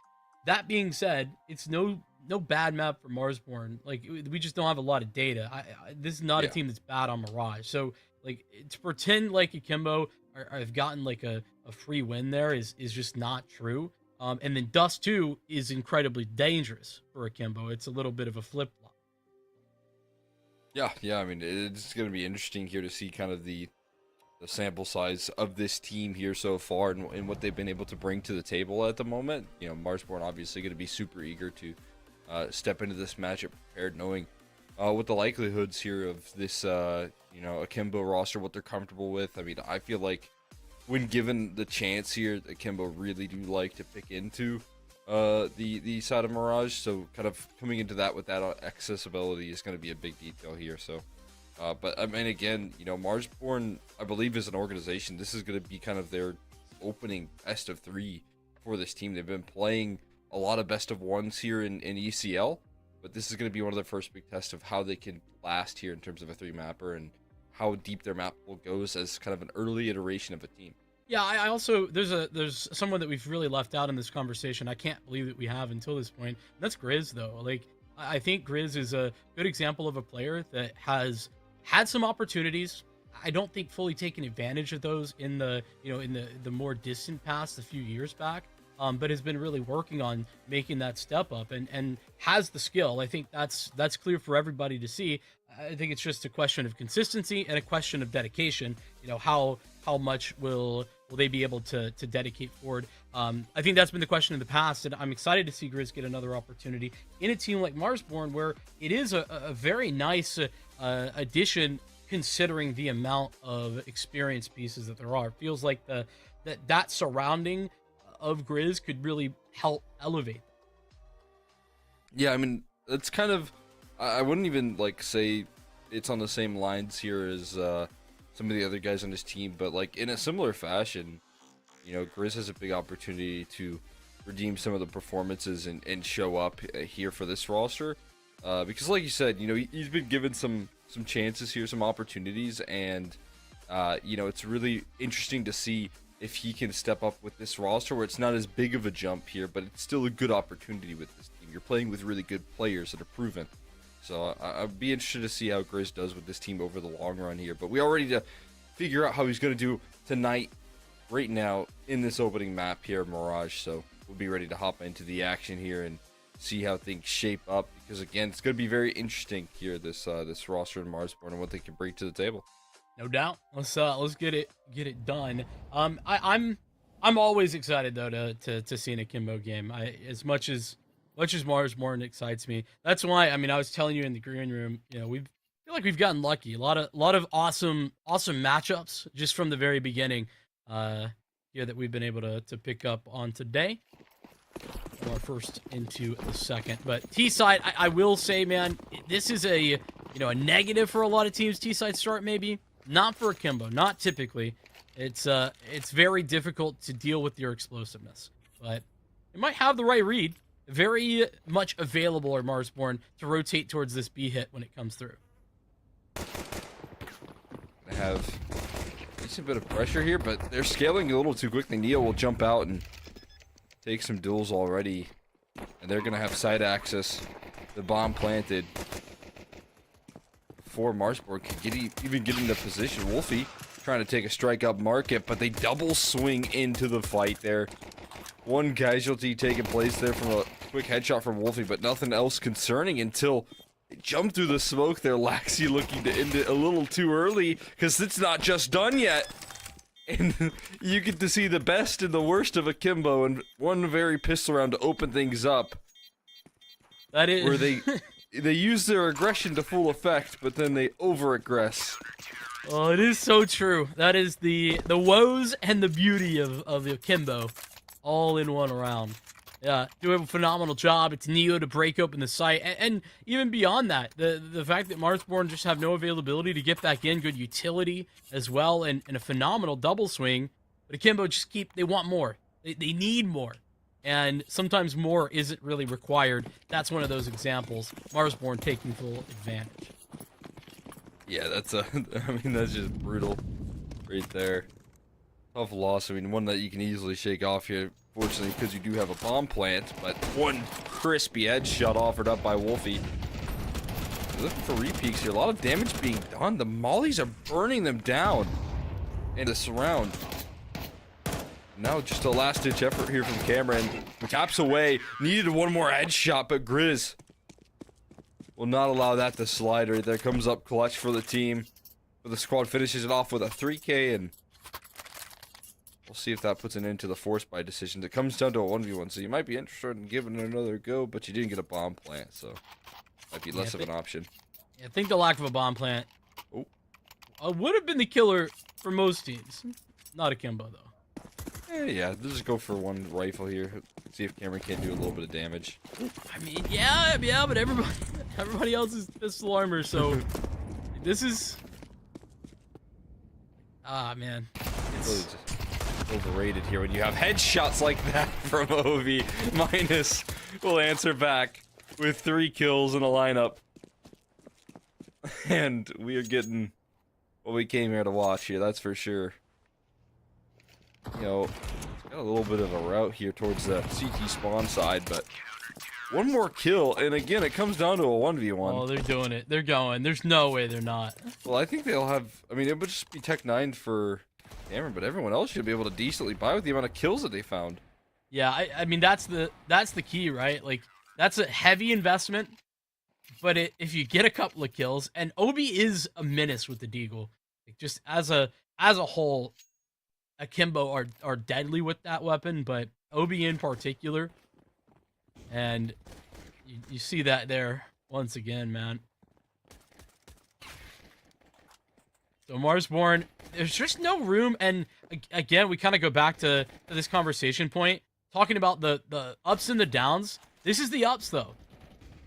That being said, it's no bad map for Marsborn. Like, we just don't have a lot of data. This is not a team that's bad on Mirage. So like, to pretend like Akimbo have gotten like a free win there is just not true. And then Dust 2 is incredibly dangerous for Akimbo. It's a little bit of a flip flop.
Yeah. I mean, it's going to be interesting here to see kind of the sample size of this team here so far and what they've been able to bring to the table at the moment. You know, Marsborn obviously going to be super eager to step into this matchup prepared, knowing what the likelihoods here of this, you know, Akimbo roster, what they're comfortable with. I mean, I feel like when given the chance here, Akimbo really do like to pick into the side of Mirage. So kind of coming into that with that accessibility is going to be a big detail here. So, but I mean, again, you know, Marsborn, I believe, is an organization. This is going to be kind of their opening best of 3 for this team. They've been playing a lot of best of 1s here in ECL, but this is going to be one of their first big tests of how they can last here in terms of a 3-mapper and how deep their map pool goes as kind of an early iteration of a team.
Yeah, I also there's someone that we've really left out in this conversation. I can't believe that we have until this point. And that's Grizz, though. Like, I think Grizz is a good example of a player that has had some opportunities. I don't think fully taken advantage of those in the the more distant past, a few years back. But has been really working on making that step up and has the skill. I think that's clear for everybody to see. I think it's just a question of consistency and a question of dedication. You know, how much will they be able to dedicate forward? I think that's been the question in the past, and I'm excited to see Grizz get another opportunity in a team like Marsborn, where it is a very nice addition considering the amount of experience pieces that there are. It feels like that surrounding of Grizz could really help elevate.
Yeah, I mean, it's kind of, I wouldn't even like say it's on the same lines here as some of the other guys on this team, but like in a similar fashion, you know, Grizz has a big opportunity to redeem some of the performances and show up here for this roster, because like you said, you know, he's been given some chances here, some opportunities, and you know, it's really interesting to see if he can step up with this roster where it's not as big of a jump here, but it's still a good opportunity with this team. You're playing with really good players that are proven. So I'd be interested to see how Grizz does with this team over the long run here. But we are ready to figure out how he's going to do tonight, right now, in this opening map here, Mirage. So we'll be ready to hop into the action here and see how things shape up. Because again, it's going to be very interesting here, this roster in Marsborn and what they can bring to the table.
No doubt. Let's get it done. I'm always excited though to see an Akimbo game. As much as Marsborn excites me. That's why, I mean, I was telling you in the green room, you know, feel like we've gotten lucky. A lot of awesome matchups just from the very beginning. Here that we've been able to pick up on today. Our first into the second, but T side, I will say, man, this is a negative for a lot of teams. T side start maybe. Not for Akimbo, not typically. It's very difficult to deal with your explosiveness, but it might have the right read. Very much available or Marsborn to rotate towards this B hit when it comes through.
They have a decent bit of pressure here, but they're scaling a little too quickly. Neo will jump out and take some duels already, and they're gonna have side access. The bomb planted. Before Marsborn could even get into position. Wolfie trying to take a strike up market, but they double swing into the fight there. One casualty taking place there from a quick headshot from Wolfie, but nothing else concerning until they jump through the smoke there. Laxi looking to end it a little too early, because it's not just done yet. And you get to see the best and the worst of Akimbo, and one very pistol round to open things up.
That is...
Where they use their aggression to full effect, but then they over-aggress.
Oh, it is so true. That is the woes and the beauty of Akimbo, all in one round. Yeah, doing a phenomenal job. It's Neo to break open the site, and even beyond that, the fact that Marsborn just have no availability to get back in, good utility as well, and a phenomenal double swing. But Akimbo just they want more. They need more. And sometimes more isn't really required. That's one of those examples. Marsborn taking full advantage.
Yeah, I mean, that's just brutal right there. Tough loss. I mean, one that you can easily shake off here, fortunately, because you do have a bomb plant, but one crispy headshot offered up by Wolfie. They're looking for repeats here. A lot of damage being done. The mollies are burning them down. And the surround. Now just a last-ditch effort here from Cameron. Taps away. Needed one more headshot, but Grizz will not allow that to slide right there. Comes up clutch for the team. But the squad finishes it off with a 3K, and we'll see if that puts an end to the force buy decisions. It comes down to a 1v1, so you might be interested in giving it another go, but you didn't get a bomb plant, so might be less of an option.
Yeah, I think the lack of a bomb plant would have been the killer for most teams. Not Akimbo, though.
Yeah, let's just go for one rifle here. See if Cameron can't do a little bit of damage.
I mean, yeah, but everybody else is pistol armor, so this is. Ah, man.
Really just overrated here when you have headshots like that from Ovi. Minus will answer back with 3 kills in a lineup. And we are getting what we came here to watch here, that's for sure. You know, it's got a little bit of a route here towards the CT spawn side, but one more kill, and again, it comes down to a 1v1.
Oh, they're doing it. They're going. There's no way they're not.
Well, I think they'll have, I mean, it would just be Tech 9 for Cameron, but everyone else should be able to decently buy with the amount of kills that they found.
Yeah, I mean, that's the key, right? Like, that's a heavy investment, but if you get a couple of kills, and Obi is a menace with the Deagle, like, just as a whole, Akimbo are deadly with that weapon, but Obi in particular, and you see that there once again, man. So Marsborn, there's just no room, and again, we kind of go back to this conversation point, talking about the ups and the downs. This is the ups, though.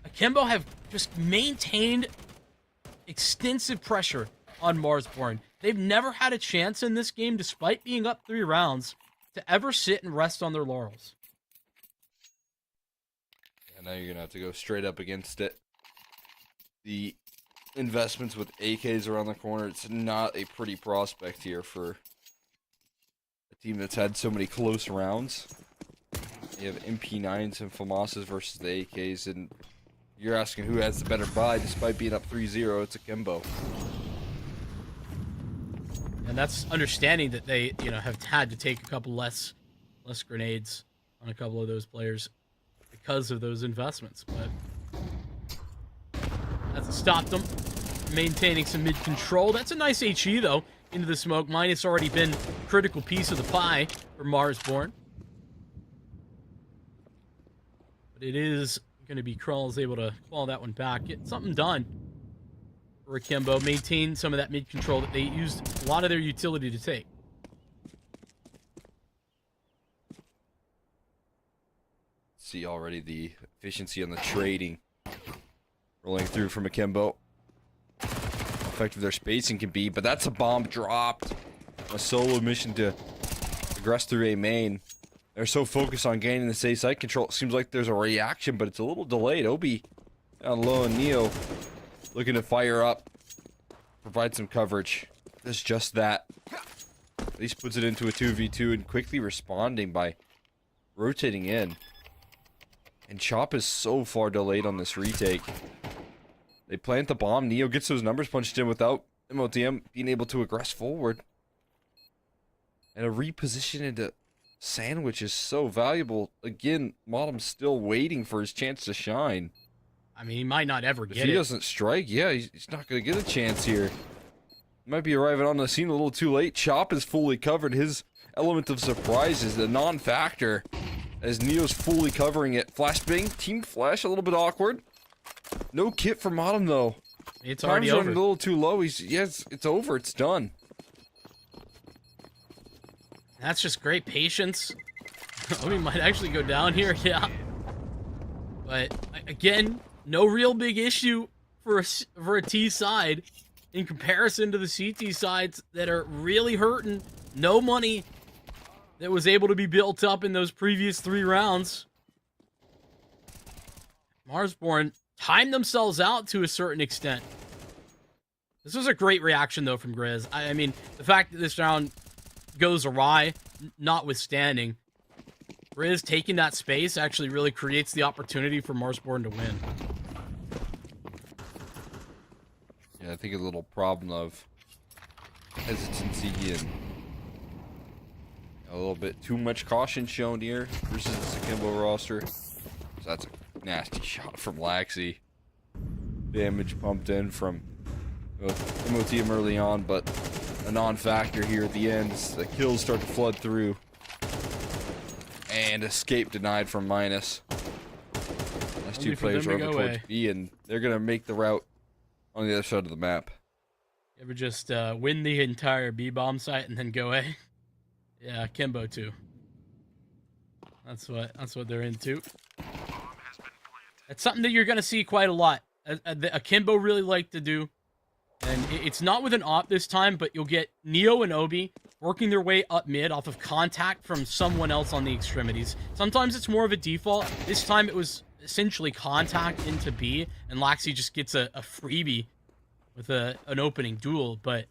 Akimbo have just maintained extensive pressure on Marsborn. They've never had a chance in this game, despite being up 3 rounds, to ever sit and rest on their laurels.
And now you're going to have to go straight up against it. The investments with AKs around the corner, it's not a pretty prospect here for a team that's had so many close rounds. You have MP9s and FAMASas versus the AKs, and you're asking who has the better buy despite being up 3-0. It's Akimbo.
And that's understanding that they, have had to take a couple less grenades on a couple of those players because of those investments. But that's stopped them. Maintaining some mid control. That's a nice HE, though, into the smoke. Minus already been a critical piece of the pie for Marsborn. But it is going to be Krall's able to claw that one back. Get something done for Akimbo. Maintain some of that mid control that they used a lot of their utility to take.
See already the efficiency on the trading rolling through from Akimbo. How effective their spacing can be, but that's a bomb dropped. A solo mission to progress through A main. They're so focused on gaining the safe site control. It seems like there's a reaction, but it's a little delayed. Obi down low and Neo looking to fire up, provide some coverage. Does just that. At least puts it into a 2v2 and quickly responding by rotating in. And Chop is so far delayed on this retake. They plant the bomb. Neo gets those numbers punched in without MOTM being able to aggress forward. And a reposition into sandwich is so valuable. Again, Modem's still waiting for his chance to shine.
I mean, he might not ever get it.
If he doesn't strike, yeah, he's not going to get a chance here. Might be arriving on the scene a little too late. Chop is fully covered. His element of surprise is the non-factor as Neo's fully covering it. Flashbang, team flash, a little bit awkward. No kit for Modem, though.
It's already
Time's
over.
running a little too low. Yes, it's over. It's done.
That's just great patience. We might actually go down here, yeah. But, again, no real big issue for a T side in comparison to the CT sides that are really hurting. No money that was able to be built up in those previous 3 rounds. Marsborn timed themselves out to a certain extent. This was a great reaction, though, from Grizz. I mean, the fact that this round goes awry, notwithstanding, Grizz taking that space actually really creates the opportunity for Marsborn to win.
Yeah, I think a little problem of hesitancy and a little bit too much caution shown here versus the Akimbo roster. So that's a nasty shot from Laxi. Damage pumped in from MOTM early on, but a non-factor here at the end. The kills start to flood through. And escape denied from Minus. Last 2 players are over towards B, and they're going to make the route on the other side of the map.
You ever just win the entire B-bomb site and then go A? Yeah, Kimbo too. That's what they're into. It's something that you're gonna see quite a lot. Akimbo really like to do, and it's not with an op this time, but you'll get Neo and Obi working their way up mid off of contact from someone else on the extremities. Sometimes it's more of a default. This time it was essentially contact into B, and Laxi just gets a freebie with an opening duel. But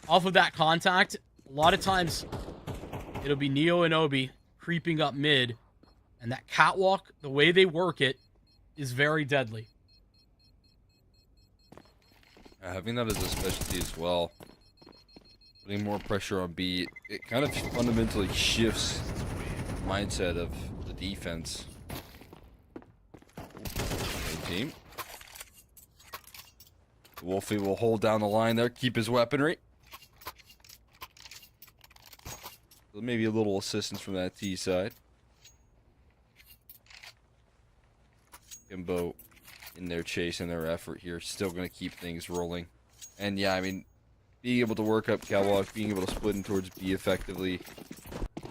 off of that contact, a lot of times it'll be Neo and Obi creeping up mid, and that catwalk, the way they work it, is very deadly.
Having that as a specialty as well, putting more pressure on B, it kind of fundamentally shifts the mindset of the defense. Good team. Wolfie will hold down the line there, keep his weaponry. Maybe a little assistance from that T side. Kimbo in their chase and their effort here, still going to keep things rolling. And yeah, I mean, being able to work up catwalk, being able to split in towards B effectively,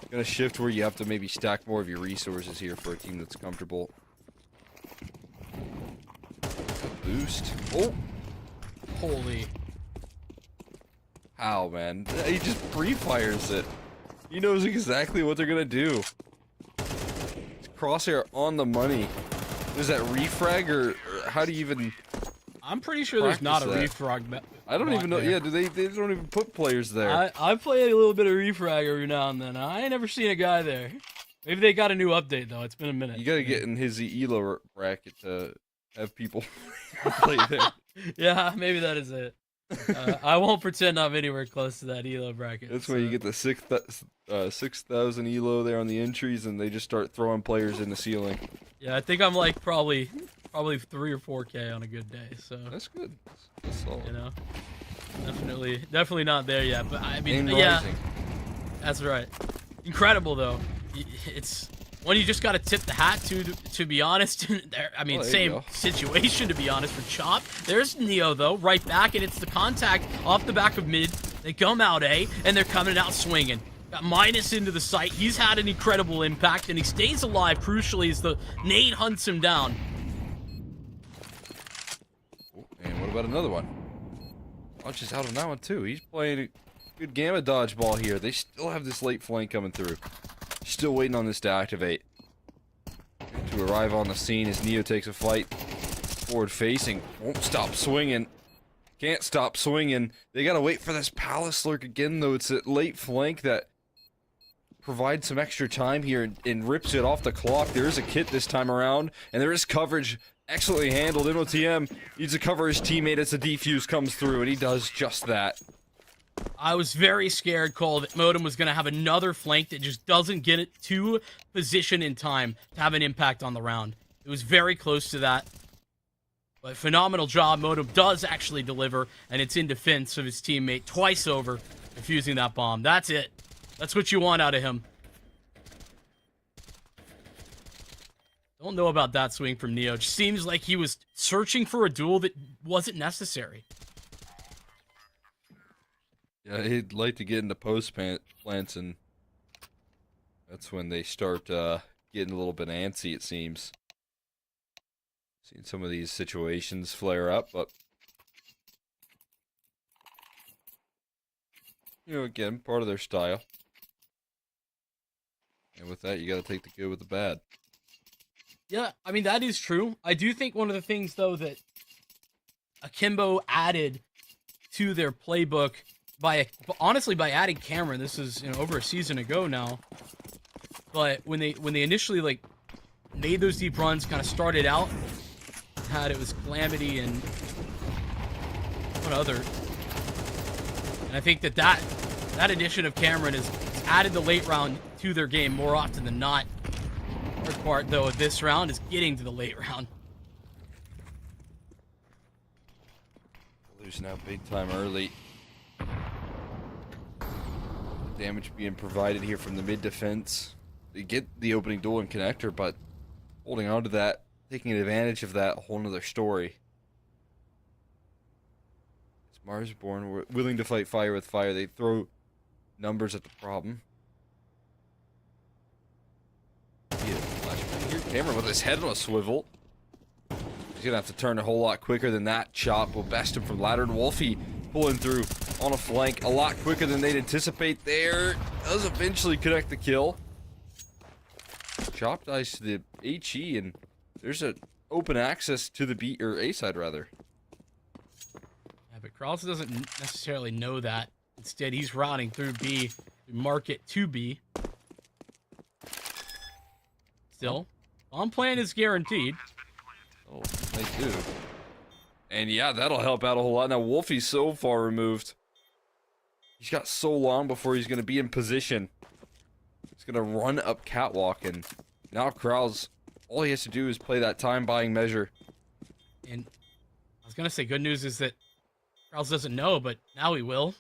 going to shift where you have to maybe stack more of your resources here for a team that's comfortable. Boost. Oh!
Holy.
How, man? He just pre-fires it. He knows exactly what they're going to do. Crosshair on the money. Is that refrag or how do you even?
I'm pretty sure there's not a refrag.
I don't even know.
There.
Yeah, they don't even put players there.
I play a little bit of refrag every now and then. I ain't never seen a guy there. Maybe they got a new update though. It's been a minute.
You gotta get in his ELO bracket to have people play there.
Yeah, maybe that is it. I won't pretend I'm anywhere close to that ELO bracket.
That's where you get the 6,000 ELO there on the entries, and they just start throwing players in the ceiling.
Yeah, I think I'm like probably 3 or 4K on a good day. So
that's good. That's solid.
You know, definitely not there yet. But I mean,
Aim
yeah,
rising.
That's right. Incredible though. It's one you just got to tip the hat to be honest. I mean, same situation to be honest for Chop. There's Neo though, right back, and it's the contact off the back of mid. They come out A, and they're coming out swinging. Got Minus into the site. He's had an incredible impact, and he stays alive, crucially, as the nade hunts him down.
Oh, and what about another one? Launches out on that one, too. He's playing a good gamma dodgeball here. They still have this late flank coming through. Still waiting on this to activate. To arrive on the scene as Neo takes a flight. Forward facing. Won't stop swinging. Can't stop swinging. They gotta wait for this Palace Lurk again, though. It's a late flank that provides some extra time here and rips it off the clock. There is a kit this time around, and there is coverage. Excellently handled. MOTM needs to cover his teammate as the defuse comes through, and he does just that.
I was very scared, Cole, that Modem was going to have another flank that just doesn't get it to position in time to have an impact on the round. It was very close to that. But phenomenal job. Modem does actually deliver, and it's in defense of his teammate twice over, defusing that bomb. That's it. That's what you want out of him. Don't know about that swing from Neo. It just seems like he was searching for a duel that wasn't necessary.
Yeah, he'd like to get into post plants, and that's when they start getting a little bit antsy, it seems. Seen some of these situations flare up, but you know, again, part of their style. And with that, you got to take the good with the bad.
Yeah, I mean, that is true. I do think one of the things, though, that Akimbo added to their playbook honestly by adding Cameron, this is, you know, over a season ago now, but when they initially like made those deep runs, kind of started out, it was Calamity and one other, and I think that addition of Cameron has added the late round to their game more often than not. The hard part though of this round is getting to the late round.
Losing out big time early. Damage being provided here from the mid defense. They get the opening duel and connector, but holding on to that, taking advantage of that, a whole nother story. It's Marsborn, we're willing to fight fire with fire. They throw numbers at the problem. Cameron with his head on a swivel. He's gonna have to turn a whole lot quicker than that. Chop will best him from ladder, and Wolfie pulling through on a flank a lot quicker than they'd anticipate there. Does eventually connect the kill. Chop dies to the HE, and there's an open access to the B, or A side rather.
Yeah, but Krause doesn't necessarily know that. Instead, he's routing through B, through market to B. Still, on plan is guaranteed.
Oh, they do. And yeah, that'll help out a whole lot. Now, Wolfie's so far removed. He's got so long before he's going to be in position. He's going to run up catwalk, and now Krause, all he has to do is play that time buying measure.
And I was going to say, good news is that Krause doesn't know, but now he will.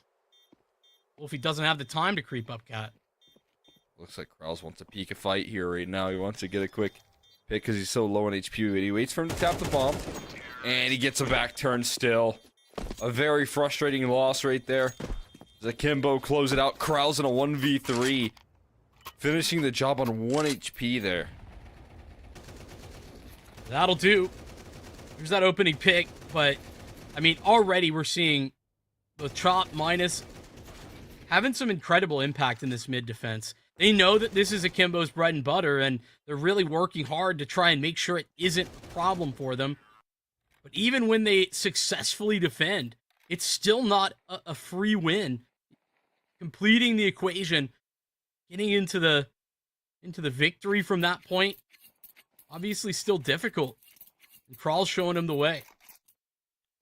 Wolfie doesn't have the time to creep up cat.
Looks like Krause wants to peek a fight here right now. He wants to get a quick pick because he's so low on HP. And he waits for him to tap the bomb. And he gets a back turn still. A very frustrating loss right there. As Akimbo close it out. Krause in a 1v3. Finishing the job on 1 HP there.
That'll do. Here's that opening pick. But, I mean, already we're seeing the Chop minus having some incredible impact in this mid defense. They know that this is Akimbo's bread and butter, and they're really working hard to try and make sure it isn't a problem for them. But even when they successfully defend, it's still not a free win. Completing the equation, getting into the victory from that point, obviously still difficult. And Kral's showing him the way.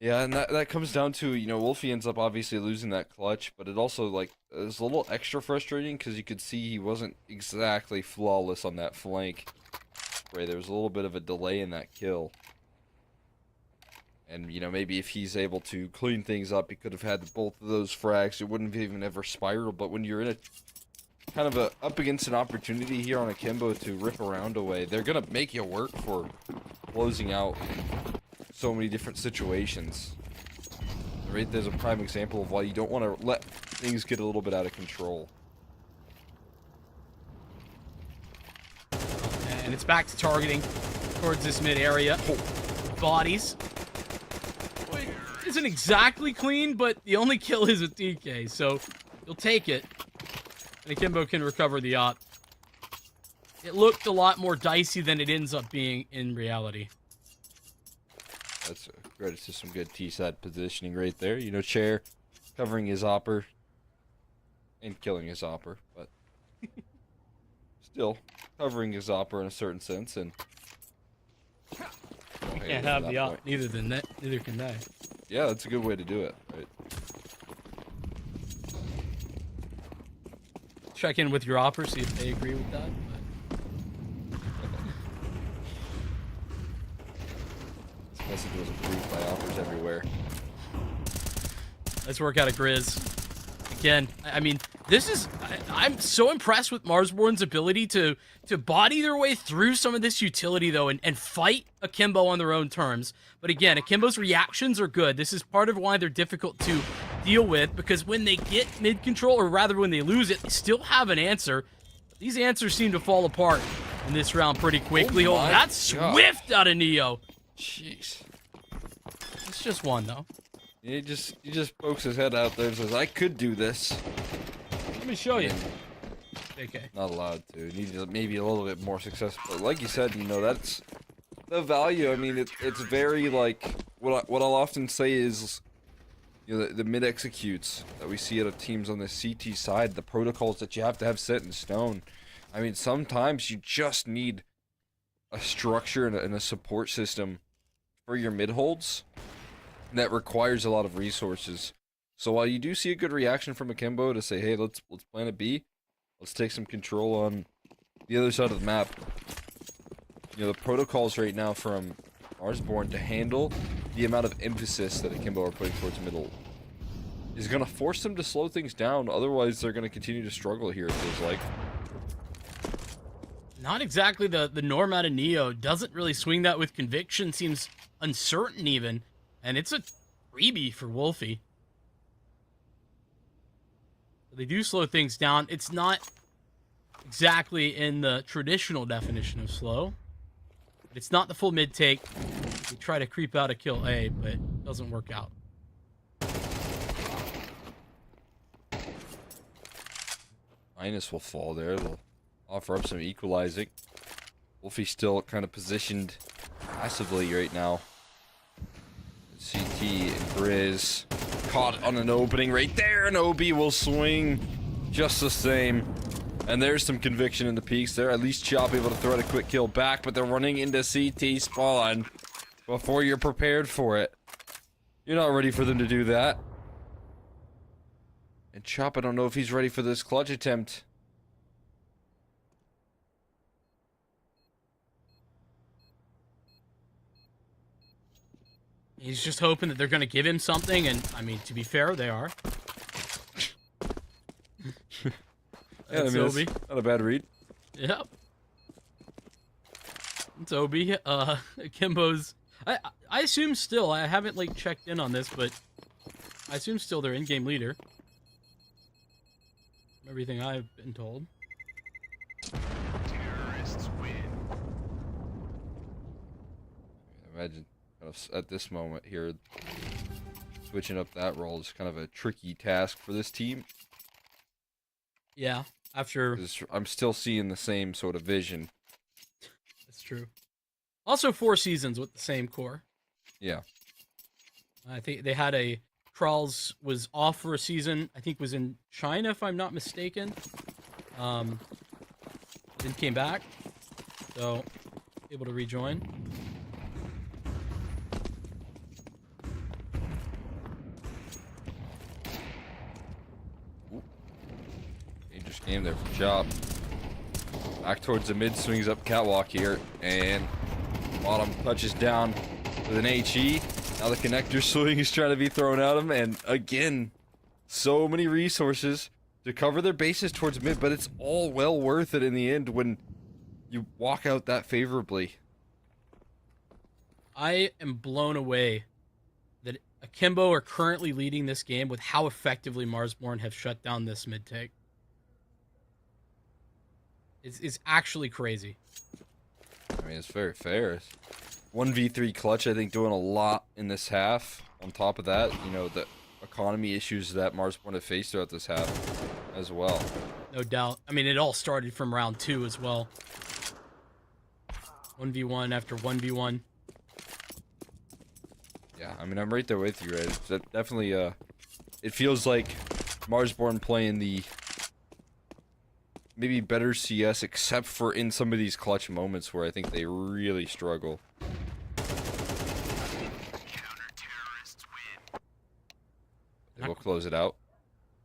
Yeah, and that comes down to, you know, Wolfie ends up obviously losing that clutch, but it also, like, is a little extra frustrating because you could see he wasn't exactly flawless on that flank. Right, there was a little bit of a delay in that kill. And, you know, maybe if he's able to clean things up, he could have had both of those frags. It wouldn't have even ever spiraled, but when you're in a kind of up against an opportunity here on Akimbo to rip around away, they're going to make you work for closing out so many different situations. Right, there's a prime example of why you don't want to let things get a little bit out of control.
And it's back to targeting towards this mid area. Bodies. Isn't exactly clean, but the only kill is a TK, so you'll take it. And Akimbo can recover the op. It looked a lot more dicey than it ends up being in reality.
That's a credit to some good T-side positioning right there. You know, Chair covering his opper and killing his opper, but still covering his opper in a certain sense. And
you can't have the op, neither can they.
Yeah, that's a good way to do it, right?
Check in with your opper, see if they agree with that.
This message was approved by offers everywhere.
Let's work out a Grizz. Again, I mean, this is... I'm so impressed with Marsborn's ability to body their way through some of this utility, though, and fight Akimbo on their own terms. But again, Akimbo's reactions are good. This is part of why they're difficult to deal with, because when they get mid-control, or rather when they lose it, they still have an answer. These answers seem to fall apart in this round pretty quickly. Oh, that's swift out of Neo.
Jeez.
It's just one, though.
He just pokes his head out there and says, I could do this.
Let me show you. Okay.
Not allowed to. Need maybe a little bit more successful. But like you said, you know, that's the value. I mean, it's very, like, what I'll often say is, you know, the mid executes that we see out of teams on the CT side, the protocols that you have to have set in stone. I mean, sometimes you just need a structure and a support system for your mid holds that requires a lot of resources. So while you do see a good reaction from Akimbo to say, hey, let's plan a B, let's take some control on the other side of the map. You know, the protocols right now from Marsborn to handle the amount of emphasis that Akimbo are putting towards middle is going to force them to slow things down. Otherwise, they're going to continue to struggle here, it feels like.
Not exactly the norm out of Neo. Doesn't really swing that with conviction. Seems uncertain even. And it's a freebie for Wolfie. They do slow things down. It's not exactly in the traditional definition of slow. It's not the full mid take. We try to creep out a kill A, but it doesn't work out.
Minus will fall there. They'll offer up some equalizing. Wolfie's still kind of positioned passively right now. CT and Grizz caught on an opening right there, and OB will swing just the same. And there's some conviction in the peaks there. At least Chop able to throw a quick kill back, but they're running into CT spawn before you're prepared for it. You're not ready for them to do that. And Chop, I don't know if he's ready for this clutch attempt.
He's just hoping that they're going to give him something, and, I mean, to be fair, they are.
Yeah, I mean, it's not a bad read.
Yep. It's Obi. Kimbo's... I assume still, I haven't, like, checked in on this, but I assume still they're in-game leader. From everything I've been told.
Terrorists win.
Imagine at this moment here, switching up that role is kind of a tricky task for this team.
Yeah, after...
'Cause I'm still seeing the same sort of vision.
That's true. Also 4 seasons with the same core.
Yeah.
I think they had a... Krawls was off for a season. I think was in China, if I'm not mistaken. Then came back. So, able to rejoin.
Dangerous game there for Chop. Back towards the mid, swings up catwalk here, and bottom touches down with an HE. Now the connector swing is trying to be thrown at him, and again, so many resources to cover their bases towards mid, but it's all well worth it in the end when you walk out that favorably.
I am blown away that Akimbo are currently leading this game with how effectively Marsborn have shut down this mid take. It's actually crazy.
I mean, it's very fair. 1v3 clutch, I think, doing a lot in this half. On top of that, you know, the economy issues that Marsborn have faced throughout this half as well.
No doubt. I mean, it all started from round 2 as well. 1v1 after 1v1.
Yeah, I mean, I'm right there with you, right? It's definitely, it feels like Marsborn playing the maybe better CS, except for in some of these clutch moments where I think they really struggle. They will close it out.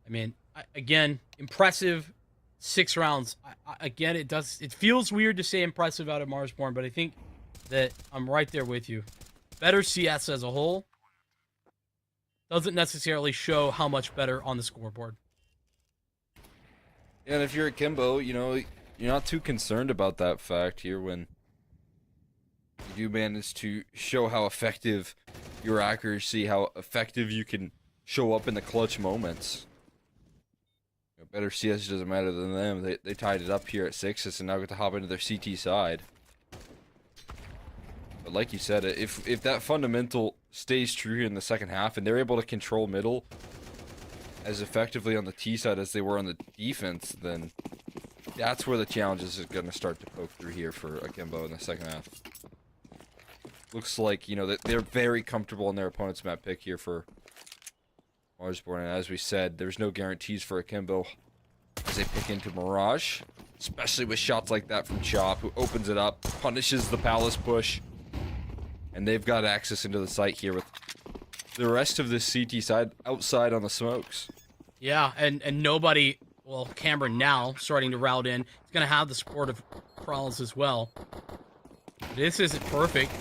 I mean, again, impressive 6 rounds. Again, it feels weird to say impressive out of Marsborn, but I think that I'm right there with you. Better CS as a whole doesn't necessarily show how much better on the scoreboard.
And if you're Akimbo, you know, you're not too concerned about that fact here when you do manage to show how effective your accuracy, how effective you can show up in the clutch moments. You know, better CS doesn't matter than them. They tied it up here at 6s and now get to hop into their CT side. But like you said, if that fundamental stays true in the second half and they're able to control middle as effectively on the T side as they were on the defense, then that's where the challenges are going to start to poke through here for Akimbo in the second half. Looks like, you know, that they're very comfortable in their opponent's map pick here for Marsborn, and as we said, there's no guarantees for Akimbo as they pick into Mirage, especially with shots like that from Chop, who opens it up, punishes the Palace push, and they've got access into the site here with the rest of this CT side outside on the smokes.
Yeah, and nobody, well, Cameron now starting to route in. He's going to have the support of Krawls as well. This isn't perfect.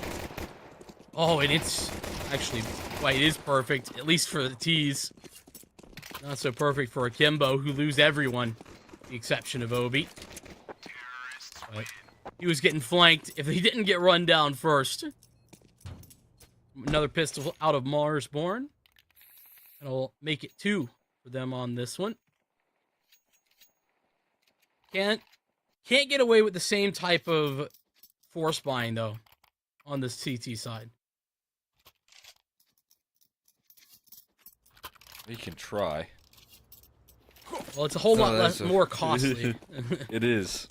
Oh, and it's actually, well, it is perfect, at least for the T's. Not so perfect for Akimbo, who lose everyone, with the exception of Obi. But he was getting flanked if he didn't get run down first. Another pistol out of Marsborn. And I'll make it 2 for them on this one. Can't get away with the same type of force buying, though. on the CT side.
We can try.
Well, it's a whole lot less, more costly.
It is.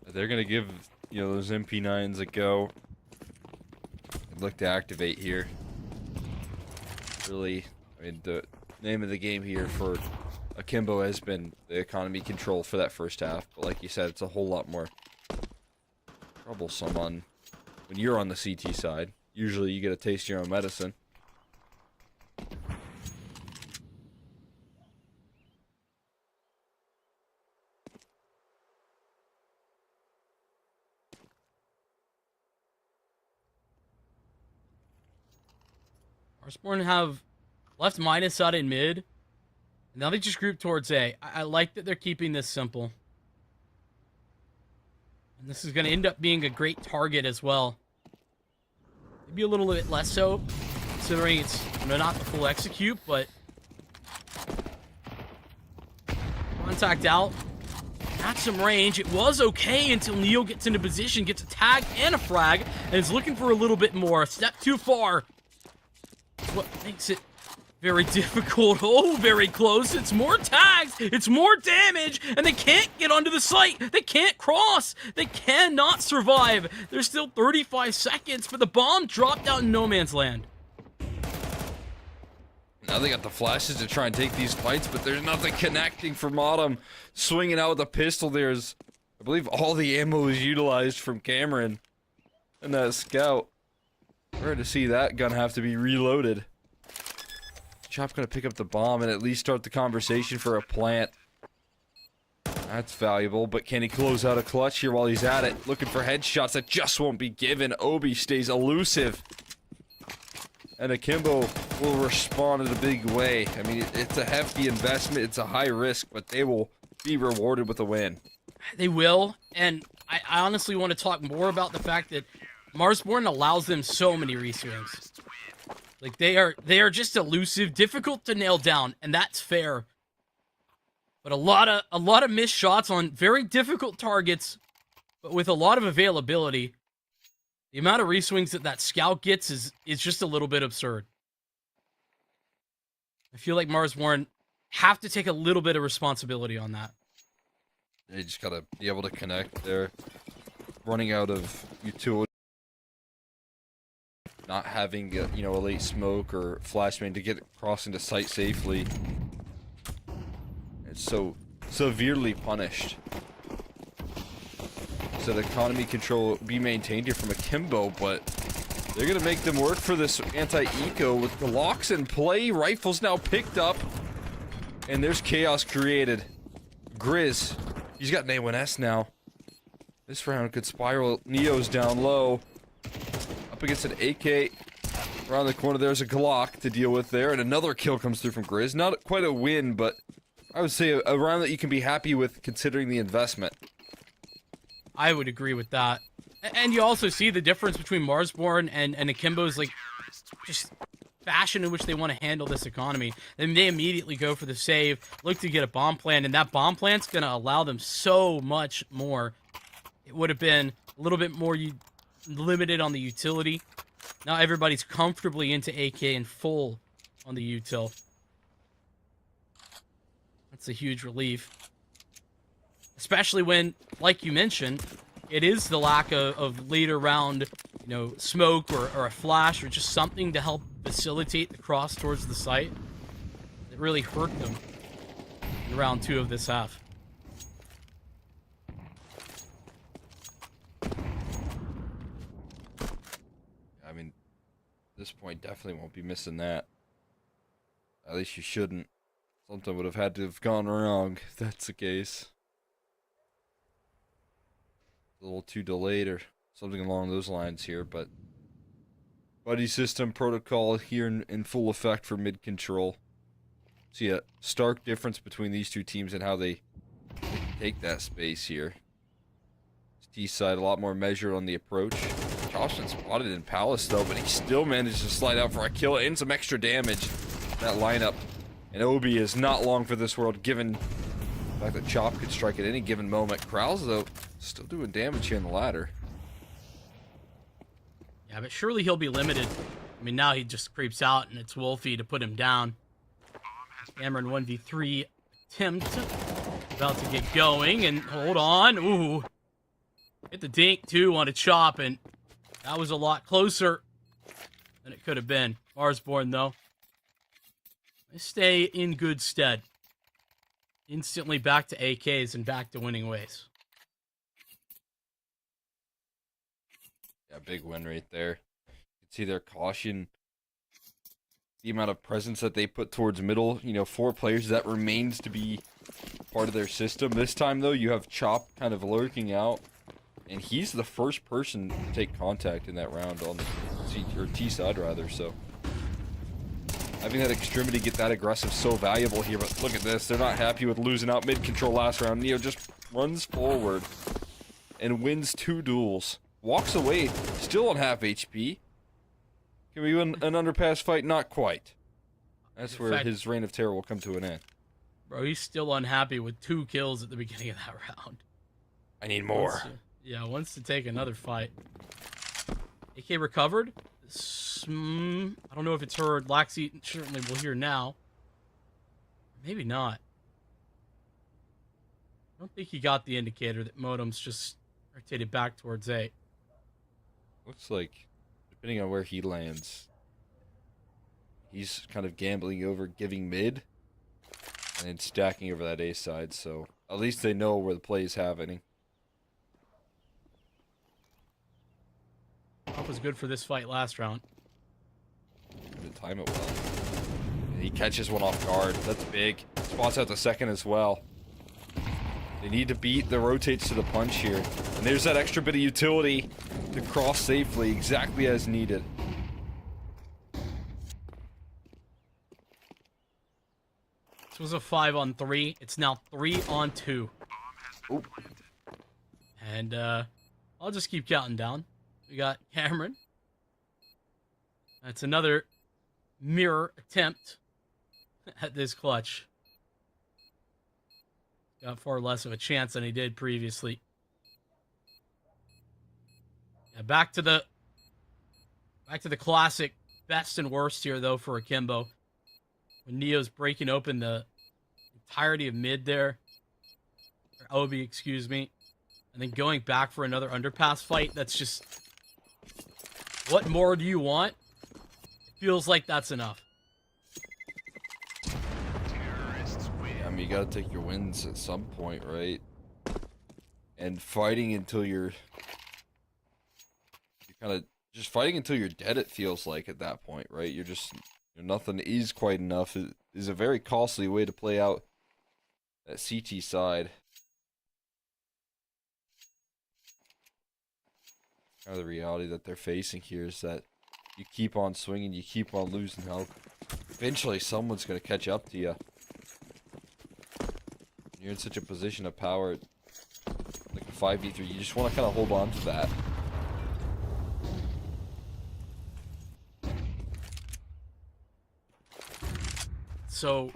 They're gonna give, those MP9s a go. And look to activate here. Really, I mean, the name of the game here for Akimbo has been the economy control for that first half. But like you said, it's a whole lot more troublesome when you're on the CT side. Usually you get a taste of your own medicine.
Marsborn have left minus out in mid. Now they just group towards A. I like that they're keeping this simple. And this is going to end up being a great target as well. Maybe a little bit less so, considering it's not the full execute, but contact out. Got some range. It was okay until Neo gets into position, gets a tag and a frag, and is looking for a little bit more. A step too far. What makes it very difficult. Oh, very close. It's more tags. It's more damage. And they can't get onto the site. They can't cross. They cannot survive. There's still 35 seconds, but the bomb dropped out in no man's land.
Now they got the flashes to try and take these fights, but there's nothing connecting from Autumn. Swinging out with a pistol, there's, I believe, all the ammo is utilized from Cameron and that scout. Rare to see that gun have to be reloaded. Chop gonna pick up the bomb and at least start the conversation for a plant. That's valuable, but can he close out a clutch here while he's at it? Looking for headshots that just won't be given. Obi stays elusive. And Akimbo will respond in a big way. I mean, it's a hefty investment, it's a high risk, but they will be rewarded with a win.
They will, and I honestly want to talk more about the fact that Marsborn allows them so many reswings. Like, they are just elusive, difficult to nail down, and that's fair. But a lot of missed shots on very difficult targets, but with a lot of availability. The amount of reswings that scout gets is just a little bit absurd. I feel like Marsborn have to take a little bit of responsibility on that.
They just gotta be able to connect. They're running out of utility. Not having a late smoke or flashbang to get across into sight safely. It's so severely punished. So the economy control be maintained here from Akimbo, but they're gonna make them work for this anti-eco with the locks in play. Rifles now picked up, and there's chaos created. Grizz, he's got an A1S now. This round could spiral. Neo's down low. Against an AK. Around the corner there's a Glock to deal with there, and another kill comes through from Grizz. Not quite a win, but I would say a round that you can be happy with considering the investment.
I would agree with that. And you also see the difference between Marsborn and Akimbo's, like, just fashion in which they want to handle this economy. Then they immediately go for the save, look to get a bomb plant, and that bomb plant's going to allow them so much more. It would have been a little bit more limited on the utility. Now everybody's comfortably into AK in full on the util. That's a huge relief. Especially when, like you mentioned, it is the lack of later round, smoke or a flash or just something to help facilitate the cross towards the site that really hurt them in round 2 of this half.
I mean, at this point, definitely won't be missing that. At least you shouldn't. Something would have had to have gone wrong if that's the case. A little too delayed or something along those lines here, but buddy system protocol here in full effect for mid control. See a stark difference between these two teams and how they take that space here. T side a lot more measured on the approach. Chopson spotted in Palace though, but he still managed to slide out for a kill and some extra damage. That lineup. And Obi is not long for this world, given the fact that Chop could strike at any given moment. Krause, though, still doing damage here in the ladder.
Yeah, but surely he'll be limited. I mean, now he just creeps out, and it's Wolfie to put him down. Cameron 1v3 attempt. About to get going, and hold on. Ooh. Hit the dink, too, on a chop, and that was a lot closer than it could have been. Marsborn, though, they stay in good stead. Instantly back to AKs and back to winning ways.
Yeah, big win right there. You can see their caution, the amount of presence that they put towards middle. 4 players that remains to be part of their system. This time, though, you have Chop kind of lurking out, and he's the first person to take contact in that round on the T side, rather. So having that extremity get that aggressive so valuable here. But look at this. They're not happy with losing out mid-control last round. Neo just runs forward and wins 2 duels. Walks away, still on half HP. Can we win an underpass fight? Not quite. That's where his reign of terror will come to an end.
Bro, he's still unhappy with 2 kills at the beginning of that round.
I need more.
Wants to take another fight. AK recovered. I don't know if it's heard. Laxi certainly will hear now. Maybe not. I don't think he got the indicator that Modem's just rotated back towards A.
Looks like, depending on where he lands, he's kind of gambling over giving mid and then stacking over that A side, so at least they know where the play is happening.
That was good for this fight last round.
Didn't time it well. And he catches one off guard. That's big. Spots out the second as well. They need to beat the rotates to the punch here. And there's that extra bit of utility to cross safely, exactly as needed.
This was a 5-on-3. It's now 3-on-2.
Oop.
And I'll just keep counting down. We got Cameron. That's another mirror attempt at this clutch. Got far less of a chance than he did previously. Yeah, back to the classic best and worst here, though, for Akimbo. When Neo's breaking open the entirety of mid there. Or Obi, excuse me. And then going back for another underpass fight. That's just... What more do you want? It feels like that's enough.
Yeah, I mean, you gotta take your wins at some point, right? And fighting until you're kind of just fighting until you're dead, it feels like, at that point, right? Nothing is quite enough. It is a very costly way to play out that CT side. Kind of the reality that they're facing here is that you keep on swinging, you keep on losing health. Eventually, someone's going to catch up to you. You're in such a position of power, like a 5v3. You just want to kind of hold on to that.
So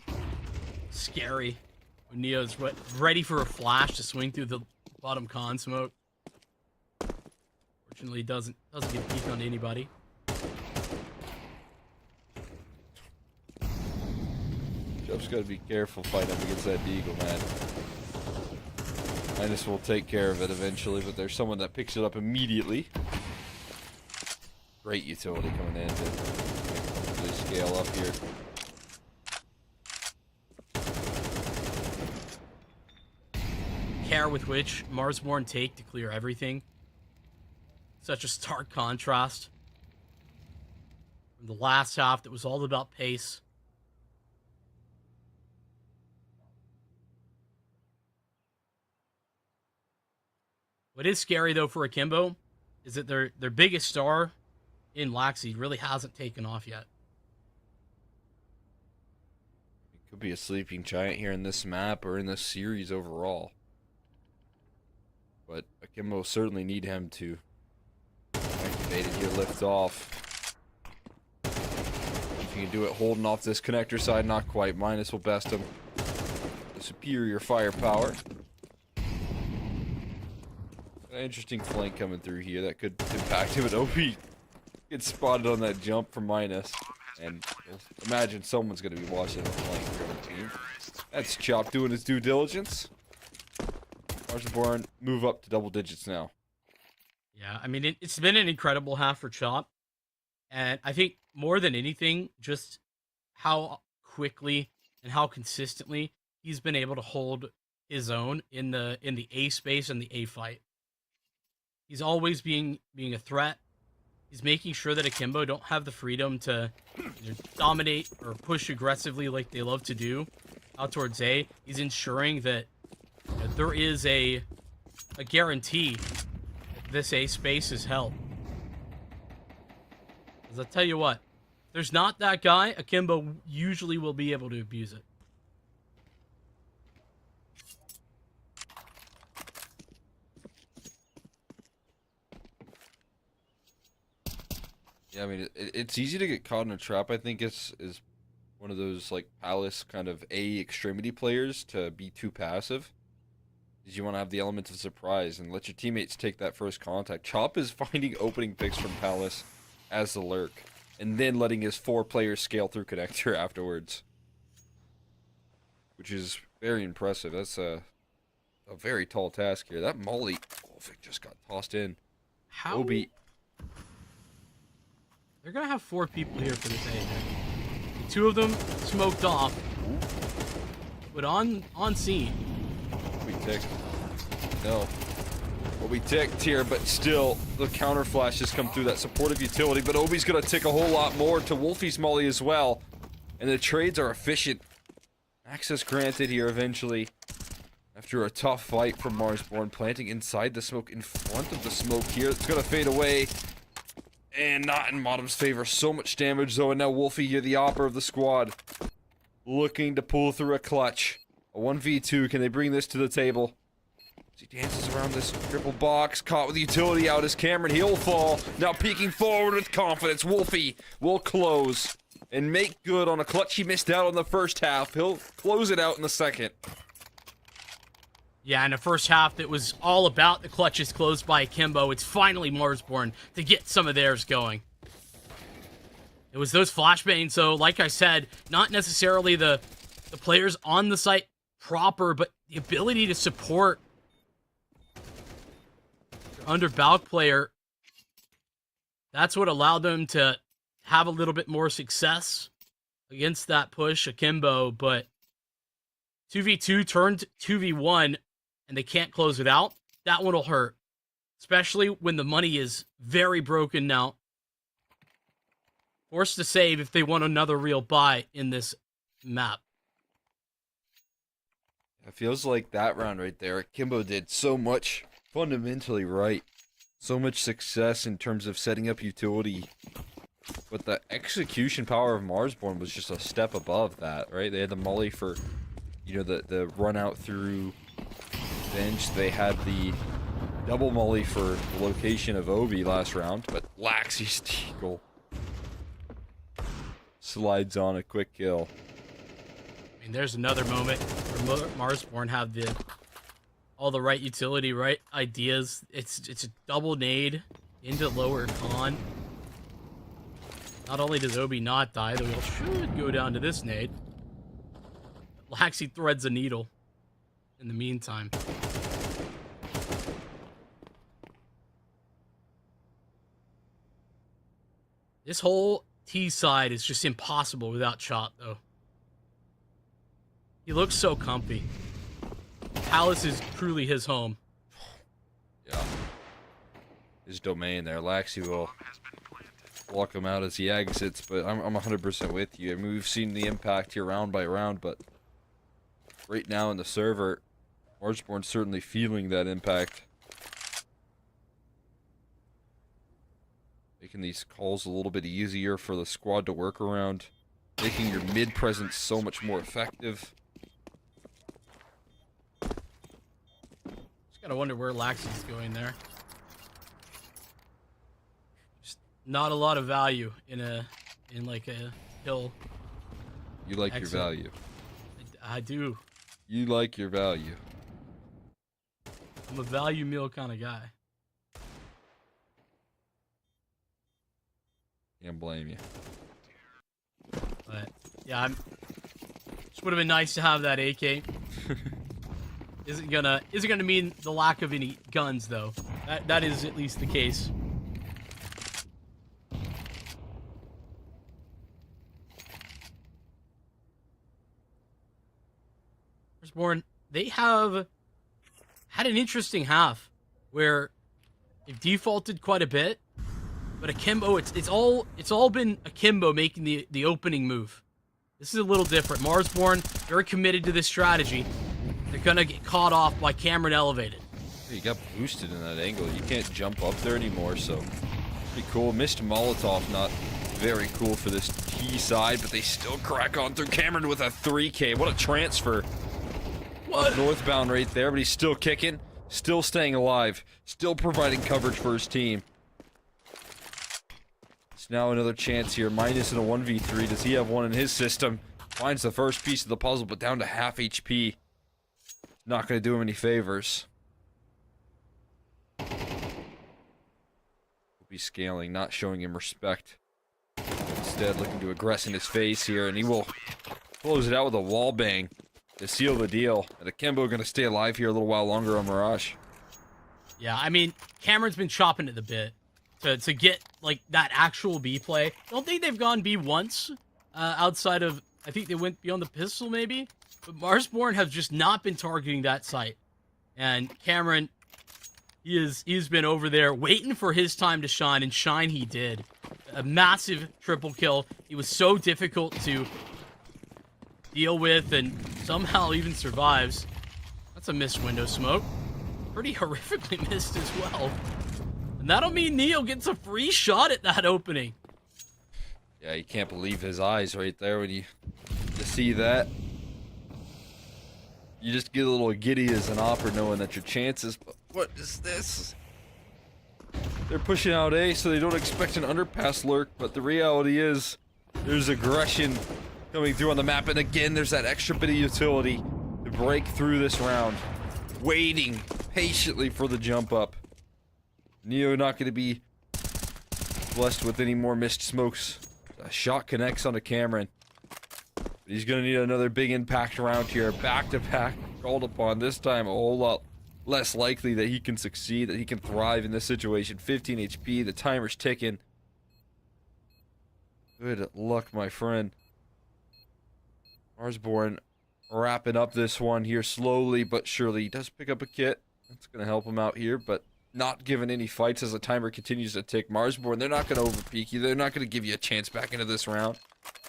scary when Neo's ready for a flash to swing through the bottom con smoke. Fortunately, doesn't get peeked on anybody.
Jeff's got to be careful fighting up against that Deagle, man. Minus will take care of it eventually, but there's someone that picks it up immediately. Great utility coming in to really scale up here.
Care with which Marsborn take to clear everything. Such a stark contrast from the last half that was all about pace. What is scary, though, for Akimbo is that their biggest star in Laxi really hasn't taken off yet.
It could be a sleeping giant here in this map or in this series overall. But Akimbo certainly need him to activate it here, lift off. If you can do it holding off this connector side, not quite. Minus will best him. The superior firepower. An interesting flank coming through here that could impact him. But Obi Gets spotted on that jump for minus. And imagine someone's going to be watching the flank for the team. That's Chop doing his due diligence. Marsborn move up to double digits now.
Yeah, I mean, it's been an incredible half for Chop. And I think more than anything, just how quickly and how consistently he's been able to hold his own in the A space and the A fight. He's always being a threat. He's making sure that Akimbo don't have the freedom to either dominate or push aggressively like they love to do out towards A. He's ensuring that there is a guarantee that this A space is held. Because I'll tell you what, if there's not that guy, Akimbo usually will be able to abuse it.
Yeah, I mean, it's easy to get caught in a trap. I think is one of those like Palace kind of A extremity players to be too passive. Is you want to have the element of surprise and let your teammates take that first contact. Chop is finding opening picks from Palace as the lurk, and then letting his 4 players scale through connector afterwards, which is very impressive. That's a very tall task here. That Molly, oh, it just got tossed in.
How?
Obi.
They're going to have 4 people here for this A. 2 of them smoked off. But on scene.
We ticked. No. Well, we ticked here, but still, the counter flashes come through that supportive utility. But Obi's going to tick a whole lot more to Wolfie's Molly as well. And the trades are efficient. Access granted here eventually. After a tough fight from Marsborn, planting inside the smoke, in front of the smoke here. It's going to fade away. And not in Modem's favor. So much damage, though. And now Wolfie here, the opera of the squad. Looking to pull through a clutch. A 1v2. Can they bring this to the table? As he dances around this triple box. Caught with utility out is Cameron. He'll fall. Now peeking forward with confidence. Wolfie will close. And make good on a clutch he missed out on the first half. He'll close it out in the second.
Yeah, in the first half, it was all about the clutches closed by Akimbo. It's finally Marsborn to get some of theirs going. It was those flashbangs, so like I said, not necessarily the players on the site proper, but the ability to support your under Balk player. That's what allowed them to have a little bit more success against that push, Akimbo, but 2v2 turned 2v1, and they can't close it out. That one will hurt, especially when the money is very broken now. Forced to save if they want another real buy in this map.
It feels like that round right there, Kimbo did so much fundamentally right. So much success in terms of setting up utility. But the execution power of Marsborn was just a step above that, right? They had the molly for, you know, the run out through bench. They had the double molly for the location of Obi last round, but Laxy's Deagle slides on a quick kill.
I mean, there's another moment where Marsborn have all the right utility, right ideas. It's a double nade into lower con. Not only does Obi not die, though he should go down to this nade. Laxy threads a needle in the meantime. This whole T side is just impossible without Chop, though. He looks so comfy. Palace is truly his home.
Yeah. His domain there. Laxy will walk him out as he exits, but I'm 100% with you. I mean, we've seen the impact here round by round, but right now in the server, Marsborn's certainly feeling that impact. Making these calls a little bit easier for the squad to work around. Making your mid presence so much more effective.
Just gotta wonder where Laxy's going there. Just not a lot of value in like a hill.
You like
exit.
your value.
I do.
You like your value.
I'm a value meal kind of guy.
Can't blame you.
But yeah, just would have been nice to have that AK. Isn't gonna mean the lack of any guns though. That is at least the case. Firstborn, they have had an interesting half where they've defaulted quite a bit, but Akimbo, it's all been Akimbo making the opening move. This is a little different. Marsborn, very committed to this strategy. They're gonna get caught off by Cameron elevated.
You got boosted in that angle. You can't jump up there anymore, so pretty cool. Missed Molotov, not very cool for this T side, but they still crack on through Cameron with a 3K. What a transfer. What? Northbound right there, but he's still kicking, still staying alive, still providing coverage for his team. It's now another chance here. Minus in a 1v3. Does he have one in his system? Finds the first piece of the puzzle, but down to half HP. Not going to do him any favors. Will be scaling, not showing him respect. Instead, looking to aggress in his face here, and he will close it out with a wall bang to seal the deal. And Akimbo going to stay alive here a little while longer on Mirage.
Yeah, I mean, Cameron's been chopping at the bit to get, like, that actual B play. Don't think they've gone B once, outside of, I think they went beyond the pistol, maybe? But Marsborn have just not been targeting that site. And Cameron, he's been over there waiting for his time to shine, and shine he did. A massive triple kill. He was so difficult to deal with, and somehow even survives. That's a missed window smoke. Pretty horrifically missed as well. And that'll mean Neo gets a free shot at that opening.
Yeah, you can't believe his eyes right there when you see that. You just get a little giddy as an opera knowing that your chances, but what is this? They're pushing out A, so they don't expect an underpass lurk, but the reality is there's aggression coming through on the map, and again, there's that extra bit of utility to break through this round. Waiting patiently for the jump up. Neo not going to be blessed with any more missed smokes. A shot connects onto Cameron. But he's going to need another big impact round here. Back to back called upon. This time a whole lot less likely that he can succeed, that he can thrive in this situation. 15 HP, the timer's ticking. Good luck, my friend. Marsborn wrapping up this one here slowly but surely. He does pick up a kit. That's going to help him out here, but not given any fights as the timer continues to tick. Marsborn, they're not going to overpeak you. They're not going to give you a chance back into this round.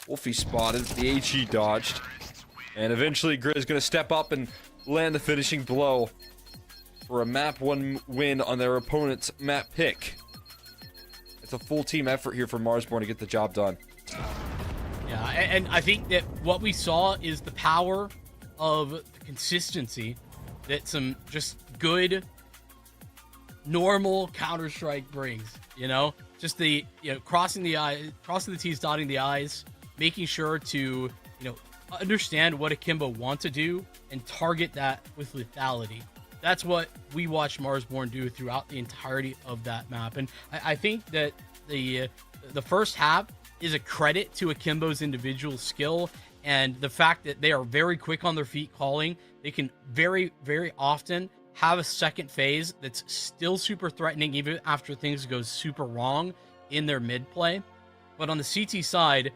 Wolfie spotted. The HE dodged. And eventually Grizz going to step up and land the finishing blow for a map 1 win on their opponent's map pick. It's a full team effort here for Marsborn to get the job done.
Yeah, and I think that what we saw is the power of the consistency that some just good, normal Counter-Strike brings, you know? Just the, crossing the T's, dotting the I's, making sure to, understand what Akimbo want to do and target that with lethality. That's what we watched Marsborn do throughout the entirety of that map. And I think that the first half is a credit to Akimbo's individual skill and the fact that they are very quick on their feet calling. They can very, very often have a second phase that's still super threatening even after things go super wrong in their mid play. But on the CT side,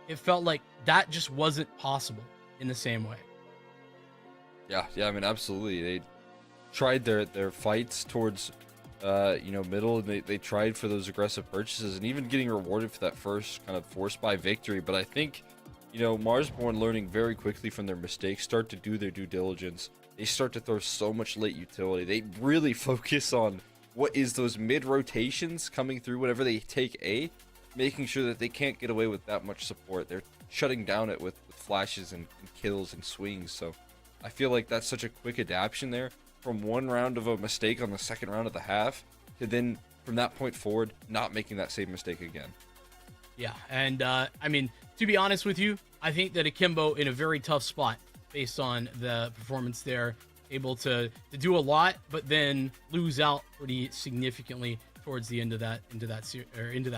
it felt like that just wasn't possible in the same way.
Yeah, I mean, absolutely. They tried their fights towards middle, and they tried for those aggressive purchases and even getting rewarded for that first kind of forced by victory. But I think, Marsborn learning very quickly from their mistakes, start to do their due diligence. They start to throw so much late utility. They really focus on what is those mid rotations coming through whenever they take A, making sure that they can't get away with that much support. They're shutting down it with flashes and kills and swings. So I feel like that's such a quick adaptation there from one round of a mistake on the second round of the half to then from that point forward not making that same mistake again.
Yeah, and I mean, to be honest with you, I think that Akimbo in a very tough spot based on the performance there, able to do a lot, but then lose out pretty significantly towards the end of that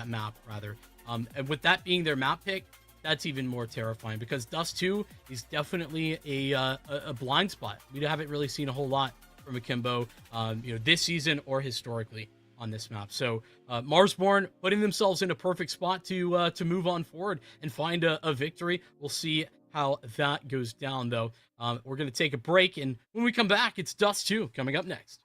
map rather. And with that being their map pick, that's even more terrifying because Dust 2 is definitely a blind spot. We haven't really seen a whole lot from Akimbo, this season or historically on this map. So Marsborn putting themselves in a perfect spot to move on forward and find a victory. We'll see how that goes down, though. We're going to take a break, and when we come back, it's Dust 2 coming up next.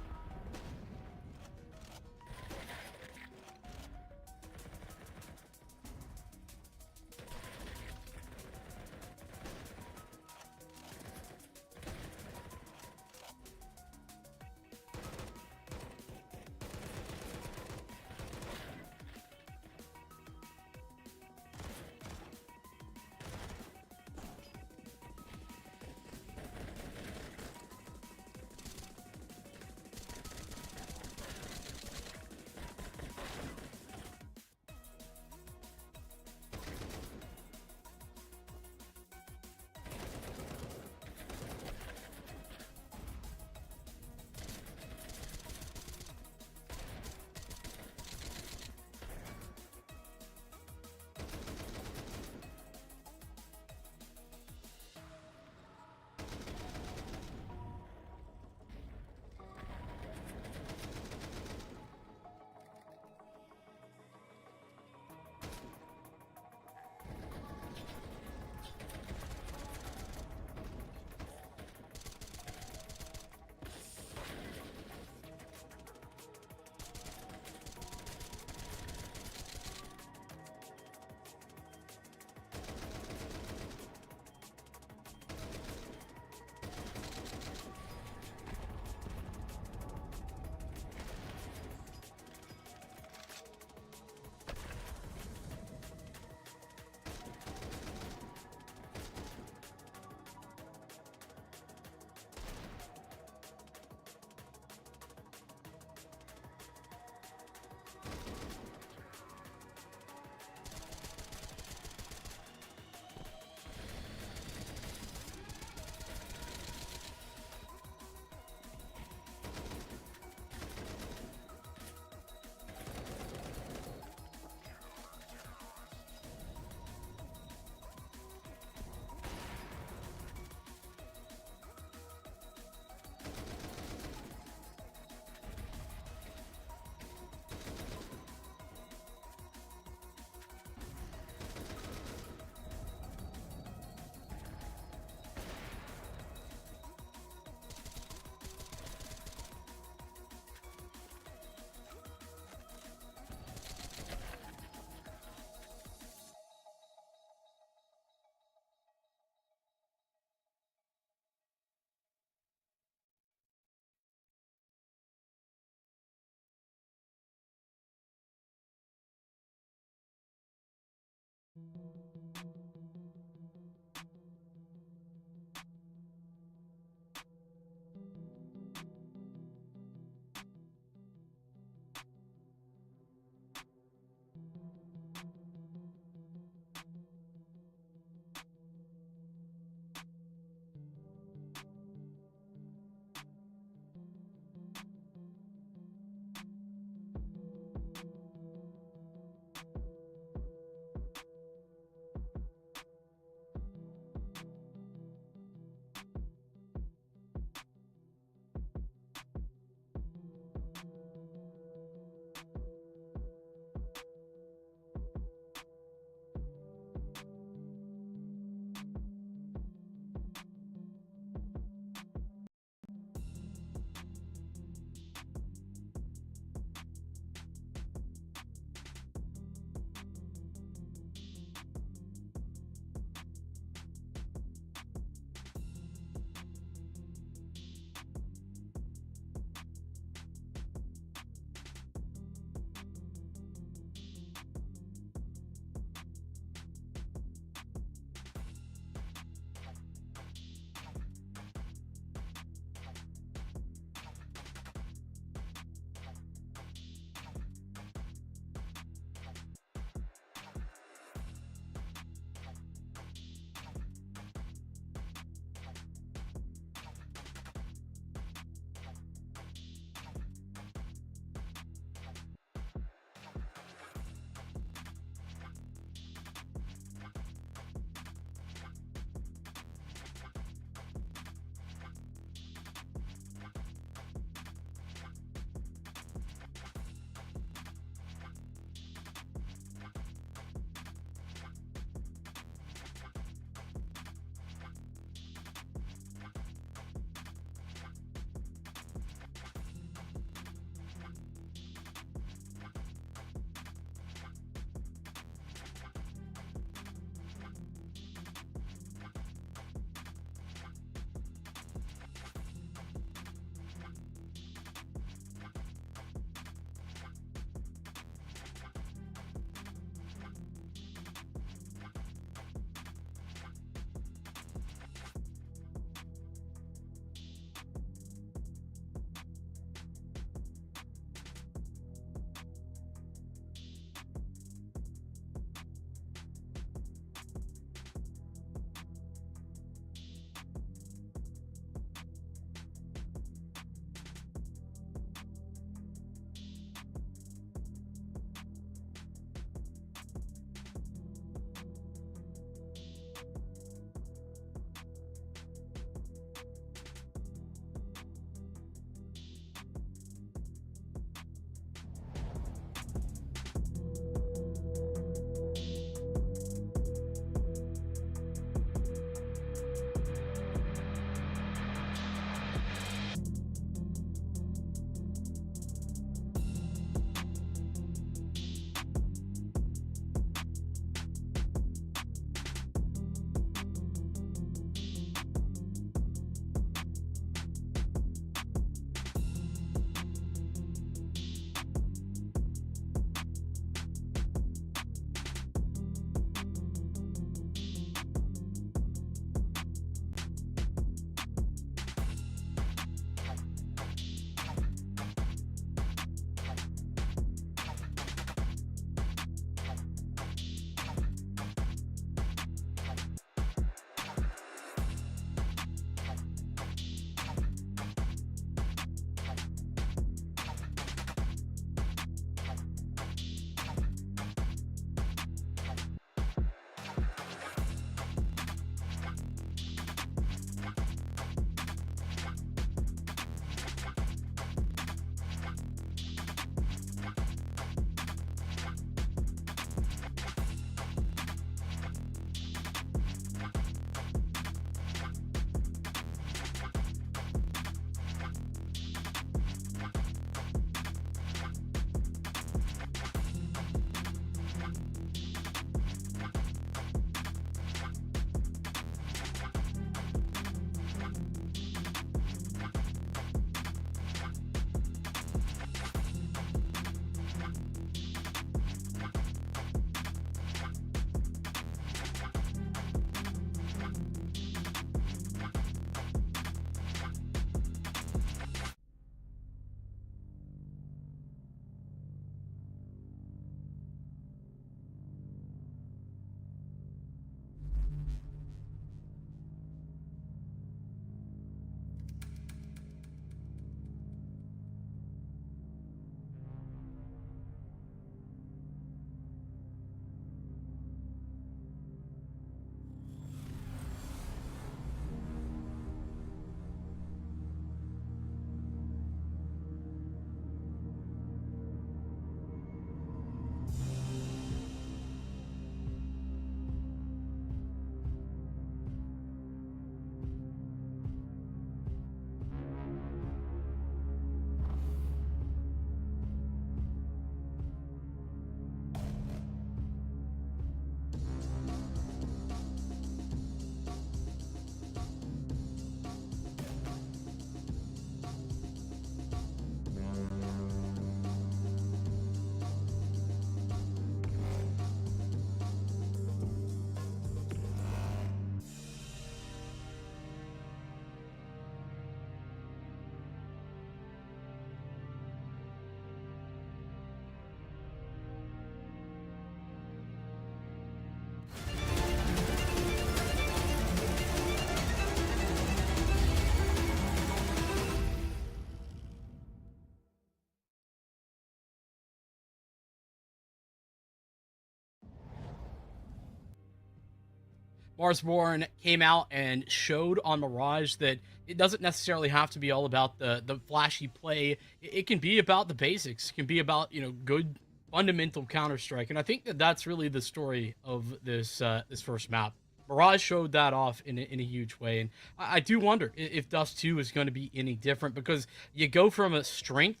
Marsborn came out and showed on Mirage that it doesn't necessarily have to be all about the flashy play. It can be about the basics. It can be about, you know, good fundamental Counter-Strike. And I think that that's really the story of this first map. Mirage showed that off in a huge way. And I do wonder if Dust 2 is going to be any different, because you go from a strength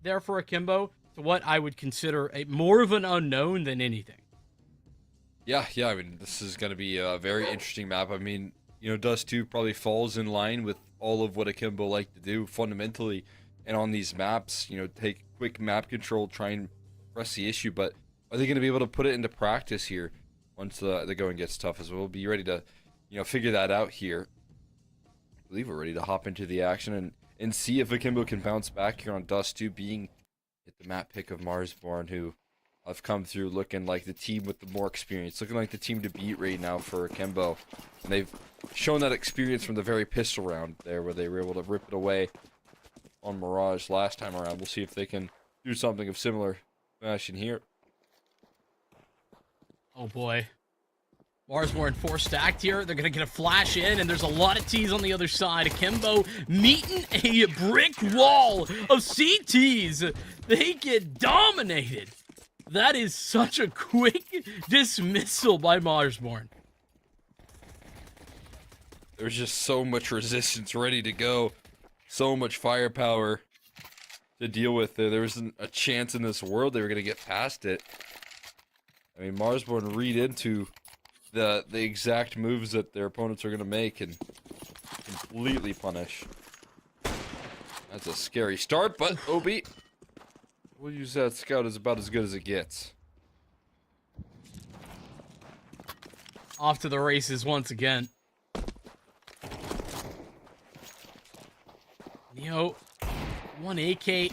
there for Akimbo to what I would consider more of an unknown than anything.
Yeah, I mean, this is going to be a very interesting map. I mean, you know, Dust 2 probably falls in line with all of what Akimbo like to do fundamentally. And on these maps, you know, take quick map control, try and press the issue. But are they going to be able to put it into practice here once the going gets tough? As we'll be ready to, you know, figure that out here. I believe we're ready to hop into the action and see if Akimbo can bounce back here on Dust 2, being at the map pick of Marsborn, who have come through looking like the team with the more experience, looking like the team to beat right now for Akimbo. And they've shown that experience from the very pistol round there, where they were able to rip it away on Mirage last time around. We'll see if they can do something of similar fashion here.
Oh boy. Marsborn 4 stacked here. They're going to get a flash in, and there's a lot of T's on the other side. Akimbo meeting a brick wall of CTs. They get dominated. That is such a quick dismissal by Marsborn.
There's just so much resistance ready to go. So much firepower to deal with there. There wasn't a chance in this world they were going to get past it. I mean, Marsborn read into the exact moves that their opponents are going to make and completely punish. That's a scary start, but OB, we'll use that scout as about as good as it gets.
Off to the races once again. Neo, one AK,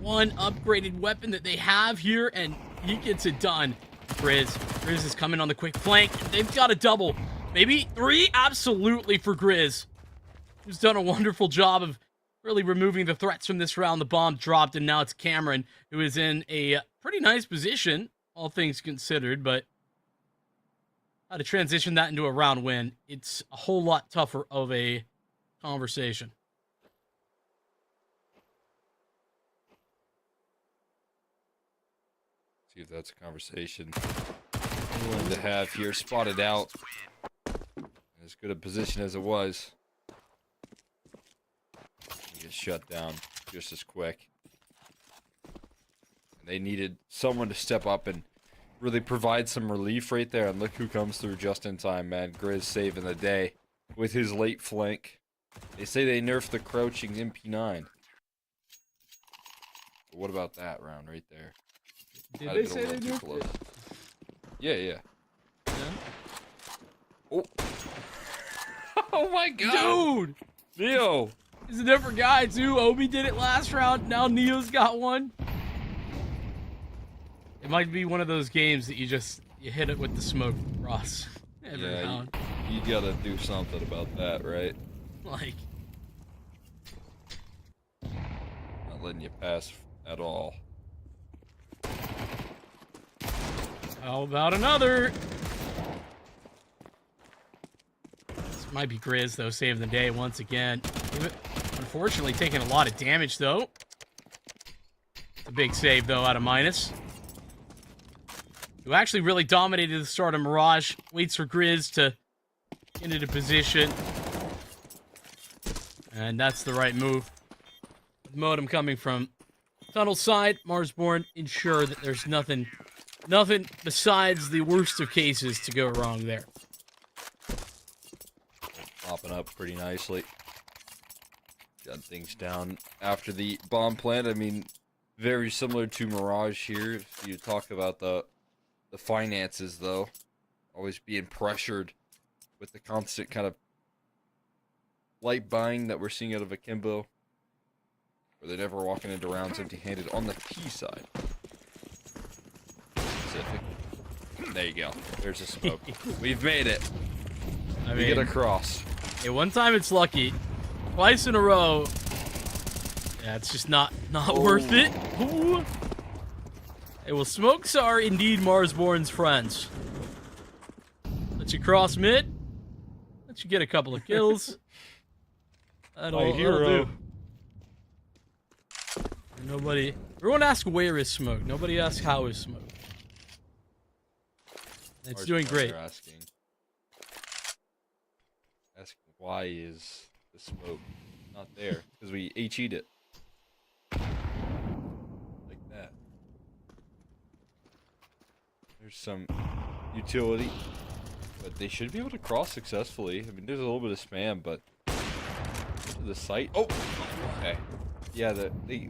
one upgraded weapon that they have here, and he gets it done. Grizz is coming on the quick flank. They've got a double. Maybe 3? Absolutely for Grizz, who's done a wonderful job of really removing the threats from this round. The bomb dropped, and now it's Cameron, who is in a pretty nice position, all things considered, but how to transition that into a round win, it's a whole lot tougher of a conversation.
See if that's a conversation I'm willing to have here. Spotted out. As good a position as it was. He gets shut down just as quick. And they needed someone to step up and really provide some relief right there. And look who comes through just in time, man. Grizz saving the day with his late flank. They say they nerfed the crouching MP9. But what about that round right there?
Did they say they nerfed it?
Yeah. Oh. Oh my god.
Dude!
Neo!
He's a different guy, too. Obi did it last round. Now Neo's got one. It might be one of those games that you hit it with the smoke, Ross. Every
Yeah,
round.
you gotta do something about that, right?
Like,
Not letting you pass at all.
how about another? This might be Grizz, though, saving the day once again. Unfortunately, taking a lot of damage, though. It's a big save, though, out of minus. Who actually really dominated the start of Mirage. Waits for Grizz to get into position. And that's the right move. With Modem coming from tunnel side, Marsborn ensure that there's nothing besides the worst of cases to go wrong there.
Popping up pretty nicely. Got things down after the bomb plant. I mean, very similar to Mirage here. If you talk about the finances, though, always being pressured with the constant kind of light buying that we're seeing out of Akimbo, where they're never walking into rounds empty-handed on the T side. Specific. There you go. There's a smoke. We've made it. We get across.
Hey, one time it's lucky. Twice in a row. Yeah, it's just not worth it. Ooh. Hey, well, smokes are indeed Marsborn's friends. Let you cross mid. Let you get a couple of kills. That'll do. Nobody. Everyone asks where is smoke. Nobody asks how is smoke. It's doing great.
Asking why is the smoke not there? Because we HE'd it. Like that. There's some utility. But they should be able to cross successfully. I mean, there's a little bit of spam, but to the site. Oh, okay. Yeah, they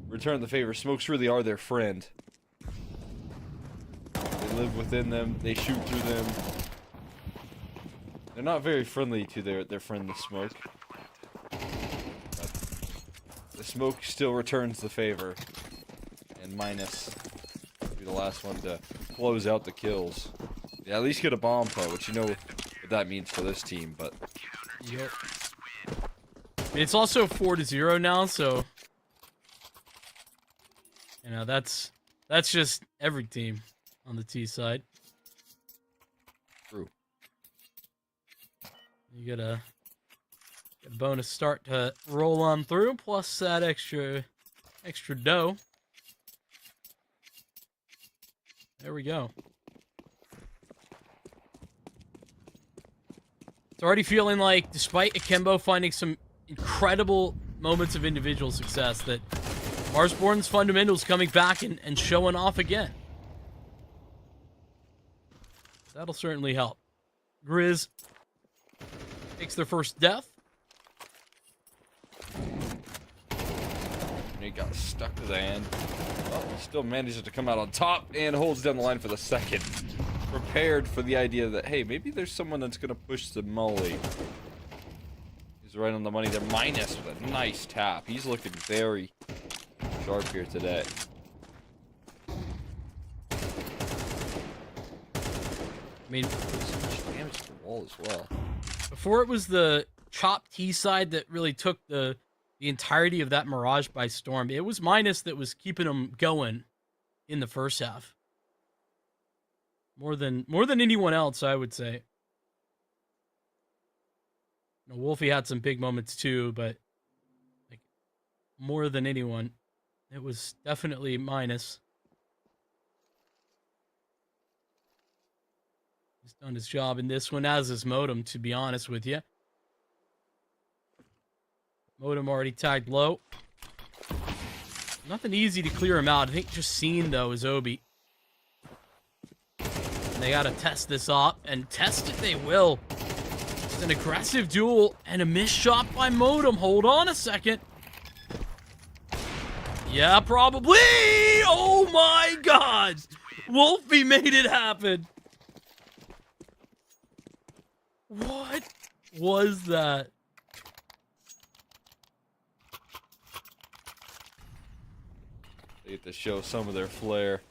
return the favor. Smokes really are their friend. They live within them. They shoot through them. They're not very friendly to their friend, the smoke. But the smoke still returns the favor, and minus will be the last one to close out the kills. Yeah, at least get a bomb pro, which you know what that means for this team, but...
Yep. I mean, it's also 4-0 now, so... You know, that's just every team on the T side.
True.
You get a bonus start to roll on through, plus that extra dough. There we go. It's already feeling like, despite Akimbo finding some incredible moments of individual success, that Marsborn's fundamentals coming back and showing off again. That'll certainly help. Grizz takes their first death.
He got stuck to the end. Well, he still manages to come out on top and holds down the line for the second. Prepared for the idea that, hey, maybe there's someone that's going to push the molly. He's right on the money there. Minus with a nice tap. He's looking very sharp here today.
I mean,
So much damage to the wall as well.
before it was the chop T side that really took the entirety of that Mirage by storm, it was Minus that was keeping them going in the first half. More than anyone else, I would say. You know, Wolfie had some big moments too, but like more than anyone, it was definitely Minus. He's done his job in this one, as is Modem, to be honest with you. Modem already tagged low. Nothing easy to clear him out. I think just seen, though, is Obi. And they gotta test this up, and test it they will. It's an aggressive duel, and a missed shot by Modem. Hold on a second. Yeah, probably! Oh my god! Wolfie made it happen! What was that?
They get to show some of their flair.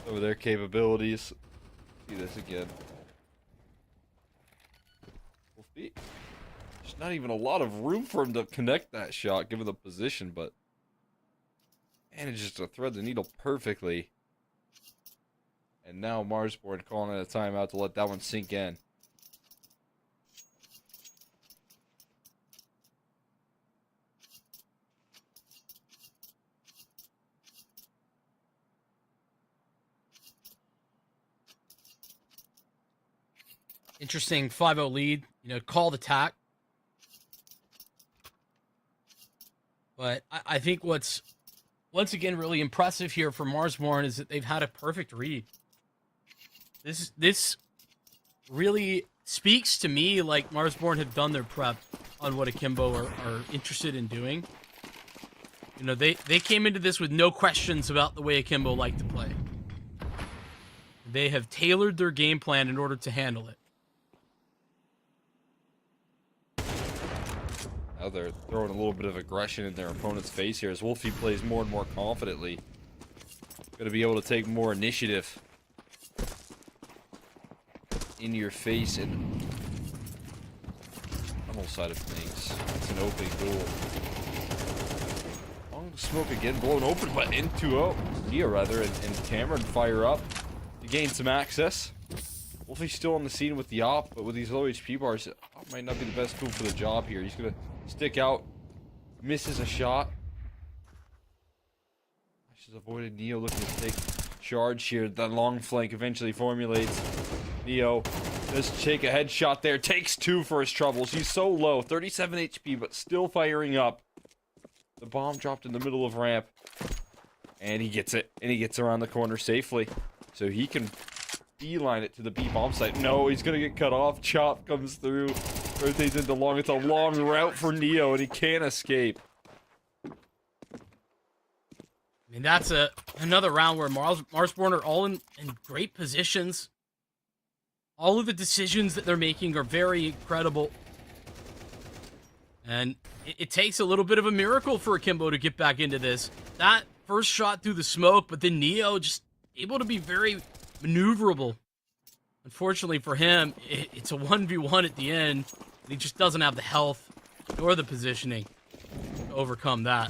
Some of their capabilities. See this again. There's not even a lot of room for him to connect that shot, given the position, but manages to thread the needle perfectly. And now Marsborn calling it a timeout to let that one sink in.
Interesting 5-0 lead. Called attack. But I think what's, once again, really impressive here for Marsborn is that they've had a perfect read. This really speaks to me like Marsborn have done their prep on what Akimbo are interested in doing. They came into this with no questions about the way Akimbo like to play. They have tailored their game plan in order to handle it.
Now they're throwing a little bit of aggression in their opponent's face here as Wolfie plays more and more confidently. Going to be able to take more initiative in your face and tunnel side of things. It's an opening door. Long smoke again, blown open, but into Nia rather, and Cameron fire up to gain some access. Wolfie's still on the scene with the op, but with these low HP bars, op might not be the best tool for the job here. He's gonna stick out, misses a shot. She's avoided. Neo looking to take charge here. The long flank eventually formulates. Neo does take a headshot there. Takes 2 for his troubles. He's so low, 37 HP, but still firing up. The bomb dropped in the middle of ramp. And he gets it. And he gets around the corner safely. So he can beeline it to the B bomb site. No, he's going to get cut off. Chop comes through. Rotates into long. It's a long route for Neo, and he can't escape.
I mean, that's another round where Marsborn are all in great positions. All of the decisions that they're making are very incredible. And it takes a little bit of a miracle for Akimbo to get back into this. That first shot through the smoke, but then Neo just able to be very maneuverable. Unfortunately for him, it's a 1v1 at the end. And he just doesn't have the health nor the positioning to overcome that.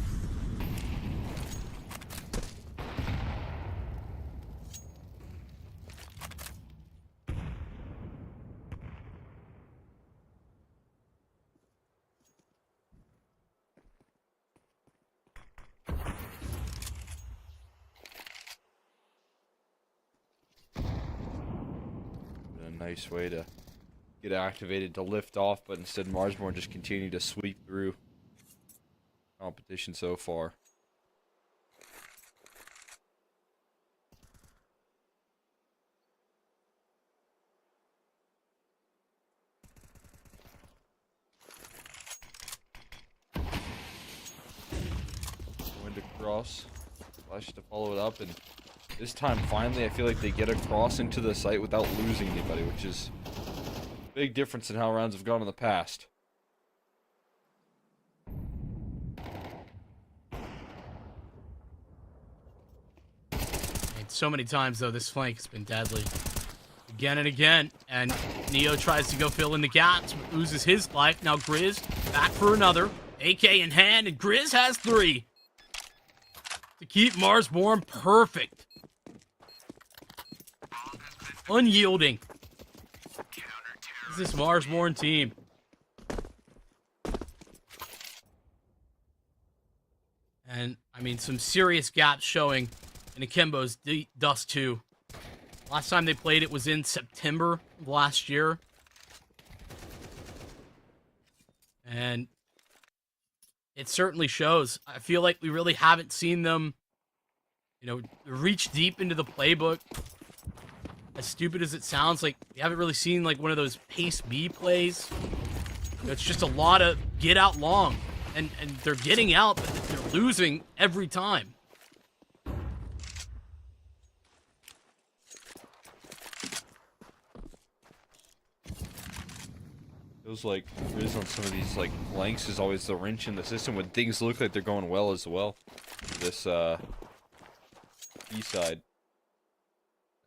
Nice way to get activated to lift off, but instead Marsborn just continued to sweep through competition so far. Wind across, flash to follow it up, and this time, finally, I feel like they get across into the site without losing anybody, which is a big difference in how rounds have gone in the past.
And so many times, though, this flank has been deadly. Again and again. And Neo tries to go fill in the gaps, but loses his life. Now Grizz back for another. AK in hand, and Grizz has 3. To keep Marsborn perfect. Unyielding. This is Marsborn team. And, I mean, some serious gaps showing in Akimbo's Dust 2. Last time they played it was in September of last year. And it certainly shows. I feel like we really haven't seen them, reach deep into the playbook. As stupid as it sounds, like, we haven't really seen, like, one of those pace B plays. It's just a lot of get out long. And they're getting out, but they're losing every time.
Feels like Riz on some of these, like, flanks is always the wrench in the system when things look like they're going well as well. This, B side.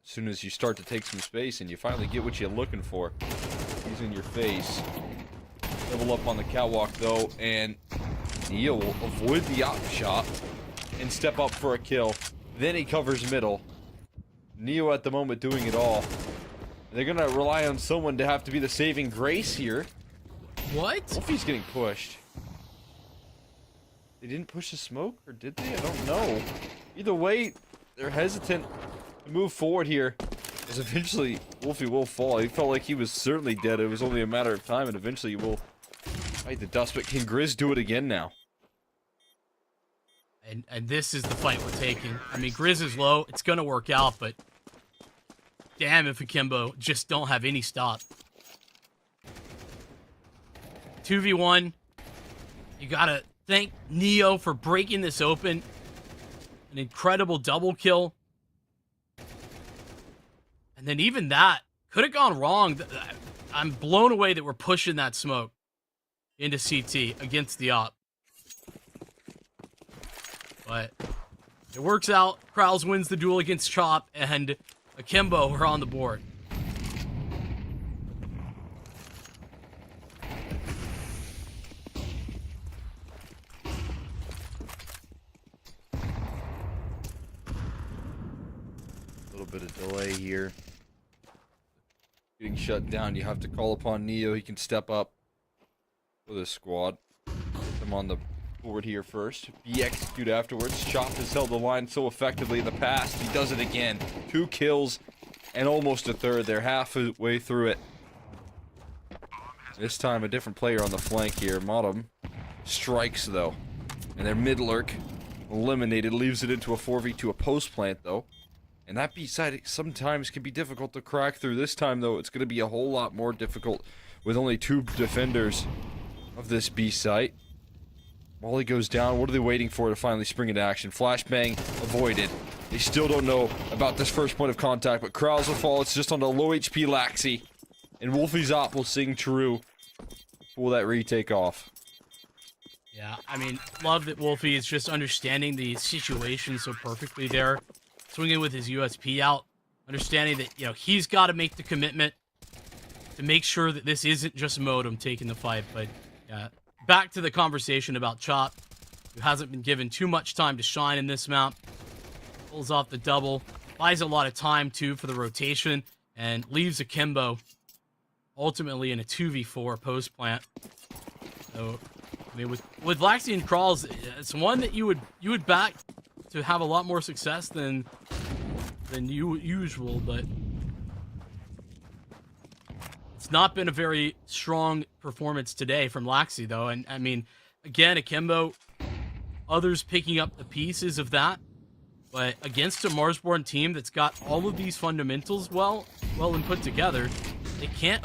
As soon as you start to take some space and you finally get what you're looking for, he's in your face. Double up on the catwalk though, and Neo will avoid the op shot and step up for a kill. Then he covers middle. Neo at the moment doing it all. They're gonna rely on someone to have to be the saving grace here.
What?
Wolfie's getting pushed. They didn't push the smoke, or did they? I don't know. Either way, they're hesitant to move forward here. Because eventually, Wolfie will fall. He felt like he was certainly dead. It was only a matter of time, and eventually he will fight the dust. But can Grizz do it again now?
And this is the fight we're taking. I mean, Grizz is low. It's going to work out, but damn if Akimbo just don't have any stop. 2v1. You got to thank Neo for breaking this open. An incredible double kill. And then even that could have gone wrong. I'm blown away that we're pushing that smoke into CT against the op. But it works out. Krause wins the duel against Chop, and Akimbo are on the board.
A little bit of delay here. Getting shut down. You have to call upon Neo. He can step up with his squad. Get them on the board here first. Be execute afterwards. Chop has held the line so effectively in the past. He does it again. 2 kills and almost a third. They're halfway through it. This time a different player on the flank here. Modem strikes though. And their mid lurk eliminated. Leaves it into a 4v2, a post plant though. And that B side sometimes can be difficult to crack through. This time though, it's going to be a whole lot more difficult with only 2 defenders of this B site. Molly goes down. What are they waiting for to finally spring into action? Flashbang avoided. They still don't know about this first point of contact, but Krause will fall. It's just on the low HP Laxi. And Wolfie's op will sing true. Will that retake off?
Yeah, I mean, love that Wolfie is just understanding the situation so perfectly there. Swinging with his USP out. Understanding that, you know, he's got to make the commitment to make sure that this isn't just Modem taking the fight. But, yeah, back to the conversation about Chop, who hasn't been given too much time to shine in this map. Pulls off the double. Buys a lot of time, too, for the rotation. And leaves Akimbo ultimately in a 2v4 post plant. So, I mean, with Laxi and Krause, it's one that you would back to have a lot more success than usual, but it's not been a very strong performance today from Laxi, though. And I mean, again, Akimbo, others picking up the pieces of that, but against a Marsborn team that's got all of these fundamentals well and put together, they can't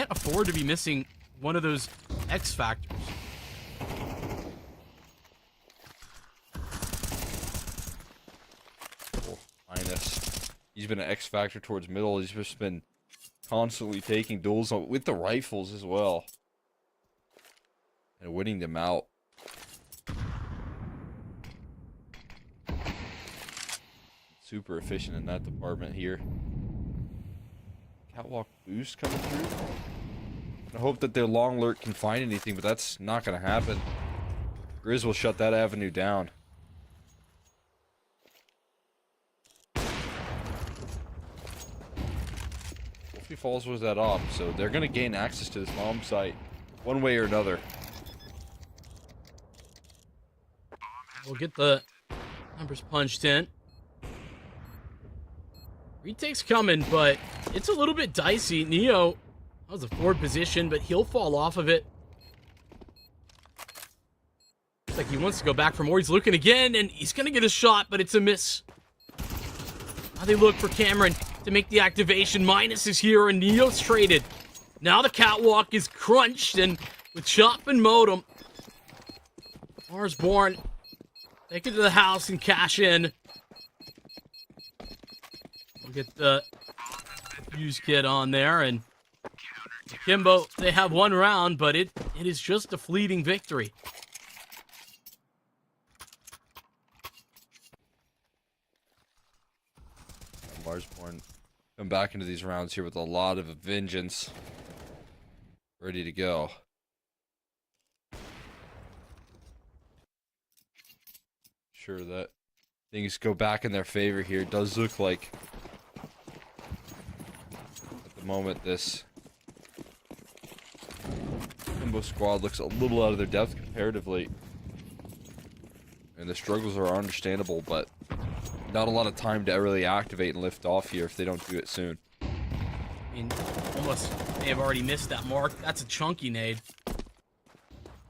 afford to be missing one of those X factors.
He's been an X factor towards middle. He's just been constantly taking duels with the rifles as well. And winning them out. Super efficient in that department here. Catwalk boost coming through. I hope that their long lurk can find anything, but that's not going to happen. Grizz will shut that avenue down. He falls with that op, so they're gonna gain access to this bomb site one way or another.
We'll get the numbers punched in. Retake's coming, but it's a little bit dicey. Neo has a forward position, but he'll fall off of it. Looks like he wants to go back for more. He's looking again, and he's gonna get a shot, but it's a miss. Now they look for Cameron to make the activation. Minus is here, and Neo's traded. Now the catwalk is crunched, and with Chop and Modem, Marsborn take it to the house and cash in. We'll get the fuse kit on there, and Akimbo, they have one round, but it is just a fleeting victory.
Marsborn come back into these rounds here with a lot of vengeance ready to go. sure that things go back in their favor here. It does look like, at the moment, this Limbo squad looks a little out of their depth comparatively. And the struggles are understandable, but not a lot of time to really activate and lift off here if they don't do it soon.
I mean, almost may have already missed that mark. That's a chunky nade.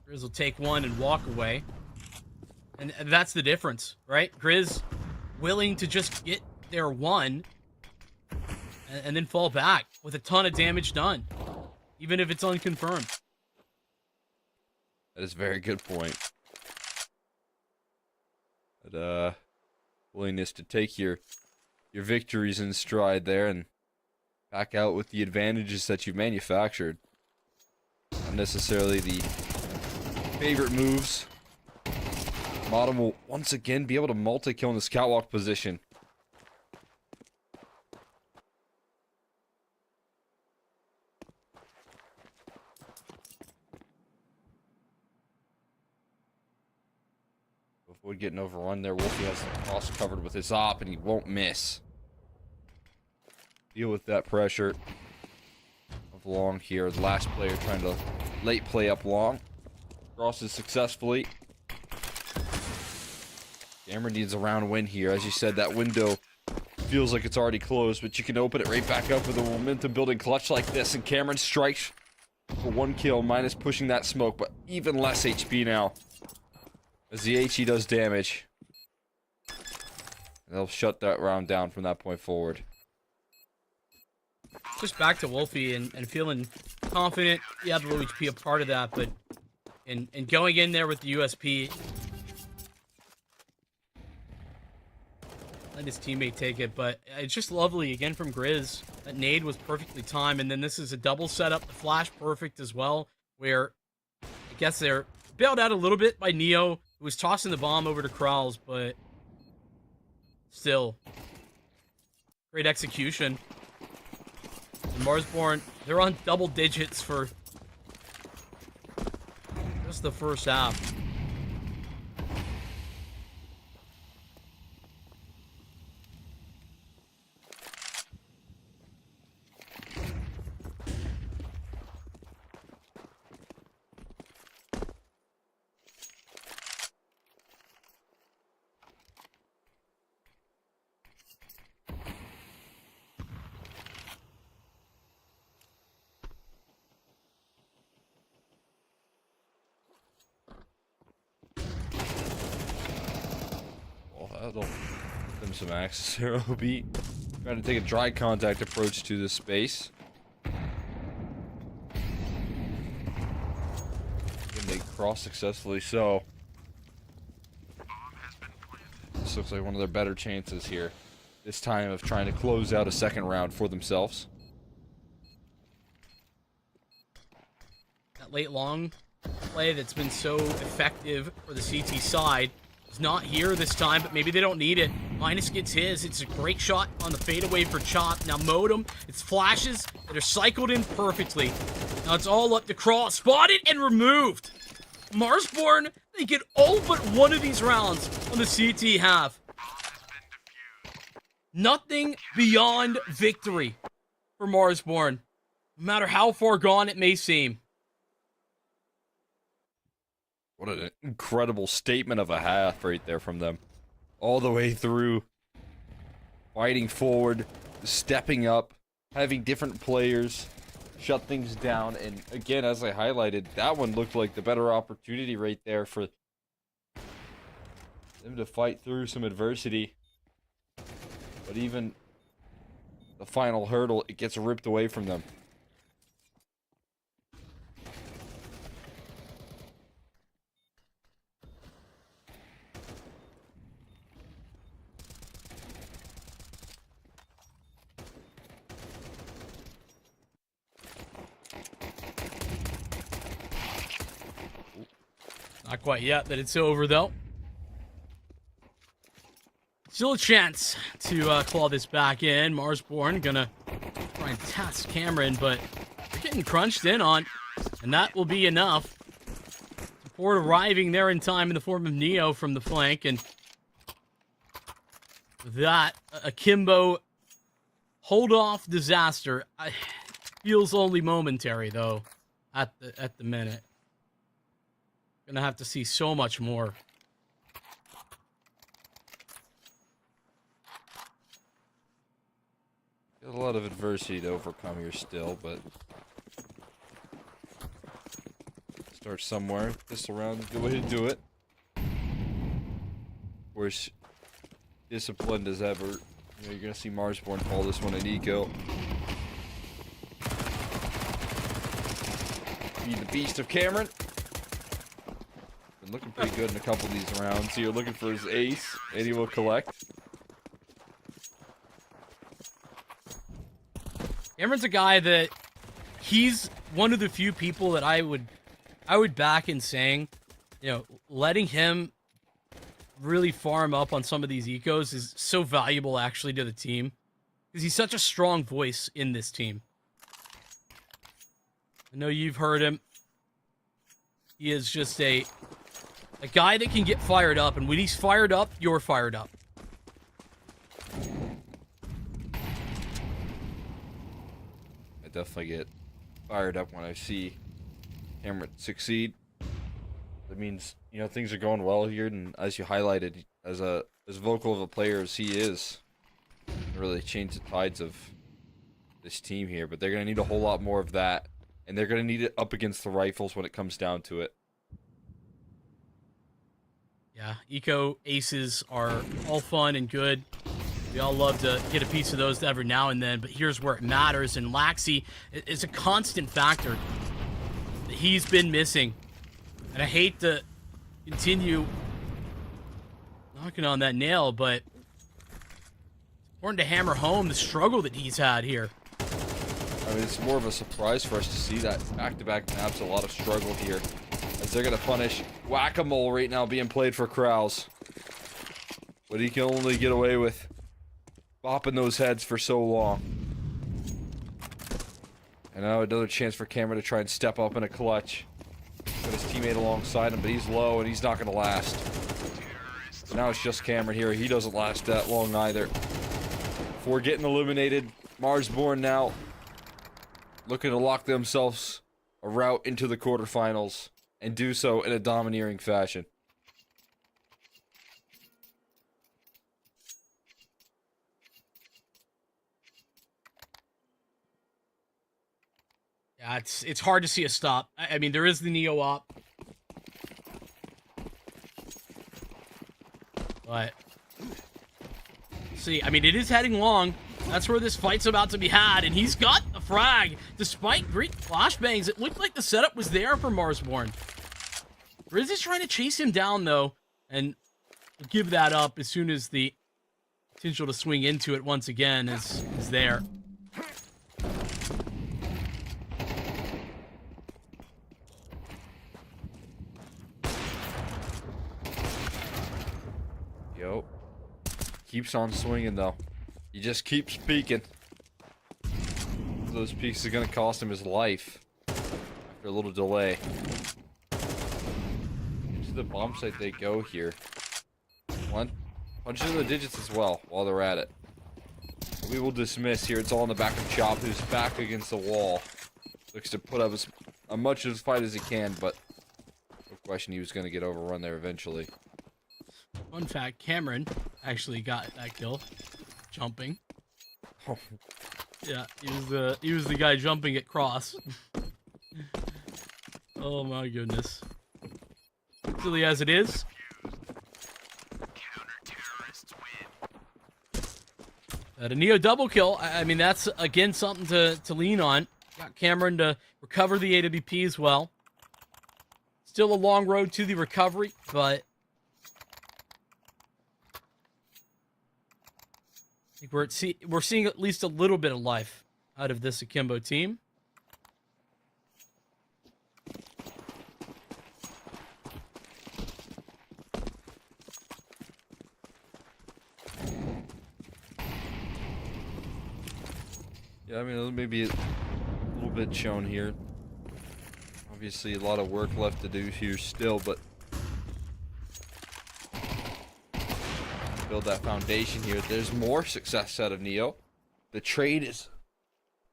Grizz will take one and walk away. And that's the difference, right? Grizz willing to just get their one and then fall back with a ton of damage done, even if it's unconfirmed.
That is a very good point. But, willingness to take your victories in stride there and back out with the advantages that you've manufactured. Not necessarily the favorite moves. Modem will once again be able to multi-kill in this catwalk position. Avoid getting overrun there. Wolfie has the cross covered with his op and he won't miss. Deal with that pressure of long here. The last player trying to late play up long. Crosses successfully. Cameron needs a round win here. As you said, that window feels like it's already closed, but you can open it right back up with a momentum building clutch like this. And Cameron strikes for 1 kill, minus pushing that smoke, but even less HP now. As the HE does damage. And they'll shut that round down from that point forward.
Just back to Wolfie and feeling confident. Yeah, the low HP a part of that, but and going in there with the USP, let his teammate take it, but it's just lovely again from Grizz. That nade was perfectly timed, and then this is a double setup. The flash perfect as well, where I guess they're bailed out a little bit by Neo, who was tossing the bomb over to Kralls, but still, great execution. And Marsborn, they're on double digits for just the first half.
That'll give them some access there, OB. Trying to take a dry contact approach to this space. And they cross successfully, so this looks like one of their better chances here. This time of trying to close out a second round for themselves.
That late long play that's been so effective for the CT side is not here this time, but maybe they don't need it. Minus gets his. It's a great shot on the fadeaway for Chop. Now Modem, it's flashes that are cycled in perfectly. Now it's all up to Crawl. Spotted and removed. Marsborn, they get all but one of these rounds on the CT half. Nothing beyond victory for Marsborn, no matter how far gone it may seem.
What an incredible statement of a half right there from them. All the way through. Fighting forward, stepping up, having different players shut things down. And again, as I highlighted, that one looked like the better opportunity right there for them to fight through some adversity. But even the final hurdle, it gets ripped away from them.
Not quite yet that it's over, though. Still a chance to claw this back in. Marsborn gonna try and test Cameron, but they're getting crunched in on, and that will be enough. Support arriving there in time in the form of Neo from the flank, and That akimbo hold off disaster feels only momentary though at the minute. Gonna have to see so much more.
Got a lot of adversity to overcome here still, but start somewhere. Pistol round is a good way to do it. Of course, disciplined as ever. You know, you're gonna see Marsborn call this one an eco. Be the beast of Cameron. Been looking pretty good in a couple of these rounds. So you're looking for his ace, and he will collect.
Cameron's a guy that he's one of the few people that I would back in saying, you know, letting him really farm up on some of these ecos is so valuable actually to the team because he's such a strong voice in this team. I know you've heard him. He is just a guy that can get fired up, and when he's fired up, you're fired up.
I definitely get fired up when I see Cameron succeed. That means, you know, things are going well here, and as you highlighted, as vocal of a player as he is, really change the tides of this team here. But they're gonna need a whole lot more of that, and they're gonna need it up against the rifles when it comes down to it.
Yeah, eco aces are all fun and good. We all love to get a piece of those every now and then, but here's where it matters, and Laxi is a constant factor that he's been missing. And I hate to continue knocking on that nail, but it's important to hammer home the struggle that he's had here.
I mean, it's more of a surprise for us to see that back-to-back maps, a lot of struggle here, as they're going to punish Whack-A-Mole right now being played for Krause. But he can only get away with bopping those heads for so long. And now another chance for Cameron to try and step up in a clutch. Got his teammate alongside him, but he's low and he's not going to last. So now it's just Cameron here. He doesn't last that long either. Before getting eliminated, Marsborn now looking to lock themselves a route into the quarterfinals and do so in a domineering fashion.
Yeah, it's hard to see a stop. I mean, there is the Neo op. But see, I mean, it is heading long. That's where this fight's about to be had, and he's got the frag. Despite great flashbangs, it looked like the setup was there for Marsborn. Riz is trying to chase him down, though, and give that up as soon as the potential to swing into it once again is there.
Yo. Keeps on swinging, though. He just keeps peeking. Those peaks are going to cost him his life after a little delay. Into the bomb site they go here. One. Punch in the digits as well while they're at it. We will dismiss here. It's all in the back of Chop, who's back against the wall. Looks to put up as much of a fight as he can, but no question he was going to get overrun there eventually.
Fun fact, Cameron actually got that kill. Jumping.
Oh.
Yeah, he was the guy jumping at cross. Oh my goodness. Silly as it is. A Neo double kill. I mean, that's again something to lean on. Got Cameron to recover the AWP as well. Still a long road to the recovery, but I think we're seeing at least a little bit of life out of this Akimbo team.
Yeah, I mean, maybe a little bit shown here. Obviously, a lot of work left to do here still, but build that foundation here. There's more success out of Neo. The trade is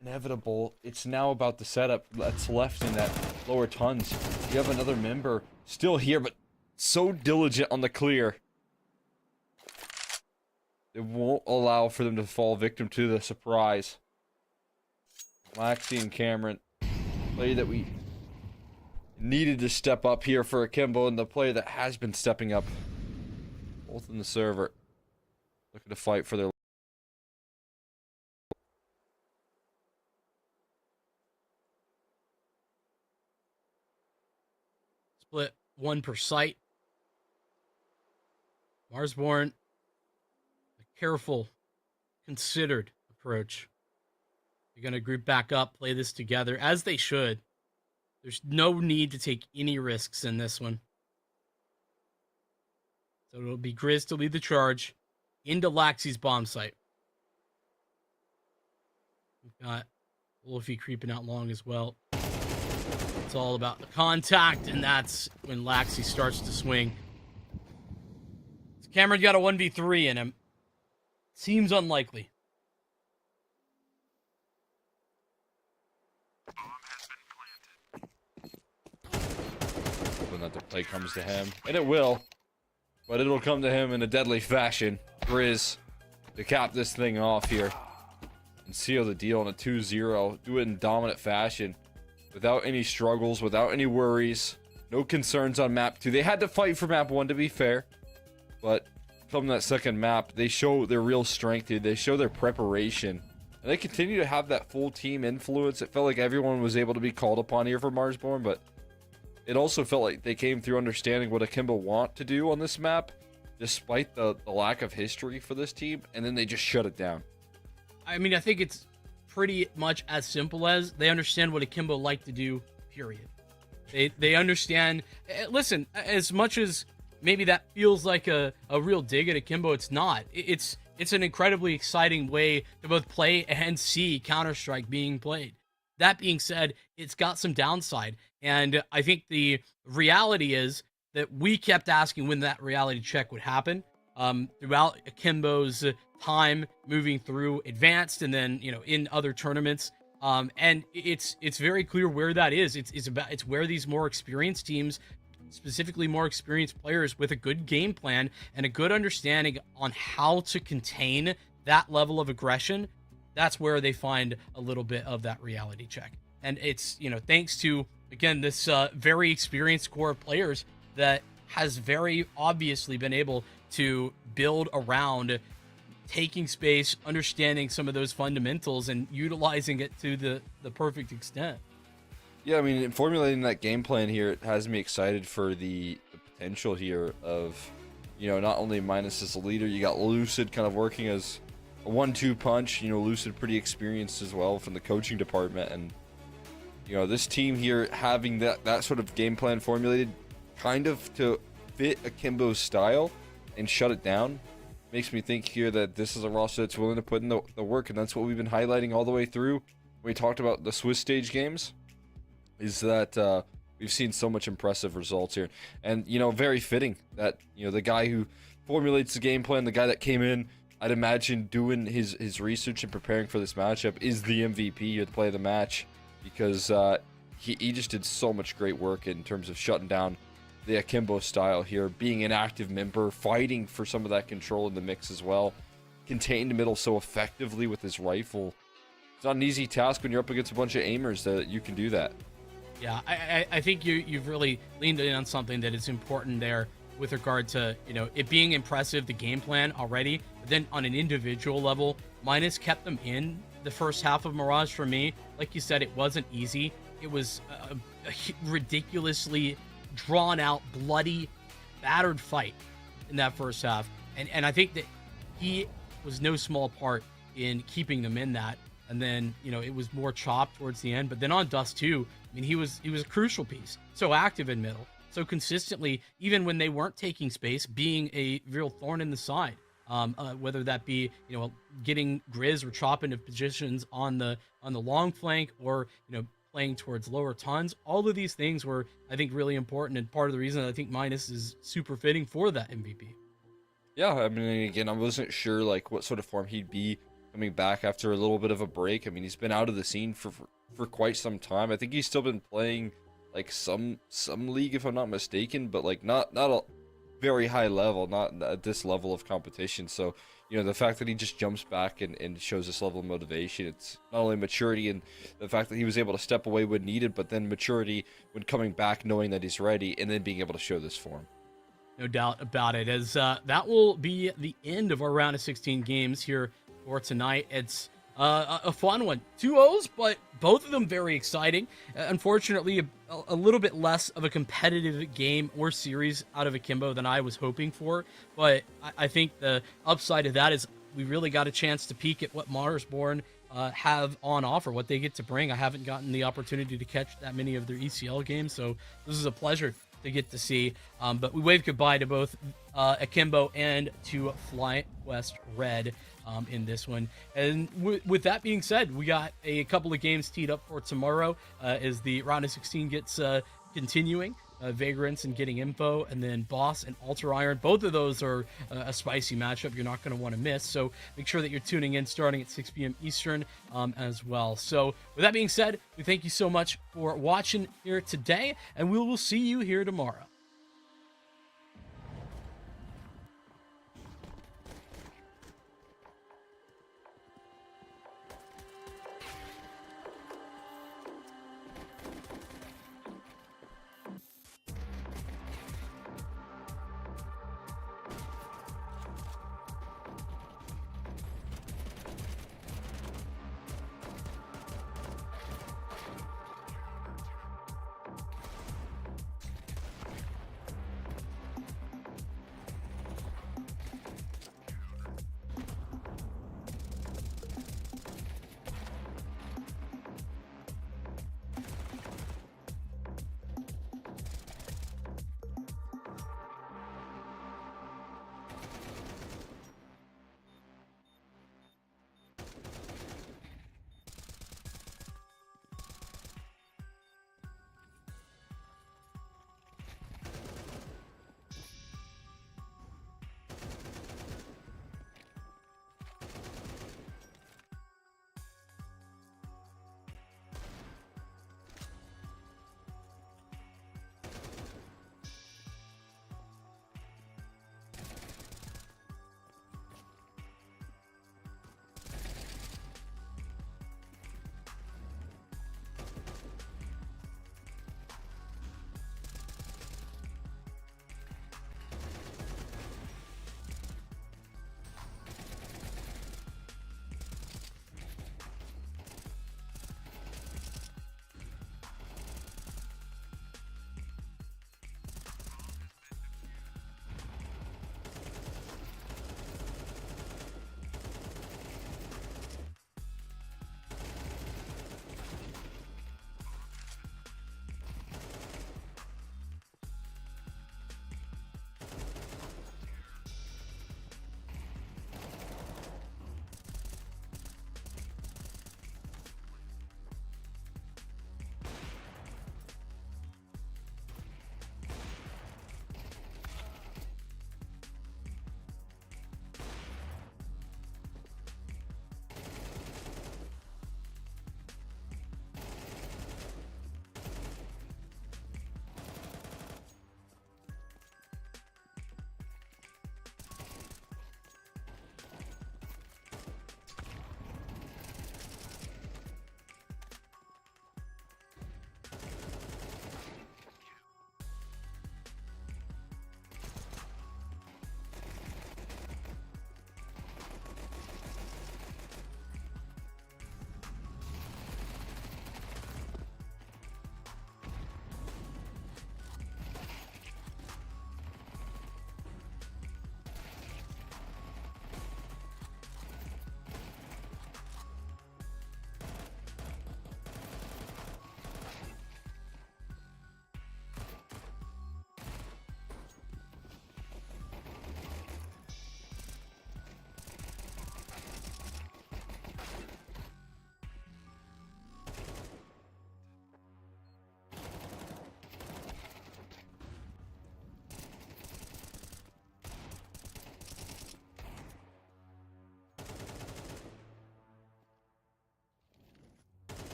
inevitable. It's now about the setup that's left in that lower tons. You have another member still here, but so diligent on the clear. It won't allow for them to fall victim to the surprise. Laxi and Cameron, play that we needed to step up here for Akimbo, and the player that has been stepping up. Both in the server, looking to fight for their.
Split one per site. Marsborn, a careful, considered approach. They're going to group back up, play this together, as they should. There's no need to take any risks in this one. So it'll be Grizz to lead the charge into Laxi's bomb site. We've got Wolfie creeping out long as well. It's all about the contact, and that's when Laxi starts to swing. Cameron got a 1v3 in him. Seems unlikely.
Hoping that the play comes to him, and it will. But it'll come to him in a deadly fashion. Grizz to cap this thing off here and seal the deal in a 2-0. Do it in dominant fashion without any struggles, without any worries. No concerns on map 2. They had to fight for map 1, to be fair. But from that second map, they show their real strength here. They show their preparation. And they continue to have that full team influence. It felt like everyone was able to be called upon here for Marsborn, but it also felt like they came through understanding what Akimbo want to do on this map, despite the lack of history for this team, and then they just shut it down.
I mean, I think it's pretty much as simple as they understand what Akimbo like to do, period. They understand. Listen, as much as maybe that feels like a real dig at Akimbo, it's not. It's an incredibly exciting way to both play and see Counter-Strike being played. That being said, it's got some downside. And I think the reality is that we kept asking when that reality check would happen throughout Akimbo's time moving through Advanced and then, in other tournaments. And it's very clear where that is. It's where these more experienced teams, specifically more experienced players with a good game plan and a good understanding on how to contain that level of aggression, that's where they find a little bit of that reality check. And it's, thanks to, again, this very experienced core of players that has very obviously been able to build around taking space, understanding some of those fundamentals, and utilizing it to the perfect extent.
Yeah, I mean, in formulating that game plan here, it has me excited for the potential here of, not only Minus as a leader, you got Lucid kind of working as a 1-2 punch. Lucid pretty experienced as well from the coaching department, and this team here having that sort of game plan formulated kind of to fit Akimbo's style and shut it down makes me think here that this is a roster that's willing to put in the work, and that's what we've been highlighting all the way through when we talked about the Swiss stage games, is that we've seen so much impressive results here. And very fitting that the guy who formulates the game plan, the guy that came in, I'd imagine doing his research and preparing for this matchup, is the MVP or the play of the match, because he just did so much great work in terms of shutting down the Akimbo style here, being an active member, fighting for some of that control in the mix as well, contained the middle so effectively with his rifle. It's not an easy task when you're up against a bunch of aimers that you can do that.
Yeah, I think you've really leaned in on something that is important there with regard to, it being impressive, the game plan already, but then on an individual level, Minus kept them in the first half of Mirage for me. Like you said, it wasn't easy. It was a ridiculously drawn out, bloody, battered fight in that first half. And I think that he was no small part in keeping them in that. And then, it was more chopped towards the end. But then on Dust 2, I mean, he was a crucial piece. So active in middle. So consistently, even when they weren't taking space, being a real thorn in the side. Whether that be, getting Grizz or chopping into positions on the long flank, or, playing towards lower tons. All of these things were, I think, really important, and part of the reason I think Minus is super fitting for that MVP.
Yeah, I mean, again, I wasn't sure like what sort of form he'd be coming back after a little bit of a break. I mean, he's been out of the scene for quite some time. I think he's still been playing like some league if I'm not mistaken, but like not a very high level, not at this level of competition. So, the fact that he just jumps back and shows this level of motivation, it's not only maturity and the fact that he was able to step away when needed, but then maturity when coming back, knowing that he's ready, and then being able to show this form.
No doubt about it. As that will be the end of our round of 16 games here for tonight. It's a fun one. 2-0s, but both of them very exciting. Unfortunately, a little bit less of a competitive game or series out of Akimbo than I was hoping for. But I think the upside of that is we really got a chance to peek at what Marsborn have on offer, what they get to bring. I haven't gotten the opportunity to catch that many of their ECL games, so this is a pleasure to get to see. But we wave goodbye to both Akimbo and to Fly West Red in this one. And with that being said, we got a couple of games teed up for tomorrow as the round of 16 gets continuing. Vagrants and Getting Info, and then Boss and Alter Iron. Both of those are a spicy matchup you're not going to want to miss. So make sure that you're tuning in starting at 6 p.m. Eastern as well. So with that being said, we thank you so much for watching here today, and we will see you here tomorrow.